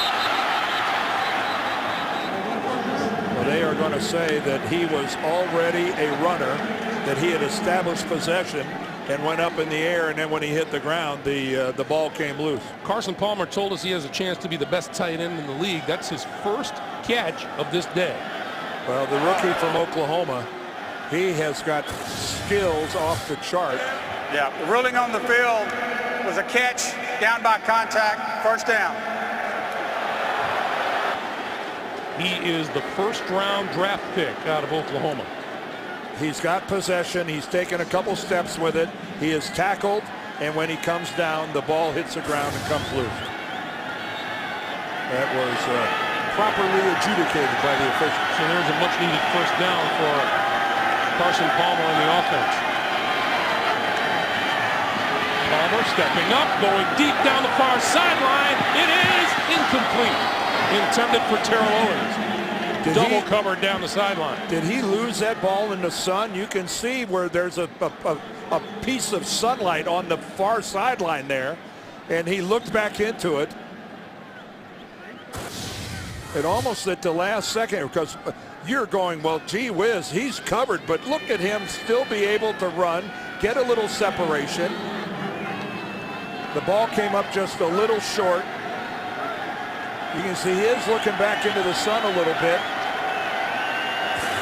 Well, they are going to say that he was already a runner, that he had established possession and went up in the air, and then when he hit the ground, the ball came loose. Carson Palmer told us he has a chance to be the best tight end in the league. That's his first catch of this day. Well, the rookie from Oklahoma, he has got skills off the chart. Yeah, the ruling on the field was a catch, down by contact, first down. He is the first-round draft pick out of Oklahoma. He's got possession. He's taken a couple steps with it. He is tackled, and when he comes down, the ball hits the ground and comes loose. That was properly adjudicated by the officials. So there's a much-needed first down for Carson Palmer in the offense. Palmer stepping up, going deep down the far sideline. It is incomplete. Intended for Terrell Owens. Double covered down the sideline. Did he lose that ball in the sun? You can see where there's a piece of sunlight on the far sideline there, and he looked back into it. And almost at the last second, because you're going, well, gee whiz, he's covered, but look at him still be able to run, get a little separation. The ball came up just a little short. You can see he is looking back into the sun a little bit.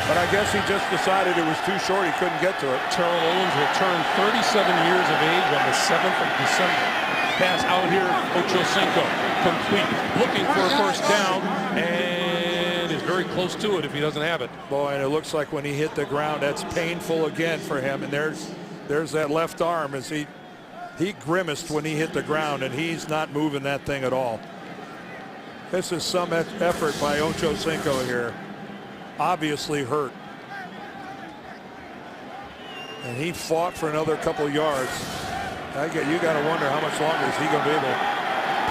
But I guess he just decided it was too short. He couldn't get to it. Terrell Owens will turn 37 years of age on the 7th of December. Pass out here, Ochocinco, complete. Looking for a first down, and is very close to it if he doesn't have it. Boy, and it looks like when he hit the ground, that's painful again for him. And there's that left arm as he grimaced when he hit the ground, and he's not moving that thing at all. This is some effort by Ochocinco here. Obviously hurt. And he fought for another couple yards. You got to wonder how much longer is he going to be able to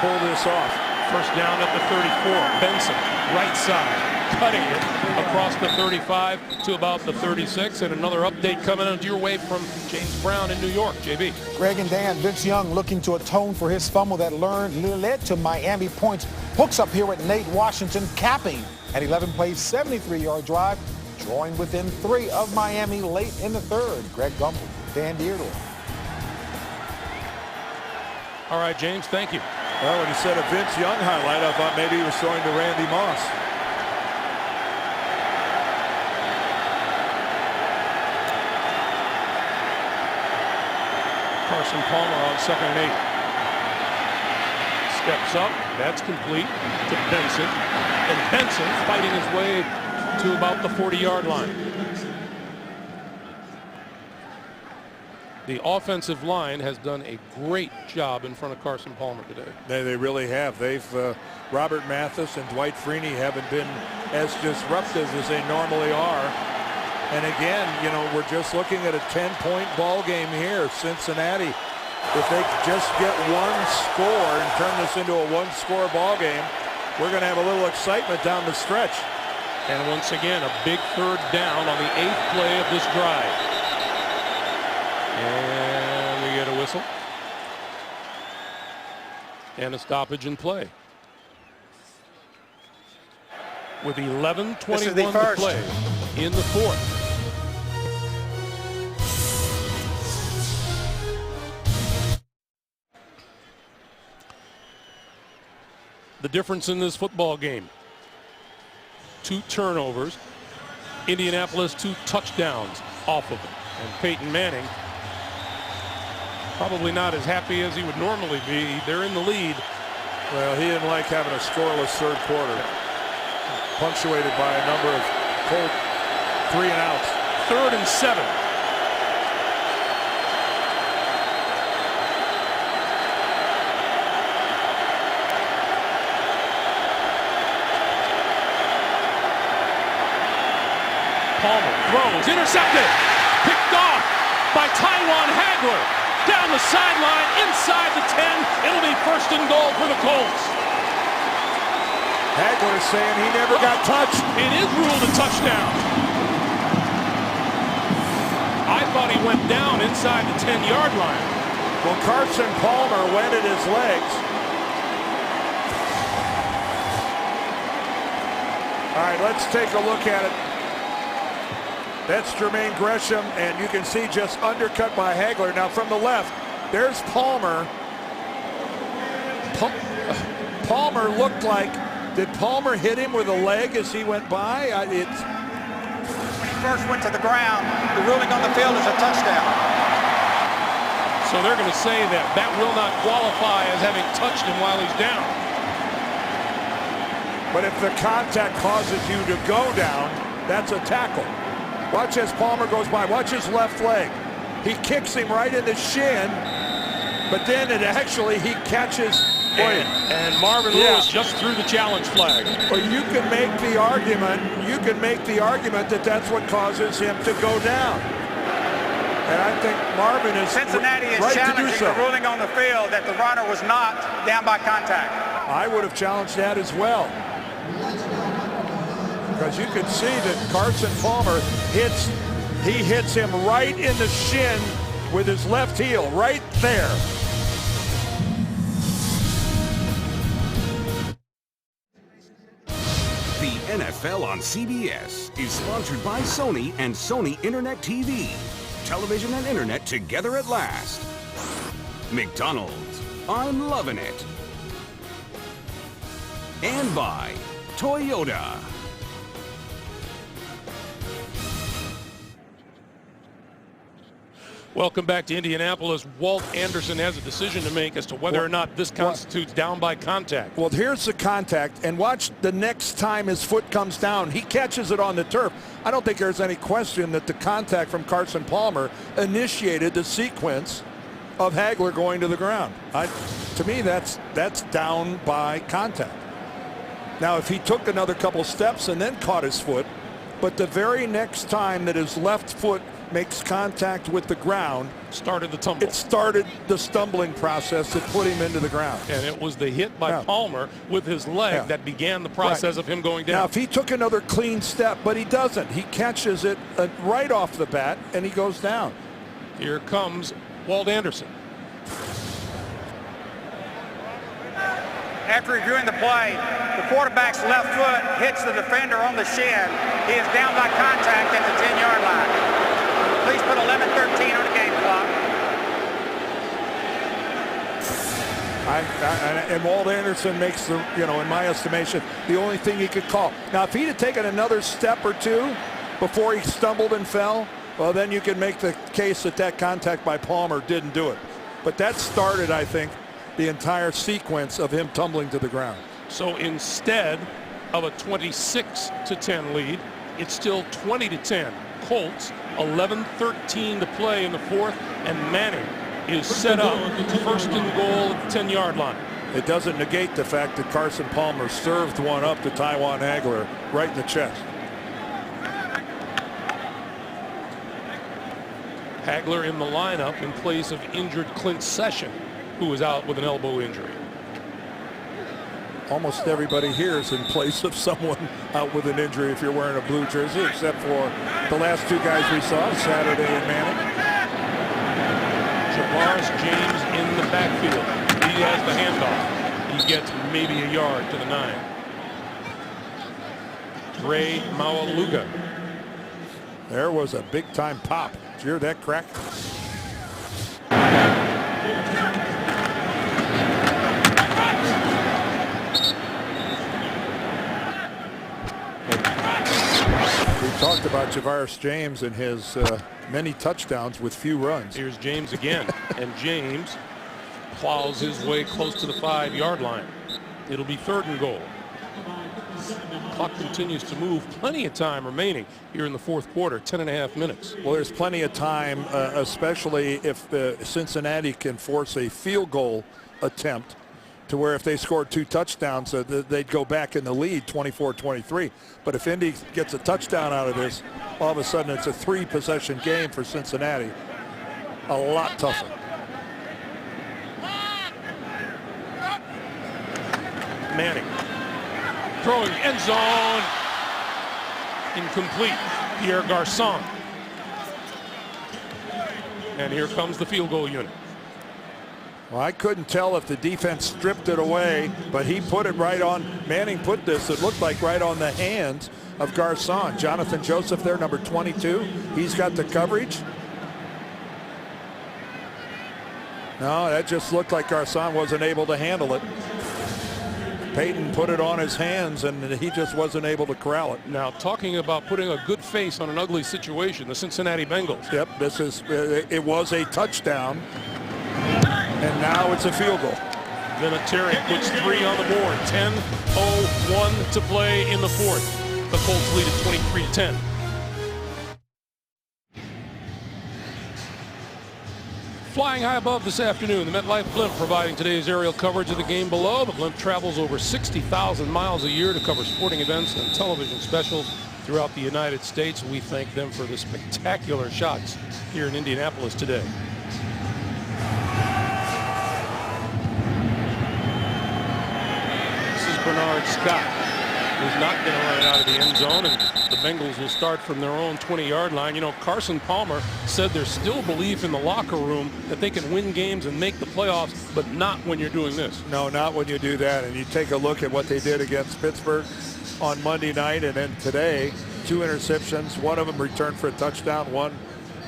pull this off. First down at the 34. Benson, right side, cutting it across the 35 to about the 36. And another update coming out your way from James Brown in New York. JB. Greg and Dan, Vince Young looking to atone for his fumble that led to Miami points. Hooks up here with Nate Washington, capping an 11-play, 73-yard drive, drawing within 3 of Miami late in the 3rd. Greg Gumbel, Dan Deardle. All right, James, thank you. Well, when he said a Vince Young highlight, I thought maybe he was throwing to Randy Moss. Carson Palmer on 2nd and 8. Steps up, that's complete to Benson, and Benson fighting his way to about the 40-yard line. The offensive line has done a great job in front of Carson Palmer today. They really have. Robert Mathis and Dwight Freeney haven't been as disruptive as they normally are. And again, you know, we're just looking at a 10-point ball game here. Cincinnati, if they just get one score and turn this into a one-score ball game, we're going to have a little excitement down the stretch. And once again, a big 3rd down on the 8th play of this drive. And we get a whistle. And a stoppage in play. With 11:21 to play in the 4th. the difference in this football game. 2 turnovers. Indianapolis 2 touchdowns off of it. And Peyton Manning, probably not as happy as he would normally be. They're in the lead. Well, he didn't like having a scoreless third quarter, punctuated by a number of Colt 3 and outs. 3rd and 7. Palmer throws, intercepted, picked off by Taiwan Hagler. Down the sideline, inside the 10. It'll be 1st and goal for the Colts. Hagler saying he never got touched. It is ruled a touchdown. I thought he went down inside the 10-yard line. Well, Carson Palmer went at his legs. All right, let's take a look at it. That's Jermaine Gresham, and you can see just undercut by Hagler. Now from the left, there's Palmer. Palmer looked like, did Palmer hit him with a leg as he went by? When he first went to the ground, the ruling on the field is a touchdown. So they're going to say that will not qualify as having touched him while he's down. But if the contact causes you to go down, that's a tackle. Watch as Palmer goes by. Watch his left leg. He kicks him right in the shin, but then he catches. And Marvin Lewis just threw the challenge flag. Well, you can make the argument. You can make the argument that that's what causes him to go down. And I think Marvin is Cincinnati is right challenging to do so. the ruling on the field that the runner was not down by contact. I would have challenged that as well. Because you can see that Carson Palmer hits him right in the shin with his left heel, right there. The NFL on CBS is sponsored by Sony and Sony Internet TV. Television and internet together at last. McDonald's, I'm loving it. And by Toyota. Welcome back to Indianapolis. Walt Anderson has a decision to make as to whether or not this constitutes down by contact. Well, here's the contact, and watch the next time his foot comes down. He catches it on the turf. I don't think there's any question that the contact from Carson Palmer initiated the sequence of Hagler going to the ground. To me, that's down by contact. Now, if he took another couple steps and then caught his foot, but the very next time that his left foot makes contact with the ground, started the tumble. It started the stumbling process that put him into the ground. And it was the hit by Palmer with his leg that began the process of him going down. Now, if he took another clean step, but he doesn't. He catches it right off the bat, and he goes down. Here comes Walt Anderson. After reviewing the play, the quarterback's left foot hits the defender on the shin. He is down by contact at the 10-yard line. Please put 11:13 on the game clock. And Walt Anderson makes the, in my estimation, the only thing he could call. Now, if he'd have taken another step or two before he stumbled and fell, well, then you can make the case that contact by Palmer didn't do it. But that started, I think, the entire sequence of him tumbling to the ground. So instead of a 26-10 lead, it's still 20-10. Colts, 11:13 to play in the fourth, and Manning is set up 1st and goal at the 10-yard line. It doesn't negate the fact that Carson Palmer served one up to Taiwan Hagler right in the chest. Hagler in the lineup in place of injured Clint Session, who is out with an elbow injury. Almost everybody here is in place of someone out with an injury if you're wearing a blue jersey, except for the last 2 guys we saw, Saturday and Manning. Javaris James in the backfield. He has the handoff. He gets maybe a yard to the 9. Ray Maualuga. There was a big-time pop. Did you hear that crack? talked about Javaris James and his many touchdowns with few runs. Here's James again, and James plows his way close to the 5-yard line. It'll be 3rd and goal. Clock continues to move. Plenty of time remaining here in the 4th quarter, 10.5 minutes. Well, there's plenty of time, especially if Cincinnati can force a field goal attempt to where if they scored 2 touchdowns, they'd go back in the lead 24-23. But if Indy gets a touchdown out of this, all of a sudden it's a 3-possession game for Cincinnati. A lot tougher. Manning throwing end zone, incomplete. Pierre Garçon, and here comes the field goal unit. Well, I couldn't tell if the defense stripped it away, but he put it right on. Manning put this, it looked like, right on the hands of Garçon. Jonathan Joseph there, number 22. He's got the coverage. No, that just looked like Garçon wasn't able to handle it. Peyton put it on his hands, and he just wasn't able to corral it. Now, talking about putting a good face on an ugly situation, the Cincinnati Bengals. Yep, this is, it was a touchdown, and now it's a field goal. Vinatieri puts 3 on the board. 10:01 to play in the 4th. The Colts lead at 23-10. Flying high above this afternoon, the MetLife Blimp providing today's aerial coverage of the game below. The Blimp travels over 60,000 miles a year to cover sporting events and television specials throughout the United States. We thank them for the spectacular shots here in Indianapolis today. This is Bernard Scott, who's not going to run it out of the end zone, and the Bengals will start from their own 20-yard line. You know, Carson Palmer said there's still belief in the locker room that they can win games and make the playoffs, but not when you're doing this. No, not when you do that. And you take a look at what they did against Pittsburgh on Monday night, and then today, 2 interceptions. One of them returned for a touchdown. One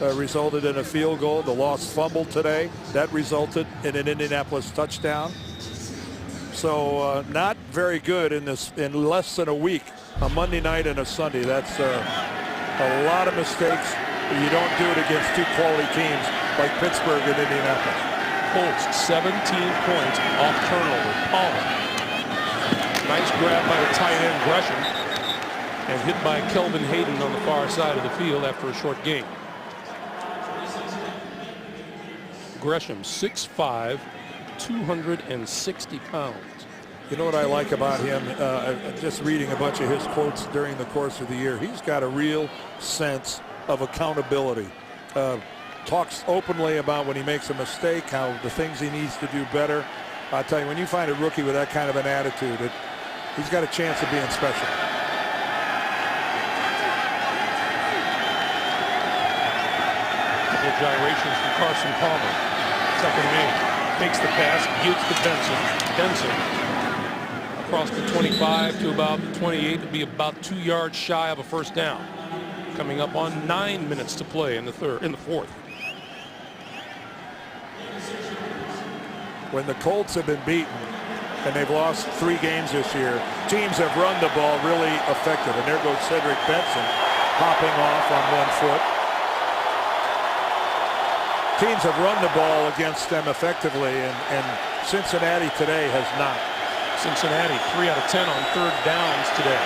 resulted in a field goal. The lost fumble today, that resulted in an Indianapolis touchdown. So not very good in less than a week, a Monday night and a Sunday. That's a lot of mistakes. You don't do it against 2 quality teams like Pittsburgh and Indianapolis. Colts 17 points off turnover. Palmer. Nice grab by the tight end Gresham, and hit by Kelvin Hayden on the far side of the field after a short gain. Gresham 6'5", 260 pounds. You know what I like about him? Just reading a bunch of his quotes during the course of the year. He's got a real sense of accountability. Talks openly about when he makes a mistake, how the things he needs to do better. I'll tell you, when you find a rookie with that kind of an attitude, he's got a chance of being special. Couple of gyrations from Carson Palmer. 2nd and 8. Takes the pass, gives to Benson. Benson across the 25 to about the 28 to be about 2 yards shy of a first down. Coming up on 9 minutes to play in the 4th. When the Colts have been beaten and they've lost 3 games this year, teams have run the ball really effective. And there goes Cedric Benson hopping off on 1 foot. Teams have run the ball against them effectively, and Cincinnati today has not. Cincinnati 3 out of 10 on 3rd downs today.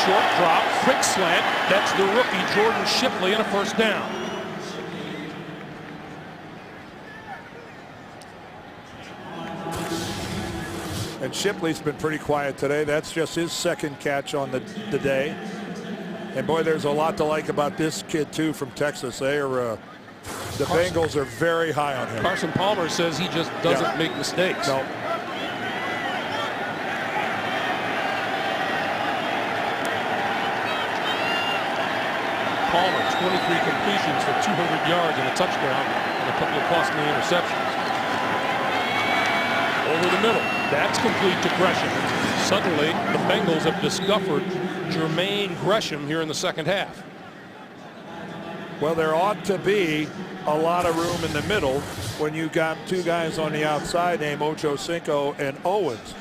Short drop, quick slant. That's the rookie Jordan Shipley, and a first down. And Shipley's been pretty quiet today. That's just his 2nd catch on the day. And boy, there's a lot to like about this kid too from Texas. They are the Bengals are very high on him. Carson Palmer says he just doesn't make mistakes. No. Palmer 23 completions for 200 yards and a touchdown and a couple of costly interceptions. Over the middle, that's complete to Gresham. Suddenly, the Bengals have discovered Jermaine Gresham here in the 2nd half. Well, there ought to be a lot of room in the middle when you got 2 guys on the outside named Ochocinco and Owens.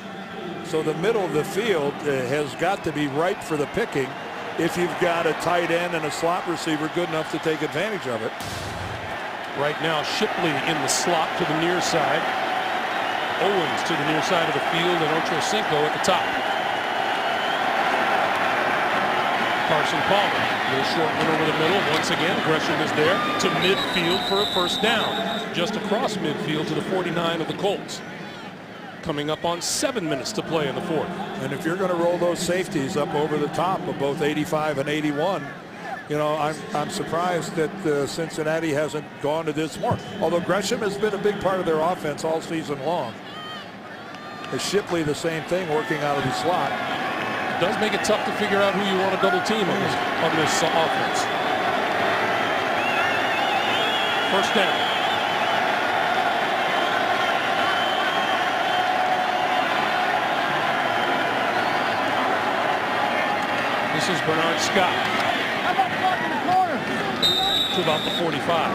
So the middle of the field has got to be ripe for the picking if you've got a tight end and a slot receiver good enough to take advantage of it. Right now, Shipley in the slot to the near side. Owens to the near side of the field, and Ochocinco at the top. Carson Palmer, a little short one over the middle. Once again, Gresham is there to midfield for a first down. Just across midfield to the 49 of the Colts. Coming up on 7 minutes to play in the fourth. And if you're going to roll those safeties up over the top of both 85 and 81, you know, I'm surprised that Cincinnati hasn't gone to this more. Although Gresham has been a big part of their offense all season long. Shipley, the same thing, working out of the slot. It does make it tough to figure out who you want to double team on this offense. First down. This is Bernard Scott. How about block in the corner? To about the 45.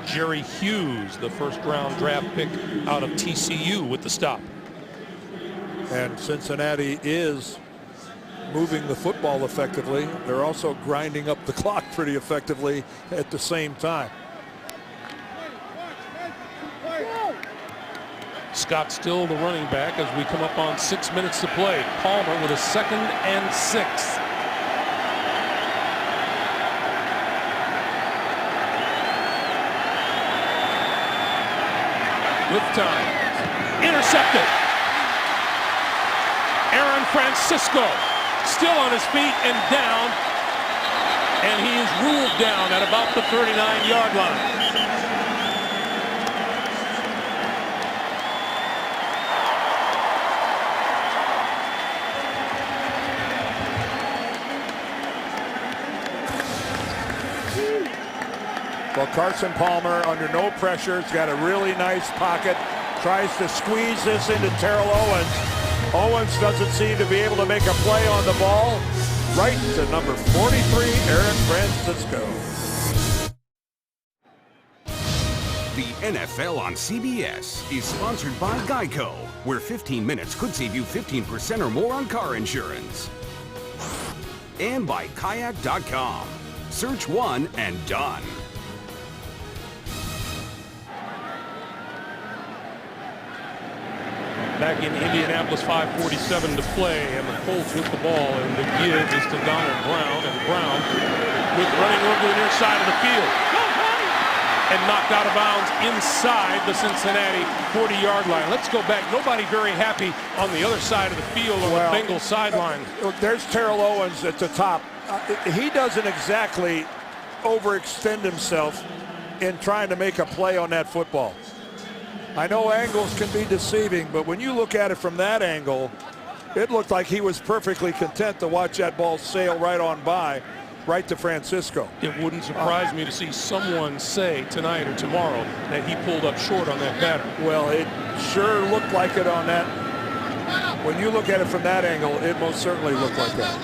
Jerry Hughes, the first-round draft pick out of TCU with the stop. And Cincinnati is moving the football effectively. They're also grinding up the clock pretty effectively at the same time. Scott still the running back as we come up on 6 minutes to play. Palmer with a 2nd and 6. With time. Intercepted. Aaron Francisco still on his feet and down. And he is ruled down at about the 39-yard line. Well, Carson Palmer under no pressure. He's got a really nice pocket. Tries to squeeze this into Terrell Owens. Owens doesn't seem to be able to make a play on the ball. Right to number 43, Aaron Francisco. The NFL on CBS is sponsored by Geico, where 15 minutes could save you 15% or more on car insurance. And by Kayak.com. Search one and done. Back in Indianapolis, 5:47 to play, and the Colts with the ball, and the give is to Donald Brown, and Brown with running room to the near side of the field, and knocked out of bounds inside the Cincinnati 40-yard line. Let's go back. Nobody very happy on the other side of the field on the Bengals sideline. There's Terrell Owens at the top. He doesn't exactly overextend himself in trying to make a play on that football. I know angles can be deceiving, but when you look at it from that angle, it looked like he was perfectly content to watch that ball sail right on by, right to Francisco. It wouldn't surprise me to see someone say tonight or tomorrow that he pulled up short on that pattern. Well, it sure looked like it on that. When you look at it from that angle, it most certainly looked like that.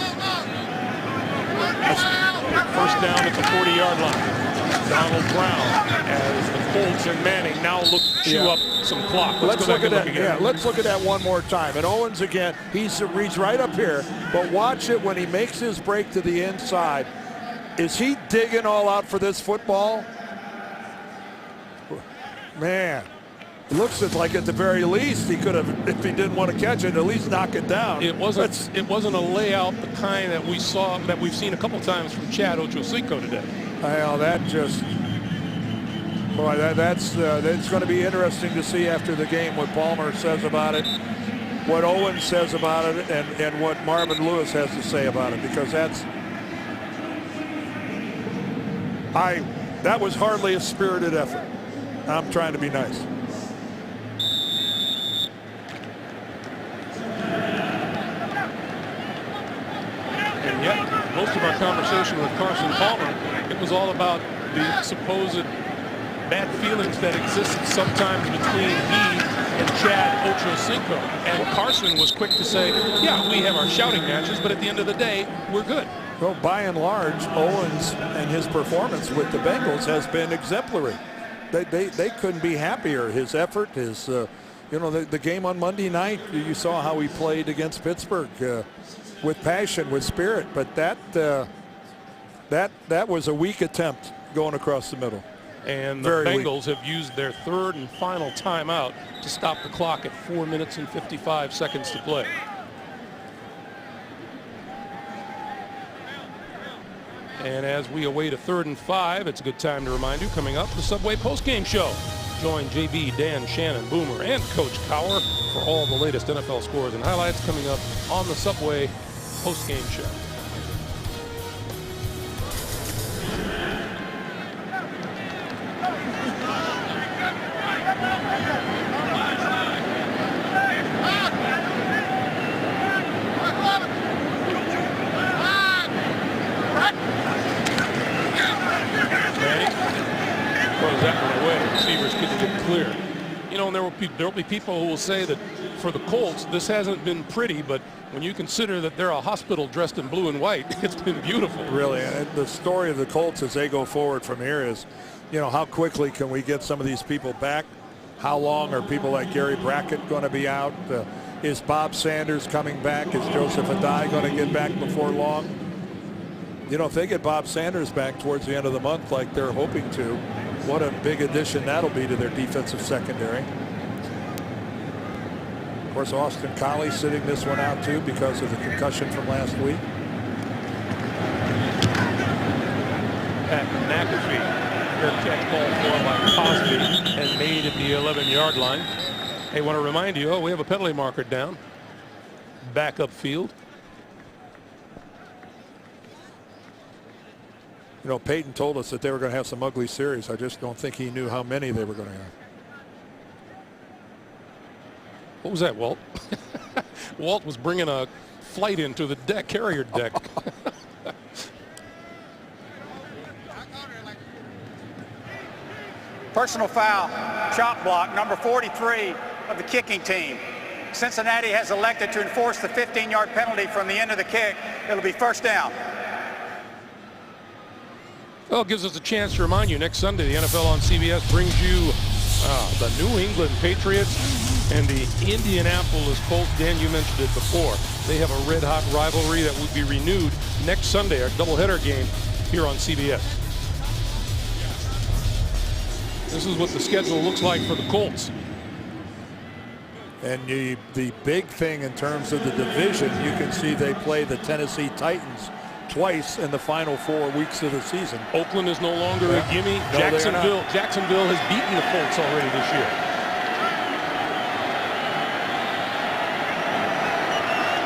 First down at the 40-yard line. Donald Brown as the Colts and Manning now look to chew up some clock. Let's look at that. Yeah, let's look at that one more time. And Owens again, he's reached right up here, but watch it when he makes his break to the inside. Is he digging all out for this football? Man, it looks like at the very least he could have, if he didn't want to catch it, at least knock it down. It wasn't a layout the kind that we saw, that we've seen a couple times from Chad Ochocinco today. Well, that just, boy, that's going to be interesting to see after the game what Palmer says about it, what Owens says about it, and what Marvin Lewis has to say about it, because that was hardly a spirited effort. I'm trying to be nice. And yet, most of our conversation with Carson Palmer, it was all about the supposed bad feelings that exist sometimes between he and Chad Ochocinco. And Carson was quick to say, yeah, we have our shouting matches, but at the end of the day, we're good. Well, by and large, Owens and his performance with the Bengals has been exemplary. They couldn't be happier. His effort, his You know, the game on Monday night, you saw how he played against Pittsburgh with passion, with spirit. But that was a weak attempt going across the middle. And the Bengals have used their third and final timeout to stop the clock at 4 minutes and 55 seconds to play. And as we await a 3rd and 5, it's a good time to remind you, coming up, the Subway postgame show. Join JB, Dan, Shannon, Boomer, and Coach Cower for all the latest NFL scores and highlights coming up on the Subway postgame show. Clear. You know, and there will be people who will say that for the Colts, this hasn't been pretty, but when you consider that they're a hospital dressed in blue and white, it's been beautiful. Really, and the story of the Colts as they go forward from here is, you know, how quickly can we get some of these people back? How long are people like Gary Brackett going to be out? Is Bob Sanders coming back? Is Joseph Adai going to get back before long? You know, if they get Bob Sanders back towards the end of the month like they're hoping to, what a big addition that'll be to their defensive secondary. Of course, Austin Collie sitting this one out too because of the concussion from last week. Pat McAfee, her catch ball for by Cosby and made at the 11-yard line. Hey, want to remind you, we have a penalty marker down. Back up field. You know, Peyton told us that they were going to have some ugly series. I just don't think he knew how many they were going to have. What was that, Walt? Walt was bringing a flight into the deck, carrier deck. Personal foul, chop block, number 43 of the kicking team. Cincinnati has elected to enforce the 15-yard penalty from the end of the kick. It'll be first down. Well, it gives us a chance to remind you, next Sunday, the NFL on CBS brings you the New England Patriots and the Indianapolis Colts. Dan, you mentioned it before. They have a red-hot rivalry that will be renewed next Sunday, our doubleheader game here on CBS. This is what the schedule looks like for the Colts. And the big thing in terms of the division, you can see they play the Tennessee Titans twice in the final 4 weeks of the season. Oakland is no longer a gimme. No, Jacksonville has beaten the Colts already this year.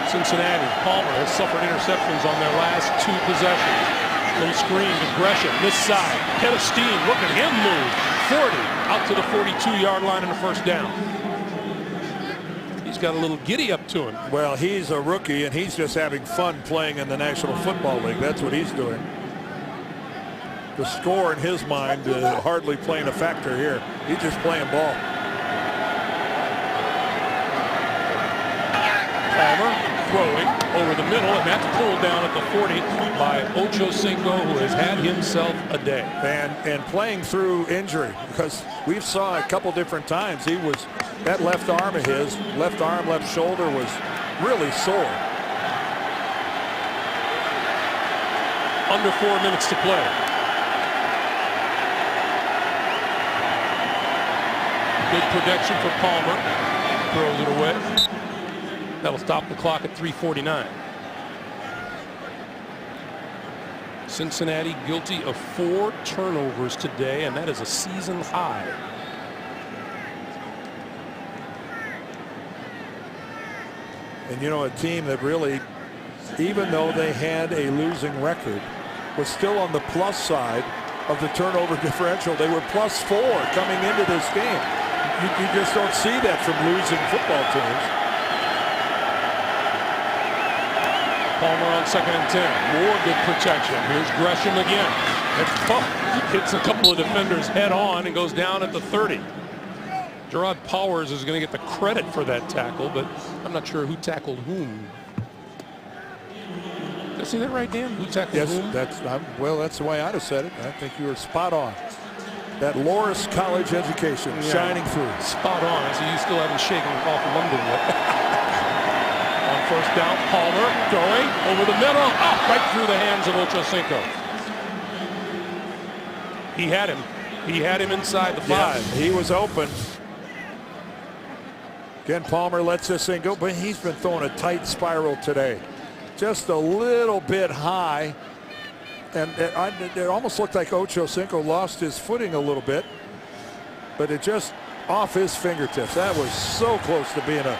Cincinnati, Palmer has suffered interceptions on their last 2 possessions. Little screen to Gresham, this side, head of steam, look at him move. 40 out to the 42-yard line and a first down. He's got a little giddy up to him. Well, he's a rookie, and he's just having fun playing in the National Football League. That's what he's doing. The score in his mind hardly playing a factor here. He's just playing ball. Palmer throwing over the middle, and that's pulled down at the 40 by Ocho Cinco, who has had himself a day. And playing through injury, because we saw a couple different times he was, that left arm of his, left arm, left shoulder was really sore. Under 4 minutes to play. Good protection for Palmer. Throws it away. That'll stop the clock at 3:49. Cincinnati guilty of 4 turnovers today, and that is a season high. And you know, a team that really, even though they had a losing record, was still on the plus side of the turnover differential. They were +4 coming into this game. You just don't see that from losing football teams. Palmer on 2nd and 10. More good protection. Here's Gresham again. Hits a couple of defenders head on and goes down at the 30. Gerard Powers is going to get the credit for that tackle, but I'm not sure who tackled whom. Did I see that right, Dan? Who tackled whom? Yes, well, that's the way I'd have said it. I think you were spot on. That Loris College education shining through. Spot on. I see you still haven't shaken off London yet. On first down, Palmer throwing over the middle, right through the hands of Ochocinco. He had him. He had him inside the 5. Yeah, he was open. Again, Palmer lets this thing go, but he's been throwing a tight spiral today. Just a little bit high. And it almost looked like Ochocinco lost his footing a little bit, but it just off his fingertips. That was so close to being a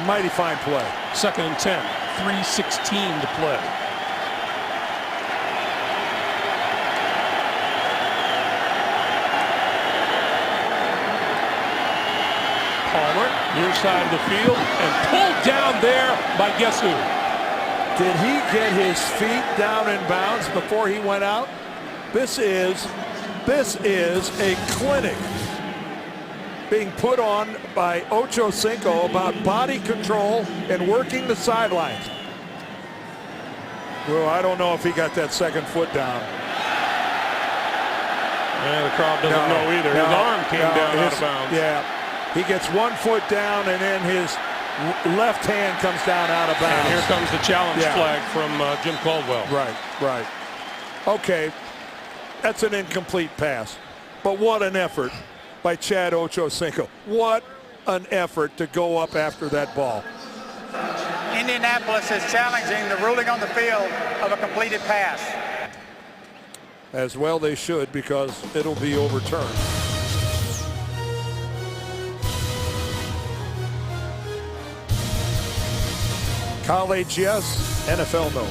mighty fine play. 2nd and 10, 3:16 to play. Palmer, near side of the field, and pulled down there by guess who? Did he get his feet down in bounds before he went out? This is a clinic being put on by Ochocinco about body control and working the sidelines. Well, I don't know if he got that 2nd foot down. Yeah, the crowd doesn't know either. His arm came down out of bounds. Yeah, he gets 1 foot down and then his left hand comes down out of bounds. And here comes the challenge flag from Jim Caldwell. Right. Okay, that's an incomplete pass. But what an effort by Chad Ochocinco. What an effort to go up after that ball. Indianapolis is challenging the ruling on the field of a completed pass. As well they should, because it'll be overturned. College, yes. NFL, no.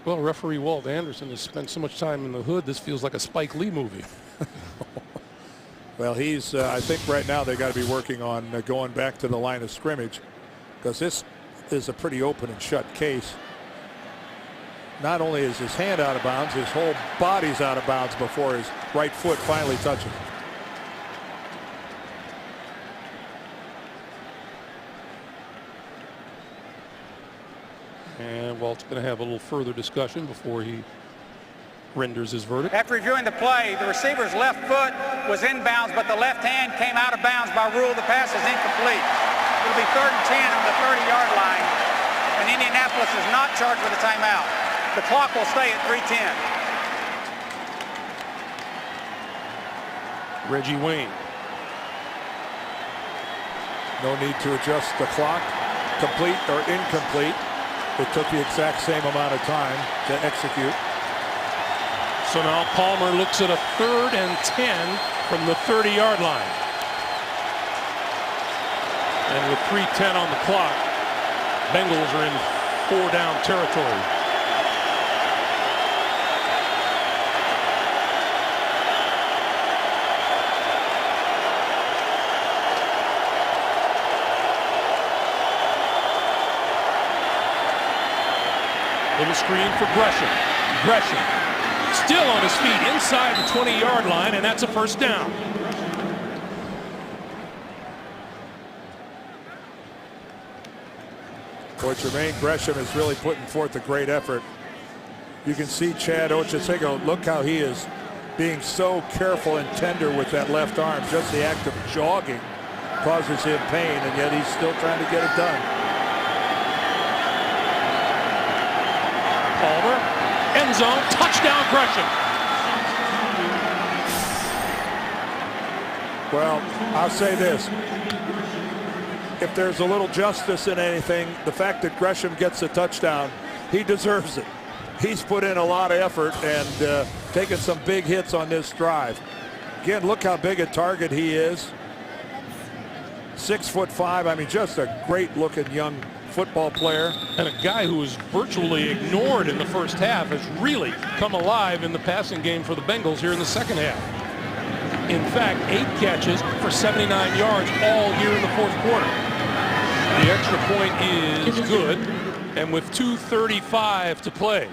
Well, referee Walt Anderson has spent so much time in the hood, this feels like a Spike Lee movie. Well, he's, I think right now they got to be working on going back to the line of scrimmage, because this is a pretty open and shut case. Not only is his hand out of bounds, his whole body's out of bounds before his right foot finally touches. And Walt's going to have a little further discussion before he renders his verdict. After reviewing the play, the receiver's left foot was inbounds, but the left hand came out of bounds. By rule, the pass is incomplete. It'll be 3rd and 10 on the 30-yard line, and Indianapolis is not charged with a timeout. The clock will stay at 3:10. Reggie Wayne. No need to adjust the clock, complete or incomplete. It took the exact same amount of time to execute. So now Palmer looks at a 3rd and 10 from the 30-yard line. And with 3:10 on the clock, Bengals are in 4-down territory. Little screen for Gresham. Gresham still on his feet inside the 20-yard line, and that's a 1st down. Boy, Jermaine Gresham is really putting forth a great effort. You can see Chad Ochocinco, look how he is being so careful and tender with that left arm. Just the act of jogging causes him pain, and yet he's still trying to get it done. Palmer, end zone, touchdown Gresham. Well, I'll say this. If there's a little justice in anything, the fact that Gresham gets a touchdown, he deserves it. He's put in a lot of effort and taken some big hits on this drive. Again, look how big a target he is. 6'5". I mean, just a great looking young football player. And a guy who was virtually ignored in the first half has really come alive in the passing game for the Bengals here in the second half. In fact, 8 catches for 79 yards all here in the fourth quarter. The extra point is good, and with 2:35 to play,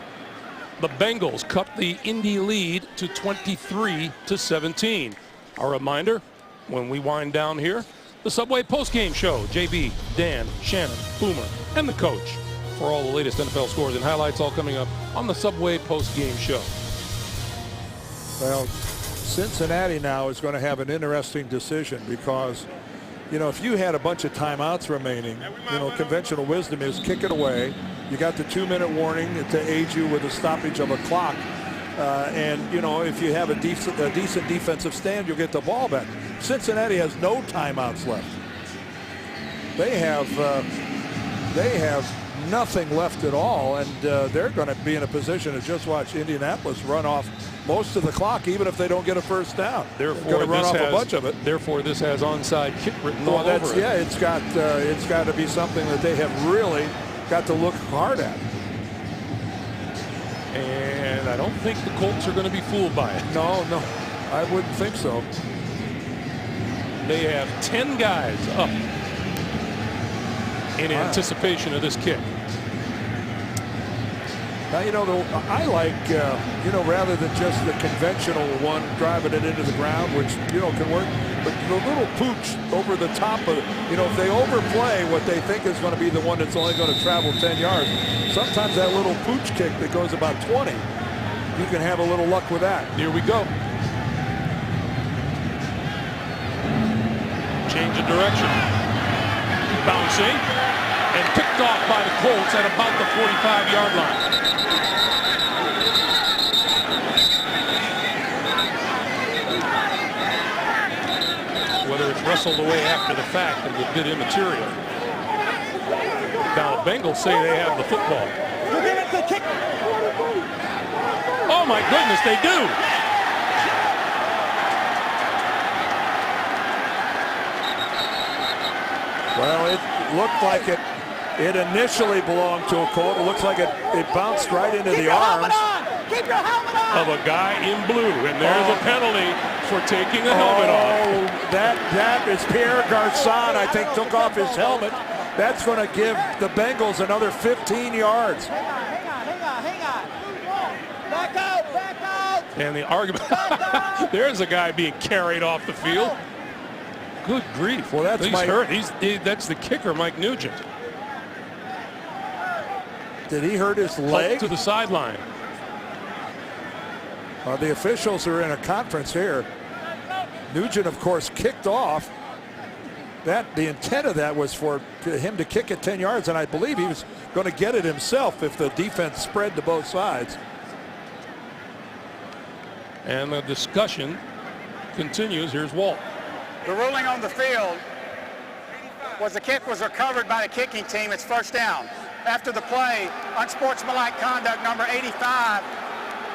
the Bengals cut the Indy lead to 23-17. A reminder, when we wind down here, the Subway postgame show. JB, Dan, Shannon, Boomer, and the coach. for all the latest NFL scores and highlights, all coming up on the Subway post-game show. Well, Cincinnati now is going to have an interesting decision because, you know, if you had a bunch of timeouts remaining, you know, conventional wisdom is kick it away. You got the 2-minute warning to aid you with a stoppage of a clock. And, you know, if you have a decent defensive stand, you'll get the ball back. Cincinnati has no timeouts left. They have nothing left at all, and they're going to be in a position to just watch Indianapolis run off most of the clock, even if they don't get a first down. Therefore, going to run off a bunch of it. Therefore, this has onside kick written all over it. Yeah, it's got to be something that they have really got to look hard at. And I don't think the Colts are going to be fooled by it. No, I wouldn't think so. They have 10 guys up in anticipation of this kick. Now, you know, I like, you know, rather than just the conventional one driving it into the ground, which, you know, can work, but the little pooch over the top of, you know, if they overplay what they think is going to be the one that's only going to travel 10 yards, sometimes that little pooch kick that goes about 20, you can have a little luck with that. Here we go. Change of direction. Bouncing and picked off by the Colts at about the 45-yard line. Whether it's wrestled away after the fact is a bit immaterial. Now, the Bengals say they have the football. Oh my goodness, they do. Well, it looked like it initially belonged to a Colt. It looks like it bounced right into the arms. Keep your helmet on! Of a guy in blue, and there's a penalty for taking the helmet off. That is Pierre Garçon, I think, took off his helmet. That's going to give the Bengals another 15 yards. Hang on. Back out! And the argument, there's a guy being carried off the field. Good grief. Well, that's he's hurt. That's the kicker, Mike Nugent. Did he hurt his leg? Up to the sideline. The officials are in a conference here. Nugent, of course, kicked off. The intent of that was for him to kick it 10 yards, and I believe he was going to get it himself if the defense spread to both sides. And the discussion continues. Here's Walt. The ruling on the field was the kick was recovered by the kicking team. It's first down. After the play, unsportsmanlike conduct number 85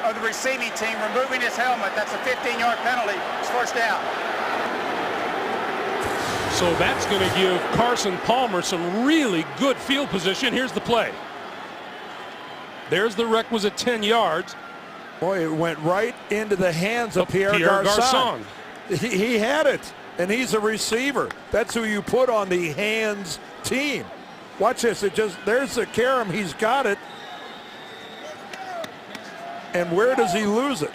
of the receiving team, removing his helmet. That's a 15-yard penalty. It's first down. So that's going to give Carson Palmer some really good field position. Here's the play. There's the requisite 10 yards. Boy, it went right into the hands of Pierre Garçon. He had it, and he's a receiver. That's who you put on the hands team. Watch this. There's the carom. He's got it. And where does he lose it?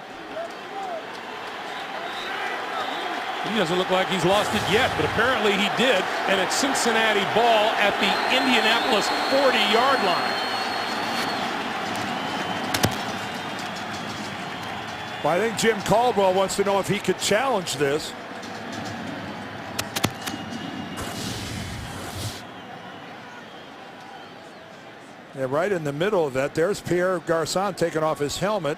He doesn't look like he's lost it yet, but apparently he did. And it's Cincinnati ball at the Indianapolis 40-yard line. Well, I think Jim Caldwell wants to know if he could challenge this. Yeah, right in the middle of that, there's Pierre Garçon taking off his helmet.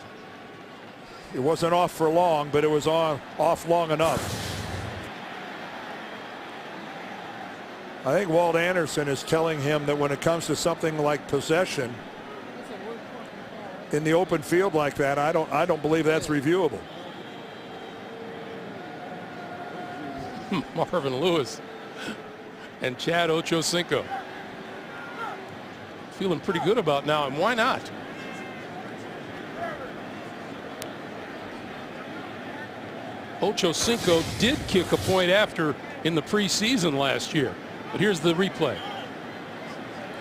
It wasn't off for long, but it was off long enough. I think Walt Anderson is telling him that when it comes to something like possession in the open field like that, I don't believe that's reviewable. Marvin Lewis and Chad Ochocinco feeling pretty good about now, and why not? Ochocinco did kick a point after in the preseason last year, but here's the replay.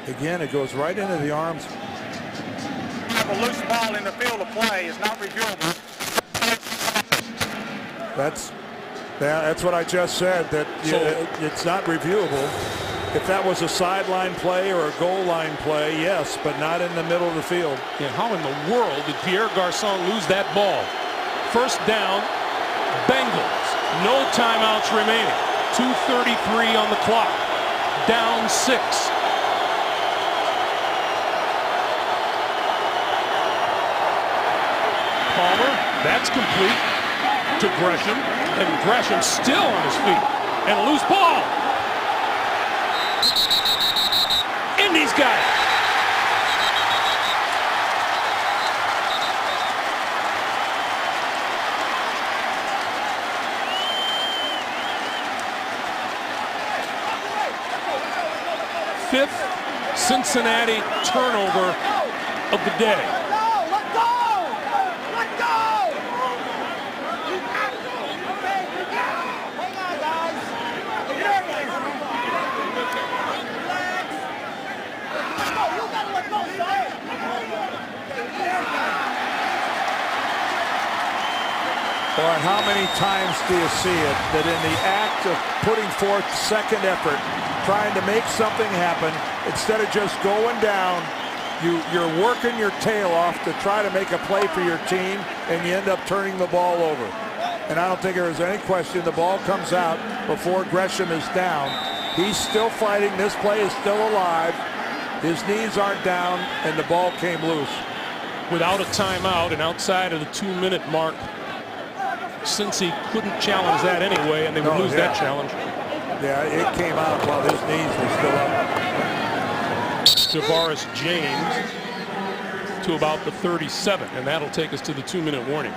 Again, it goes right into the arms. Have a loose ball in the field of play is not reviewable. That's what I just said, that it's not reviewable. If that was a sideline play or a goal line play, yes, but not in the middle of the field. And how in the world did Pierre Garçon lose that ball? First down, Bengals. No timeouts remaining. 2:33 on the clock. Down 6. Palmer, that's complete to Gresham, and Gresham still on his feet. And a loose ball. Indy's got it. Fifth Cincinnati turnover of the day. Let go! Let go! Hang on, guys. Relax. You gotta let go, son. Boy, how many times do you see it that in the act of putting forth second effort, trying to make something happen, instead of just going down, you're working your tail off to try to make a play for your team, and you end up turning the ball over. And I don't think there is any question the ball comes out before Gresham is down. He's still fighting. This play is still alive. His knees aren't down, and the ball came loose. Without a timeout and outside of the 2-minute mark, since he couldn't challenge that anyway, and they would lose that challenge. Yeah, it came out while his knees were still up. Javaris James to about the 37, and that'll take us to the 2-minute warning.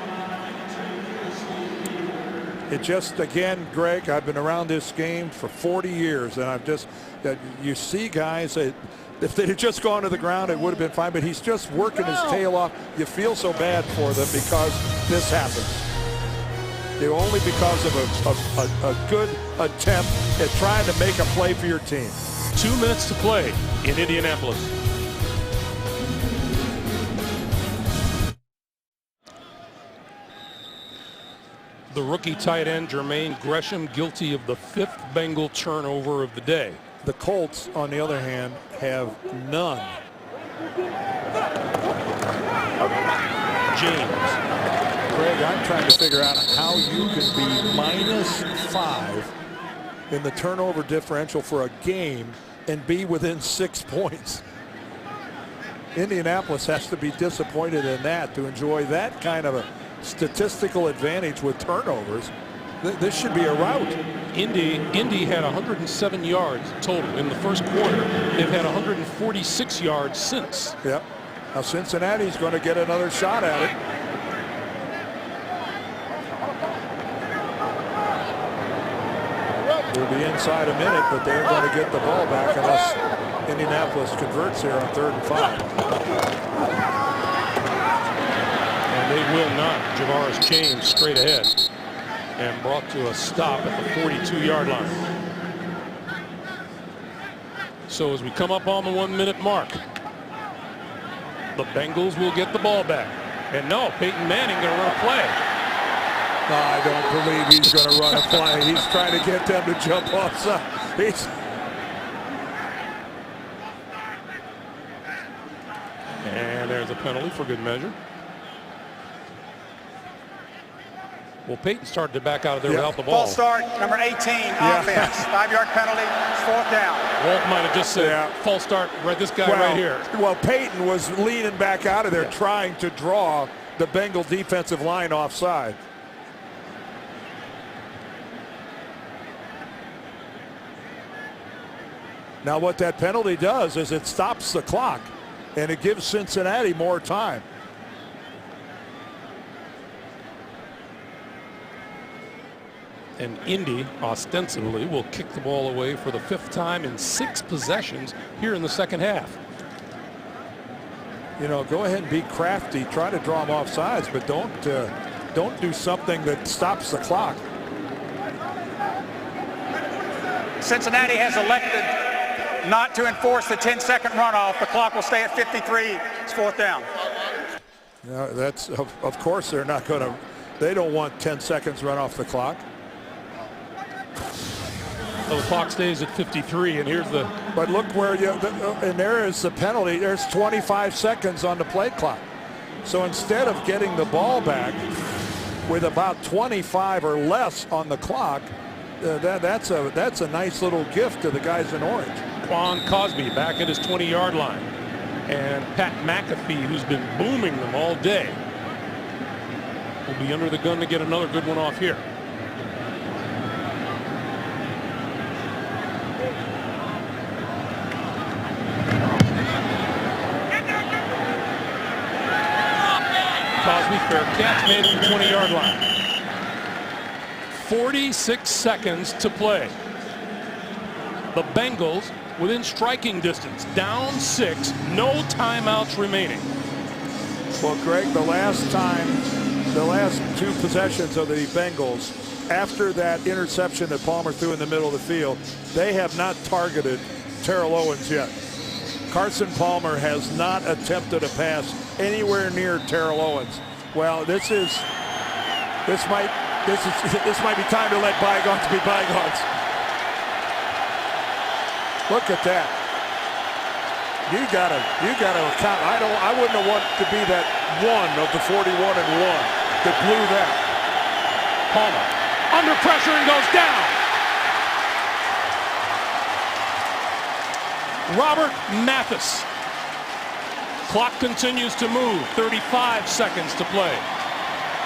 It just, again, Greg, I've been around this game for 40 years, and I've just, you see guys that if they'd have just gone to the ground, it would have been fine, but he's just working his tail off. You feel so bad for them because this happens. Only because of a good attempt at trying to make a play for your team. 2 minutes to play in Indianapolis. The rookie tight end Jermaine Gresham guilty of the 5th Bengal turnover of the day. The Colts, on the other hand, have none. James. Greg, I'm trying to figure out how you can be -5 in the turnover differential for a game and be within 6 points. Indianapolis has to be disappointed in that to enjoy that kind of a statistical advantage with turnovers. This should be a rout. Indy had 107 yards total in the first quarter. They've had 146 yards since. Yep. Now Cincinnati's going to get another shot at it. We'll be inside a minute, but they're going to get the ball back unless Indianapolis converts here on 3rd and 5. And they will not. Javaris James straight ahead and brought to a stop at the 42-yard line. So as we come up on the 1-minute mark, the Bengals will get the ball back. And no, Peyton Manning going to run a play. No, I don't believe he's going to run a play. He's trying to get them to jump offside. And there's a penalty for good measure. Well, Peyton started to back out of there without the ball. False start, number 18, offense. 5-yard penalty, 4th down. Walt might have just said false start, right? This guy right here. Well, Peyton was leaning back out of there trying to draw the Bengal defensive line offside. Now what that penalty does is it stops the clock and it gives Cincinnati more time. And Indy ostensibly will kick the ball away for the 5th time in 6 possessions here in the second half. You know, go ahead and be crafty, try to draw them off sides, but don't do something that stops the clock. Cincinnati has elected not to enforce the 10-second runoff. The clock will stay at 53. It's 4th down. Yeah, that's of course they're not going to. They don't want 10 seconds run off the clock. So the clock stays at 53, and here's the... But look where and there is the penalty. There's 25 seconds on the play clock. So instead of getting the ball back with about 25 or less on the clock, that's a nice little gift to the guys in orange. Quan Cosby back at his 20-yard line. And Pat McAfee, who's been booming them all day, will be under the gun to get another good one off here. Cosby, fair catch, made it to the 20-yard line. 46 seconds to play. The Bengals within striking distance, down 6, no timeouts remaining. Well, Greg, the last two possessions of the Bengals, after that interception that Palmer threw in the middle of the field, they have not targeted Terrell Owens yet. Carson Palmer has not attempted a pass anywhere near Terrell Owens. Well, this might be time to let bygones be bygones. Look at that. You gotta account. I wouldn't have wanted to be that one of the 41 and 1 that blew that. Palmer under pressure and goes down. Robert Mathis. Clock continues to move. 35 seconds to play.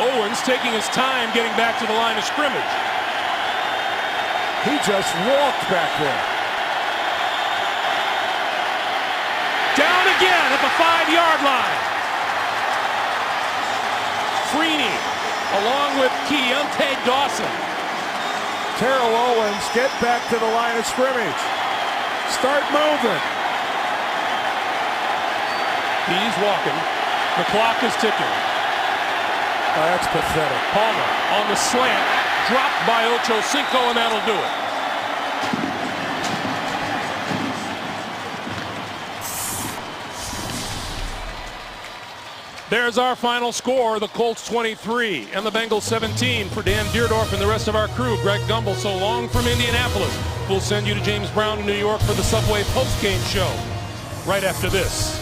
Owens taking his time getting back to the line of scrimmage. He just walked back there. Down again at the 5-yard line. Freeney along with Keontae Dawson. Terrell Owens, get back to the line of scrimmage. Start moving. He's walking. The clock is ticking. Oh, that's pathetic. Palmer on the slant, dropped by Ochocinco, and that'll do it. There's our final score. The Colts 23 and the Bengals 17. For Dan Deerdorf and the rest of our crew, Greg Gumbel, so long from Indianapolis. We'll send you to James Brown in New York for the Subway postgame show right after this.